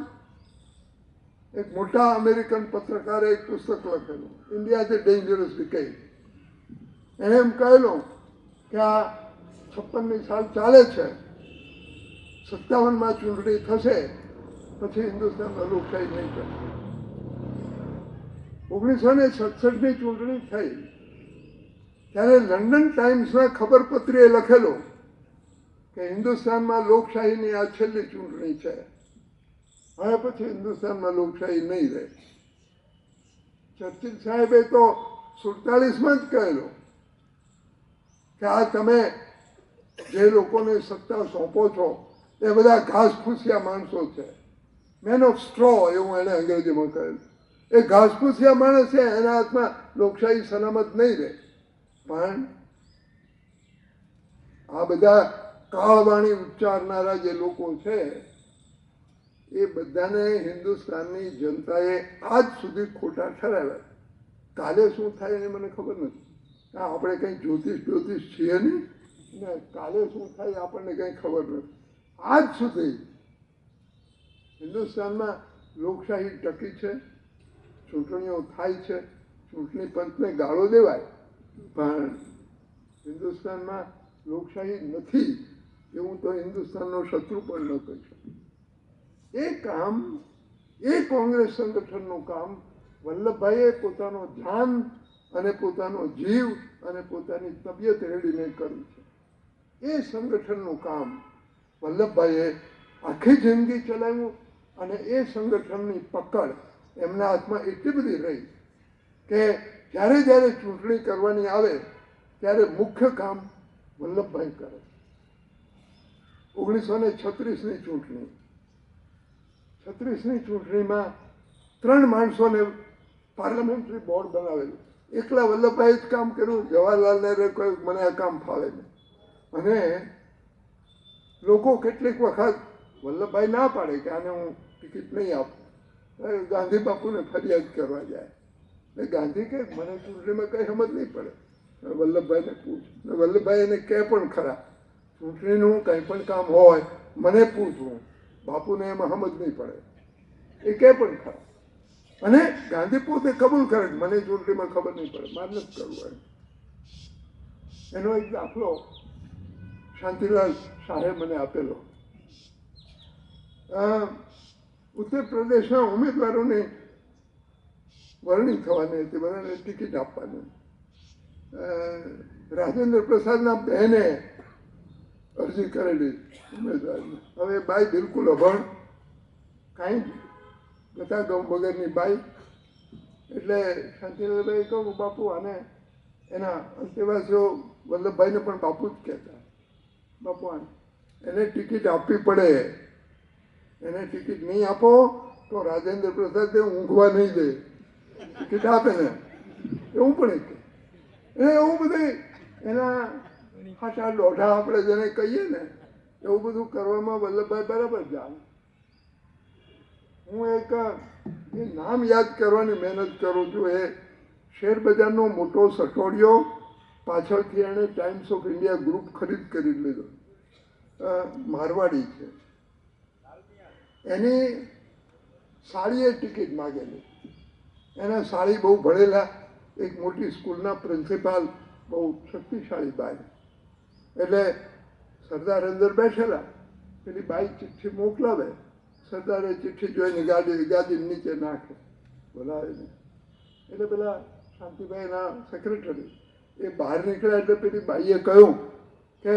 એક મોટા અમેરિકન પત્રકારે એક પુસ્તક લખેલું, India is a dangerous decade. એણે એમ કહેલું કે આ 56ની સાલ ચાલે છે, 57માં ચૂંટણી થશે પછી હિન્દુસ્તાનમાં લોકશાહી નહીં કરે. 1967ની ચૂંટણી થઈ ત્યારે લંડન ટાઈમ્સના ખબરપત્રીએ લખેલું કે હિન્દુસ્તાનમાં લોકશાહીની આ છેલ્લી ચૂંટણી છે, હવે પછી હિન્દુસ્તાનમાં લોકશાહી નહીં રહે. ચર્ચિલ સાહેબે તો 47માં જ કહેલું કે આ તમે જે લોકોને સત્તા સોંપો છો એ બધા ઘાસ ફૂસિયા માણસો છે, મેન ઓફ સ્ટ્રો એવું એણે અંગ્રેજીમાં કહ્યું. એ ઘાસ ફૂસિયા માણસ છે, એના હાથમાં લોકશાહી સલામત નહીં રહે. પણ આ બધા કાળવાણી ઉચ્ચારનારા જે લોકો છે એ બધાને હિન્દુસ્તાનની જનતાએ આજ સુધી ખોટા ઠરાવ્યા. કાલે શું થાય એની મને ખબર નથી. આપણે કંઈ જ્યોતિષ છીએ નહીં ને કાલે શું થાય આપણને કંઈ ખબર નથી. આજ સુધી હિન્દુસ્તાનમાં લોકશાહી ટકી છે, ચૂંટણીઓ થાય છે, ચૂંટણી પંચને ગાળો દેવાય, પણ હિન્દુસ્તાનમાં લોકશાહી નથી એવું તો હિન્દુસ્તાનનો શત્રુ પણ ન કહી શકે. એ કામ, એ કોંગ્રેસ સંગઠનનું કામ વલ્લભભાઈએ પોતાનો જાન અને પોતાનો જીવ અને પોતાની તબિયત રેડીને કર્યું છે. એ સંગઠનનું કામ વલ્લભભાઈએ આખી જિંદગી ચલાવ્યું અને એ સંગઠનની પકડ એમના હાથમાં એટલી બધી રહી કે જ્યારે જ્યારે ચૂંટણી કરવાની આવે ત્યારે મુખ્ય કામ વલ્લભભાઈ કરે. 1936ની ચૂંટણી, 36ની ચૂંટણીમાં 3 માણસોને પાર્લામેન્ટરી બોર્ડ બનાવેલું. એકલા વલ્લભભાઈએ જ કામ કર્યું. જવાહરલાલ નહેરુએ કહ્યું મને આ કામ ફાવે નહીં. અને લોકો કેટલીક વખત વલ્લભભાઈ ના પાડે કે આને હું ટિકિટ નહીં આપું, ગાંધી બાપુને ફરિયાદ કરવા જાય. એટલે ગાંધી કહે મને ચૂંટણીમાં કંઈ સમજ નહીં પડે, વલ્લભભાઈને પૂછ. વલ્લભભાઈ એને કહે પણ ખરા ચૂંટણીનું કંઈ પણ કામ હોય મને પૂછવું, બાપુને એમાં સમજ નહીં પડે, એ કહે પણ ખરા. અને ગાંધી પોતે કબૂલ કરે કે મને ચૂંટણીમાં ખબર નહીં પડે, મારે નથી કરવું. એનો એક દાખલો શાંતિલાલ શાહે મને આપેલો. ઉત્તર પ્રદેશના ઉમેદવારોની વરણી થવાની હતી, બધાને ટિકિટ આપવાની. રાજેન્દ્ર પ્રસાદના બહેને અરજી કરેલી ઉમેદવારની. હવે બાઈ બિલકુલ અભણ, કાંઈ બધા ગમ વગરની બાઈ. એટલે શાંતિલાલભાઈએ કહ્યું બાપુ આને, એના અંતેવાસીઓ વલ્લભભાઈને પણ બાપુ જ કહેતા, બાપુ આને એને ટિકિટ આપવી પડે, એને ટિકિટ નહીં આપો તો રાજેન્દ્ર પ્રસાદને ઊંઘવા નહીં દે, ટિકિટ આપે ને એવું પણ કહે. એવું બધું એના હાટા દોઢા આપણે જેને કહીએ ને એવું બધું કરવામાં વલ્લભભાઈ બરાબર જાણે. હું એક એ નામ યાદ કરવાની મહેનત કરું છું. એ શેર બજારનો મોટો સટોડિયો, પાછળથી એણે ટાઈમ્સ ઓફ ઇન્ડિયા ગ્રુપ ખરીદ કરી લીધો, મારવાડી છે. એની સાડીએ ટિકિટ માગેલી. એના સાડી બહુ ભણેલા, એક મોટી સ્કૂલના પ્રિન્સિપાલ, બહુ શક્તિશાળી બાઈ. એટલે સરદાર અંદર બેઠેલા, પેલી બાઈ ચિઠ્ઠી મોકલાવે, સરદારે ચિઠ્ઠી જોઈને ગાદી નીચે નાખે, બોલાવે ને. એટલે પેલા શાંતિભાઈના સેક્રેટરી એ બહાર નીકળ્યા એટલે પેલી બાઈએ કહ્યું કે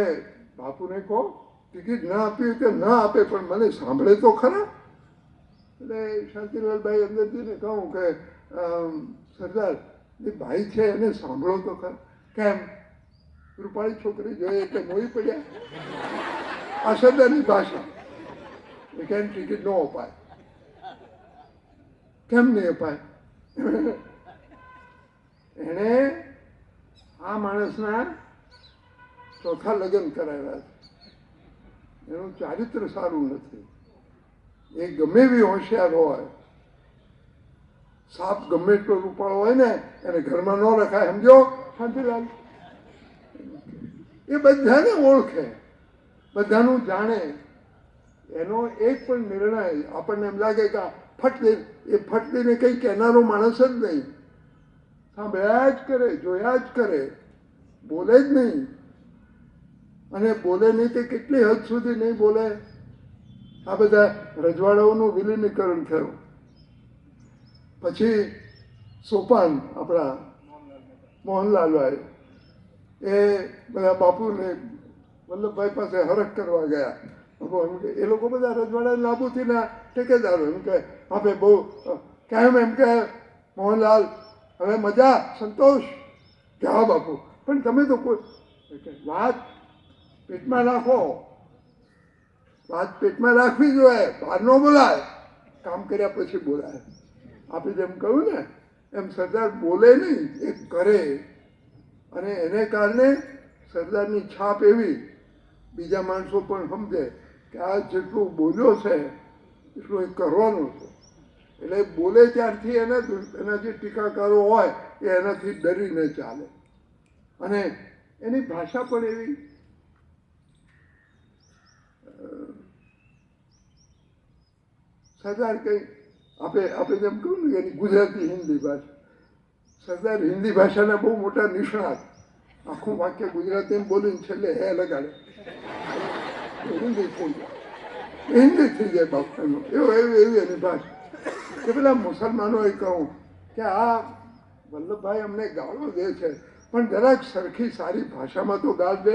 બાપુને કહો ટિકિટ ના આપી કે ના આપે પણ મને સાંભળે તો ખરા. એટલે શાંતિલાલભાઈ અંદર જઈને કહું કે સરદાર એ ભાઈ છે એને સાંભળો તો ખરા. કેમ? રૂપાળી છોકરી જોઈએ એટલે મોઈ પડ્યા. આ સરદારની ભાષા. એ કેમ ટિકિટ ન અપાય? કેમ નહીં અપાય? એણે આ માણસના ચોથા લગ્ન કરાવ્યા છે. એનું ચારિત્ર સારું નથી. એ ગમે એવી હોશિયાર હોય, સાપ ગમે એટલો રૂપાળો હોય ને એને ઘરમાં ન રખાય, સમજો શાંતિલાલ? એ બધાને ઓળખે, બધાનું જાણે. એનો એક પણ નિર્ણય આપણને એમ લાગે કે ફટ દે, એ ફટ દઈને કંઈ કહેનારો માણસ જ નહીં. સાંભળ્યા જ કરે, જોયા જ કરે, બોલે જ નહીં. અને બોલે નહીં તે કેટલી હદ સુધી નહીં બોલે. આ બધા રજવાડાઓનું વિલીનીકરણ થયું પછી સોપાન આપણા મોહનલાલ આવ્યો. એ બધા બાપુને વલ્લભભાઈ પાસે હરખ કરવા ગયા. બાપુ એમ કે એ લોકો બધા રજવાડા લાંબુથીના ઠેકેદારો એમ કે આપણે બહુ કેમ એમ કે મોહનલાલ હવે મજા સંતોષ કે હા બાપુ, પણ તમે તો કોઈ વાત પેટમાં રાખો, વાત પેટમાં રાખવી જોઈએ, બહાર ન બોલાય, કામ કર્યા પછી બોલાય. આપણે જેમ કહ્યું ને એમ સરદાર બોલે નહીં, એ કરે. અને એને કારણે સરદારની છાપ એવી બીજા માણસો પણ સમજે કે આ જેટલું બોલ્યો છે એટલું એ કરવાનું છે. એટલે બોલે ત્યારથી એના જે ટીકાકારો હોય એ એનાથી ડરીને ચાલે. અને એની ભાષા પણ એવી સરદાર કંઈ આપણે જેમ કહ્યું ને એની ગુજરાતી હિન્દી ભાષા, સરદાર હિન્દી ભાષાના બહુ મોટા નિષ્ણાત. આખું વાક્ય ગુજરાતીમાં બોલીને છેલ્લે હે લગાડે, હિન્દી થઈ જાય, હિન્દી થઈ જાય બાપનું. એવી એની ભાષા કે પેલા મુસલમાનોએ કહું કે આ વલ્લભભાઈ અમને ગાળો દે છે પણ જરાક સરખી સારી ભાષામાં તો ગાળ દે.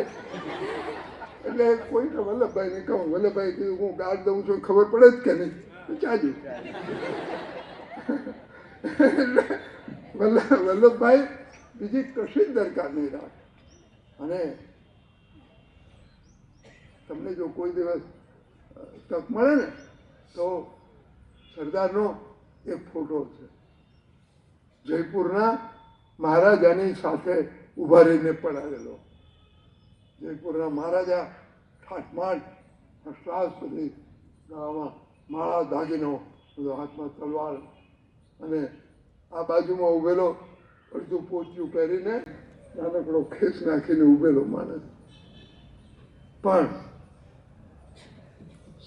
એટલે કોઈને વલ્લભભાઈને કહું, વલ્લભભાઈ કીધું હું ગાળ દઉં છું ખબર પડે જ કે નહીં, ચાલ્યું. વલ્લભભાઈ બીજી કશી જ દરકાર નહીં રાખે. અને તમને જો કોઈ દિવસ તક મળે ને તો સરદારનો એક ફોટો છે જયપુરના મહારાજાની સાથે ઊભા રહીને પડાવેલો. જયપુરના મહારાજા ઠાઠમાઠ શ્વાસ બધી ગાવામાં માળા દાગીનો બધો, હાથમાં તલવાર, અને આ બાજુમાં ઊભેલો અડધું પોચિયું પહેરીને નાનકડો ખેસ નાખીને ઊભેલો માણસ. પણ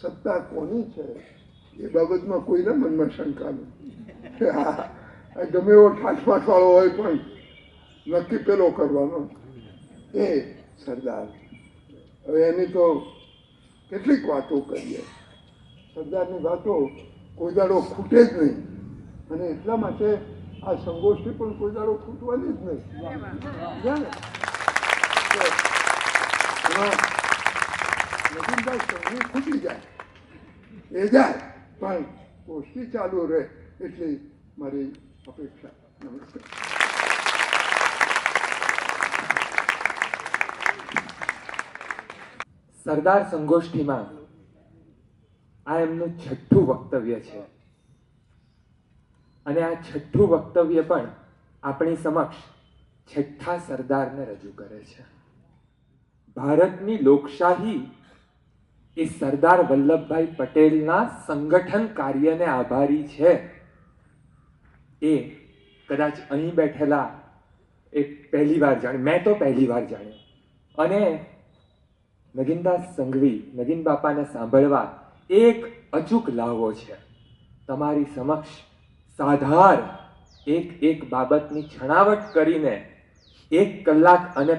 સત્તા કોની છે એ બાબતમાં કોઈના મનમાં શંકા નથી. ગમે એવો ઠાઠમાઠવાળો હોય પણ નક્કી પેલો કરવાનો એ સરદાર. હવે એની તો કેટલીક વાતો કરીએ. સરદારની વાતો કોઈ દાડો ખૂટે જ નહીં. અને એટલા માટે આ સંગોષ્ઠી પણ કોઈ દાડો ખૂટવાની જ નહીં. નવીનભાઈ સંગી ખૂટી જાય એ જાય પણ ગોષ્ઠી ચાલુ રહે એટલી મારી અપેક્ષા. નમસ્કાર. સરદાર સંગોષ્ઠીમાં આ એમનું છઠ્ઠું વક્તવ્ય છે. અને આ છઠ્ઠું વક્તવ્ય પણ આપણી સમક્ષ છઠ્ઠા સરદારને રજૂ કરે છે. ભારતની લોકશાહી એ સરદાર વલ્લભભાઈ પટેલના સંગઠન કાર્યને આભારી છે. એ કદાચ અહીં બેઠેલા એ પહેલી વાર જાણ્યું, મેં તો પહેલી વાર જાણ્યું. અને નગીનદાસ સંઘવી, નગીન બાપાને સાંભળવા એક અચૂક લાહવો છે. તમારી સમક્ષ સાધાર એક બાબતની છણાવટ કરીને 1 કલાક અને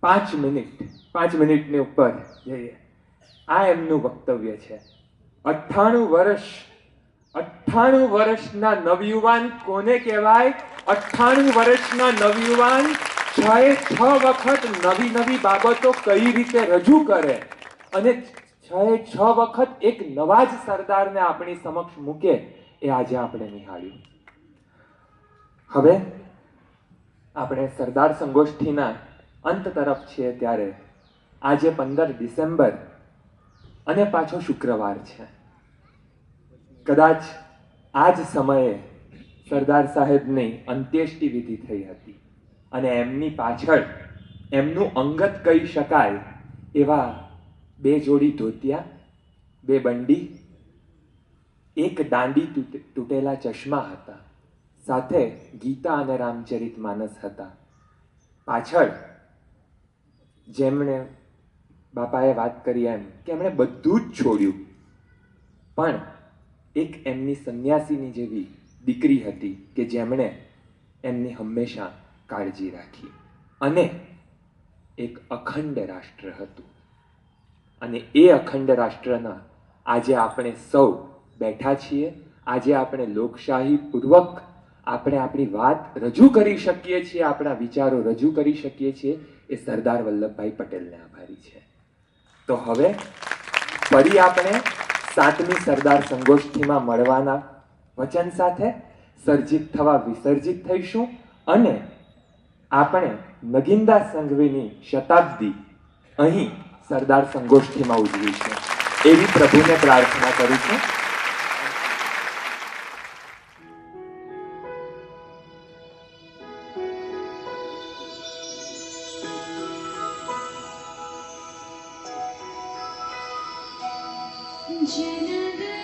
5 મિનિટની ઉપર જઈએ. આ એમનું વક્તવ્ય છે. 98 વર્ષના નવયુવાન કોને કહેવાય? 98 વર્ષના નવયુવાન 6 વખત નવી બાબતો કઈ રીતે રજૂ કરે અને 6 વખત એક નવા જ સરદારને આપણી સમક્ષ મૂકે, એ આજે આપણે નિહાળ્યું. હવે આપણે સરદાર સંગોષ્ઠીના અંત તરફ છીએ ત્યારે આજે 15 ડિસેમ્બર અને પાછો શુક્રવાર છે. કદાચ આ જ સમયે સરદાર સાહેબની અંત્યેષ્ટિ વિધિ થઈ હતી અને એમની પાછળ એમનું અંગત કહી શકાય એવા 2 જોડી ધોતિયા, 2 બંડી, 1 દાંડી તૂટેલા ચશ્મા હતા. સાથે ગીતા અને રામચરિત માનસ હતા. પાછળ જેમણે બાપાએ વાત કરી એમ કે એમણે બધું જ છોડ્યું, પણ એક એમની સંન્યાસીની જેવી દીકરી હતી કે જેમણે એમની હંમેશા કાળજી રાખી. અને એક અખંડ રાષ્ટ્ર હતું. અને એ અખંડ રાષ્ટ્રના આજે આપણે સૌ બેઠા છીએ. આજે આપણે લોકશાહી પૂર્વક આપણે આપણી વાત રજૂ કરી શકીએ છીએ, આપણા વિચારો રજૂ કરી શકીએ છીએ. એ સરદાર વલ્લભભાઈ પટેલને આભારી છે. તો હવે ફરી આપણે 7મી સરદાર સંગોષ્ઠીમાં મળવાના વચન સાથે સર્જિત થવા વિસર્જિત થઈશું અને આપણે નગિંદા સંઘવીની શતાબ્દી અહીં સરદાર સંગોષ્ઠીમાં ઉજવીશું એવી પ્રભુને પ્રાર્થના કરું છું. जनगण